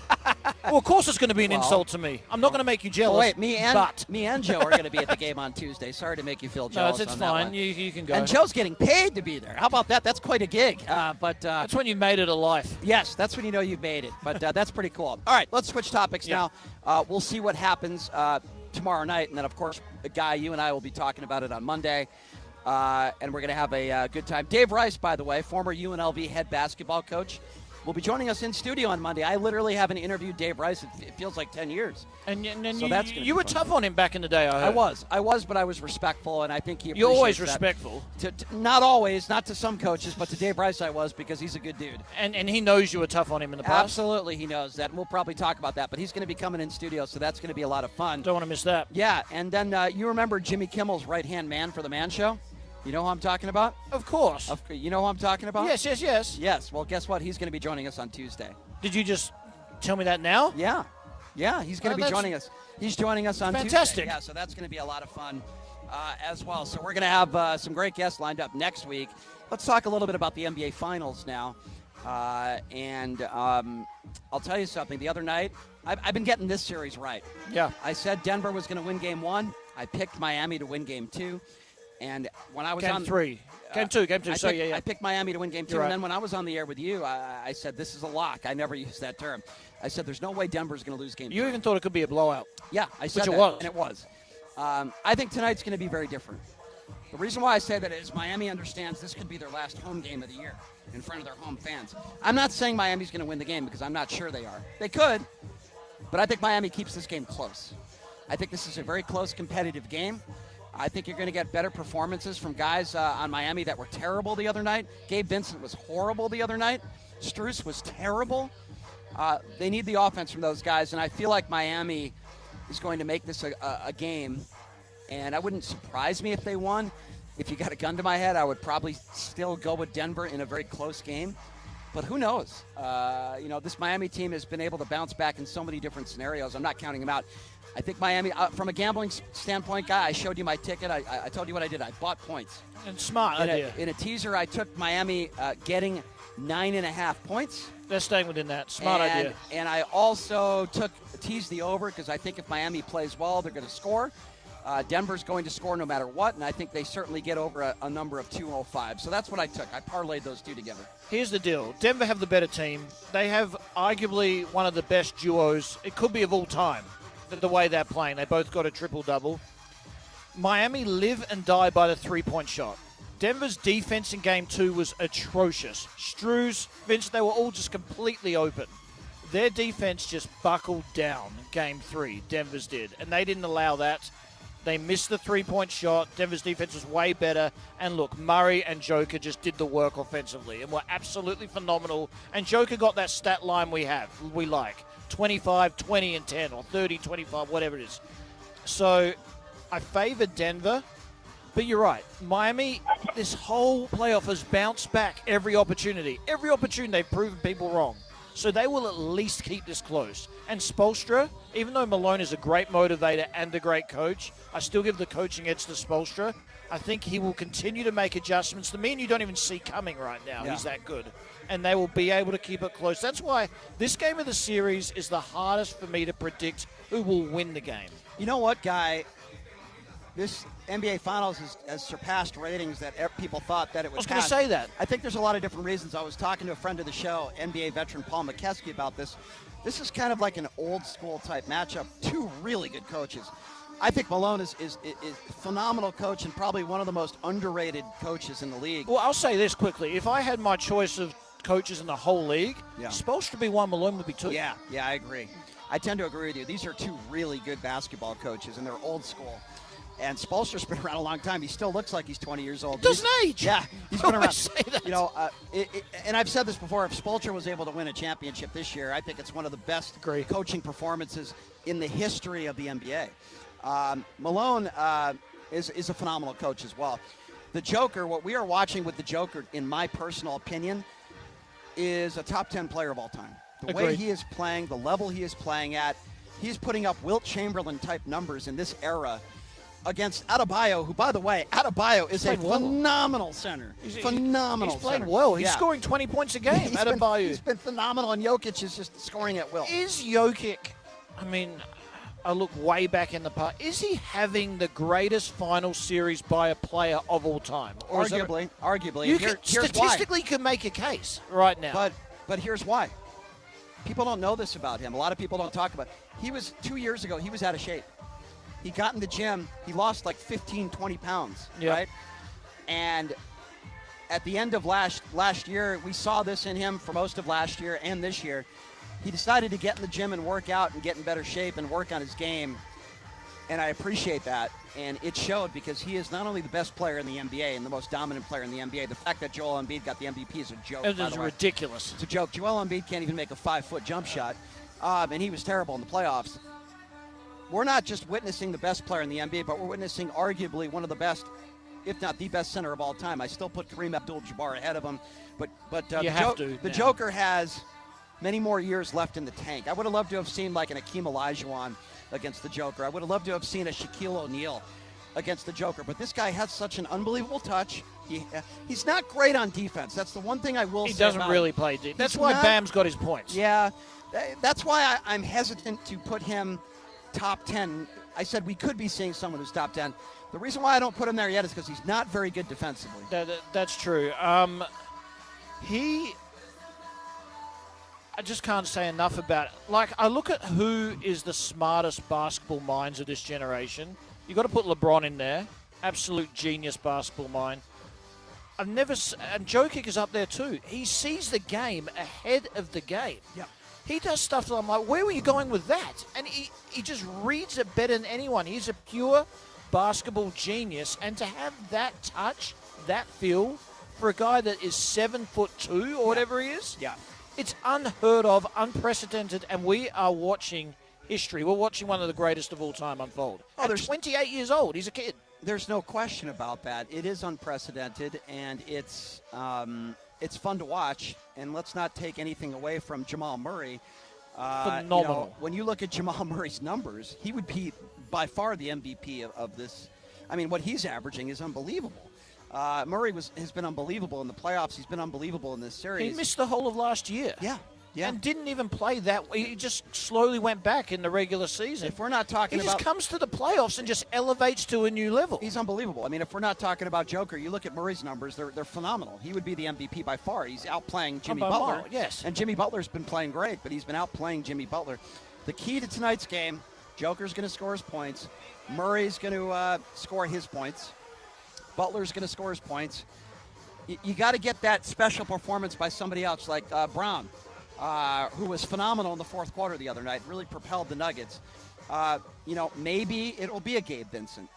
well, of course it's going to be an insult to me. I'm not going to make you jealous. Wait, me and Joe are going to be at the game on Tuesday. Sorry to make you feel jealous. No, it's on that fine. one. You can go. And Joe's getting paid to be there. How about that? That's quite a gig. That's when you made it a life. Yes, that's when you know you've made it. But that's pretty cool. All right, let's switch topics now. We'll see what happens tomorrow night. And then, of course, Guy, you and I will be talking about it on Monday. And we're going to have a good time. Dave Rice, by the way, former UNLV head basketball coach, will be joining us in studio on Monday. I literally haven't interviewed Dave Rice. It feels like 10 years. And so you were tough on him back in the day, I heard. I was, but I was respectful, and I think he appreciates You're always that. respectful. Not always, not to some coaches, but to Dave Rice I was, because he's a good dude. And he knows you were tough on him in the past? Absolutely, he knows that, and we'll probably talk about that. But he's going to be coming in studio, so that's going to be a lot of fun. Don't want to miss that. Yeah, and then you remember Jimmy Kimmel's right-hand man for the Man Show? You know who I'm talking about? Of course. You know who I'm talking about? Yes. Yes. Well, guess what? He's going to be joining us on Tuesday. Did you just tell me that now? Yeah. He's going to be joining us. He's joining us on fantastic. Tuesday. Yeah, so that's going to be a lot of fun as well. So we're going to have some great guests lined up next week. Let's talk a little bit about the NBA Finals now. And I'll tell you something. The other night, I've been getting this series right. Yeah. I said Denver was going to win Game 1. I picked Miami to win Game 2. And when I was Game 3. Game 2. I picked Miami to win Game 2. You're right. And then when I was on the air with you, I said, this is a lock. I never used that term. I said, there's no way Denver's going to lose Game 3. You even thought it could be a blowout. Yeah, I said Which that, it was. and it was. I think tonight's going to be very different. The reason why I say that is Miami understands this could be their last home game of the year in front of their home fans. I'm not saying Miami's going to win the game because I'm not sure they are. They could, but I think Miami keeps this game close. I think this is a very close, competitive game. I think you're going to get better performances from guys on Miami that were terrible the other night. Gabe Vincent was horrible the other night. Strus was terrible. They need the offense from those guys, and I feel like Miami is going to make this a game, and I wouldn't surprise me if they won. If you got a gun to my head, I would probably still go with Denver in a very close game. But who knows? This Miami team has been able to bounce back in so many different scenarios. I'm not counting them out. I think Miami, from a gambling standpoint, Guy, I showed you my ticket. I told you what I did. I bought points. And smart idea. In a teaser, I took Miami getting 9.5 points. They're staying within that. Smart idea. And I also teased the over because I think if Miami plays well, they're going to score. Denver's going to score no matter what, and I think they certainly get over a number of 205. So that's what I took. I parlayed those two together. Here's the deal. Denver have the better team. They have arguably one of the best duos. It could be of all time, the way they're playing. They both got a triple-double. Miami live and die by the three-point shot. Denver's defense in Game 2 was atrocious. Strus, Vince, they were all just completely open. Their defense just buckled down in Game 3. Denver's did, and they didn't allow that. They missed the three-point shot. Denver's defense was way better. And look, Murray and Joker just did the work offensively and were absolutely phenomenal. And Joker got that stat line we like. 25, 20, and 10, or 30, 25, whatever it is. So I favor Denver. But you're right. Miami, this whole playoff has bounced back every opportunity. Every opportunity they've proven people wrong. So they will at least keep this close. And Spoelstra, even though Malone is a great motivator and a great coach, I still give the coaching edge to Spoelstra. I think he will continue to make adjustments that me and you don't even see coming right now. Yeah. He's that good. And they will be able to keep it close. That's why this game of the series is the hardest for me to predict who will win the game. You know what, Guy? This NBA Finals has surpassed ratings that people thought that it would. I was going to say that. I think there's a lot of different reasons. I was talking to a friend of the show, NBA veteran Paul McKeskey, about this. This is kind of like an old-school type matchup. Two really good coaches. I think Malone is a phenomenal coach and probably one of the most underrated coaches in the league. Well, I'll say this quickly. If I had my choice of coaches in the whole league, supposed to be one, Malone would be two. Yeah, I agree. I tend to agree with you. These are two really good basketball coaches, and they're old school. And Spoelstra's been around a long time. He still looks like he's 20 years old. Doesn't age. Yeah, he's been around. Say that. You know, and I've said this before. If Spoelstra was able to win a championship this year, I think it's one of the best coaching performances in the history of the NBA. Malone is a phenomenal coach as well. The Joker, what we are watching with the Joker, in my personal opinion, is a top 10 player of all time. The way he is playing, the level he is playing at, he's putting up Wilt Chamberlain-type numbers in this era. against Adebayo, who, by the way, Adebayo is a phenomenal center. Phenomenal. He's played center. well. He's Yeah. scoring 20 points a game. Adebayo. He's been phenomenal, and Jokic is just scoring at will. Is Jokic, I mean, I look way back in the past, is he having the greatest final series by a player of all time? Or Arguably. You Here's statistically could make a case right now. But here's why. People don't know this about him. A lot of people don't talk about it. He was 2 years ago, he was out of shape. He got in the gym. He lost like 15, 20 pounds, right? And at the end of last year, we saw this in him for most of last year and this year. He decided to get in the gym and work out and get in better shape and work on his game. And I appreciate that. And it showed because he is not only the best player in the NBA and the most dominant player in the NBA. The fact that Joel Embiid got the MVP is a joke. It is ridiculous. It's a joke. Joel Embiid can't even make a 5-foot jump shot. And he was terrible in the playoffs. We're not just witnessing the best player in the NBA, but we're witnessing arguably one of the best, if not the best center of all time. I still put Kareem Abdul-Jabbar ahead of him. But the Joker has many more years left in the tank. I would have loved to have seen like an Akeem Olajuwon against the Joker. I would have loved to have seen a Shaquille O'Neal against the Joker. But this guy has such an unbelievable touch. He's not great on defense. That's the one thing I will say. He doesn't really play defense. That's why Bam's got his points. Yeah. That's why I'm hesitant to put him top 10. I said we could be seeing someone who's top 10. The reason why I don't put him there yet is because he's not very good defensively. That's true. I just can't say enough about it. Like, I look at who is the smartest basketball minds of this generation. You've got to put LeBron in there. Absolute genius basketball mind. And Jokic is up there too. He sees the game ahead of the game. Yeah. He does stuff that I'm like, where were you going with that? And he just reads it better than anyone. He's a pure basketball genius. And to have that touch, that feel, for a guy that is 7'2" or whatever he is, it's unheard of, unprecedented, and we are watching history. We're watching one of the greatest of all time unfold. At 28 years old, he's a kid. There's no question about that. It is unprecedented, and it's fun to watch. And let's not take anything away from Jamal Murray. Phenomenal. When you look at Jamal Murray's numbers, he would be by far the MVP of this. I mean, what he's averaging is unbelievable. Murray has been unbelievable in the playoffs. He's been unbelievable in this series. He missed the whole of last year. Yeah. And didn't even play that way. He just slowly went back in the regular season. If we're not talking he just comes to the playoffs and just elevates to a new level. He's unbelievable. I mean, if we're not talking about Joker, you look at Murray's numbers, they're phenomenal. He would be the MVP by far. He's outplaying Jimmy Butler. Yes. And Jimmy Butler's been playing great, but he's been outplaying Jimmy Butler. The key to tonight's game, Joker's going to score his points. Murray's going to score his points. Butler's going to score his points. You got to get that special performance by somebody else, like Brown, who was phenomenal in the fourth quarter the other night, really propelled the Nuggets. Maybe it'll be a Gabe Vincent.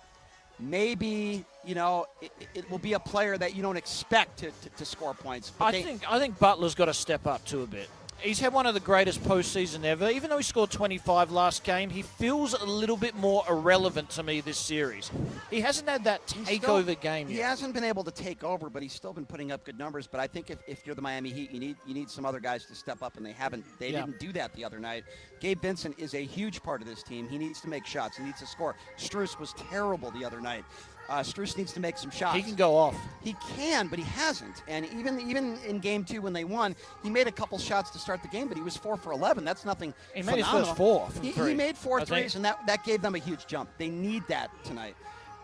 Maybe, it will be a player that you don't expect to score points. But I think Butler's got to step up too a bit. He's had one of the greatest postseason ever. Even though he scored 25 last game, he feels a little bit more irrelevant to me this series. He hasn't had that takeover game yet. He hasn't been able to take over, but he's still been putting up good numbers. But I think if you're the Miami Heat, you need some other guys to step up, and they haven't. They didn't do that the other night. Gabe Vincent is a huge part of this team. He needs to make shots. He needs to score. Strus was terrible the other night. Strus needs to make some shots. He can go off. He can, but he hasn't. And even in Game 2 when they won, he made a couple shots to start the game, but he was 4 for 11. That's nothing phenomenal. Made his first 4 from He three. made 4 threes, and that gave them a huge jump. They need that tonight.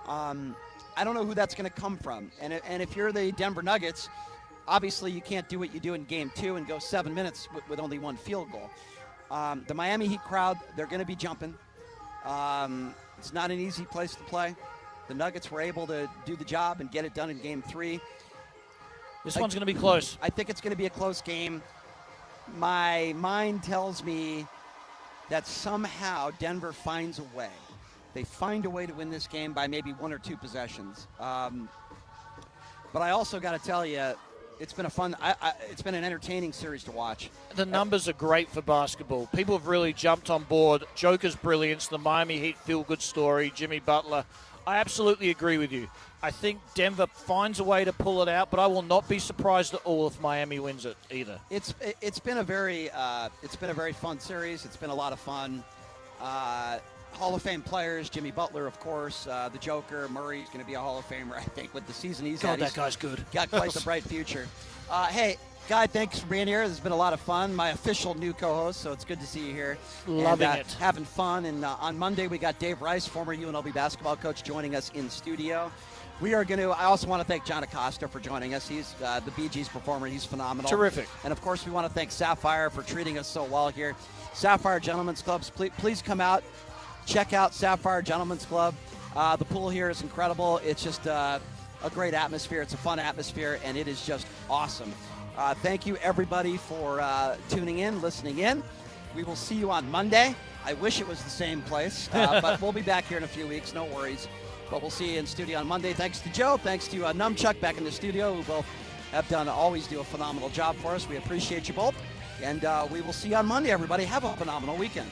I don't know who that's going to come from. And if you're the Denver Nuggets, obviously you can't do what you do in Game 2 and go 7 minutes with only one field goal. The Miami Heat crowd, they're going to be jumping. It's not an easy place to play. The Nuggets were able to do the job and get it done in Game 3. This one's going to be close. I think it's going to be a close game. My mind tells me that somehow Denver finds a way. They find a way to win this game by maybe 1 or 2 possessions. But I also got to tell you, it's been it's been an entertaining series to watch. The numbers are great for basketball. People have really jumped on board. Joker's brilliance, the Miami Heat feel-good story, Jimmy Butler. I absolutely agree with you. I think Denver finds a way to pull it out, but I will not be surprised at all if Miami wins it either. It's been a very fun series. It's been a lot of fun. Hall of Fame players, Jimmy Butler, of course, the Joker, Murray's going to be a Hall of Famer, I think, with the season he's had. God, that He's guy's good. Got quite the bright future. Hey, Guy, thanks for being here. This has been a lot of fun. My official new co-host, so it's good to see you here. Loving and, it. Having fun. And on Monday, we got Dave Rice, former UNLV basketball coach, joining us in studio. We are going to, I also want to thank John Acosta for joining us. He's the Bee Gees performer. He's phenomenal. Terrific. And, of course, we want to thank Sapphire for treating us so well here. Sapphire Gentlemen's Clubs, please come out. Check out Sapphire Gentlemen's Club. The pool here is incredible. It's just a great atmosphere. It's a fun atmosphere, and it is just awesome. Thank you, everybody, for tuning in, listening in. We will see you on Monday. I wish it was the same place, but we'll be back here in a few weeks. No worries. But we'll see you in studio on Monday. Thanks to Joe. Thanks to Numchuck back in the studio, who both have always do a phenomenal job for us. We appreciate you both. And we will see you on Monday, everybody. Have a phenomenal weekend.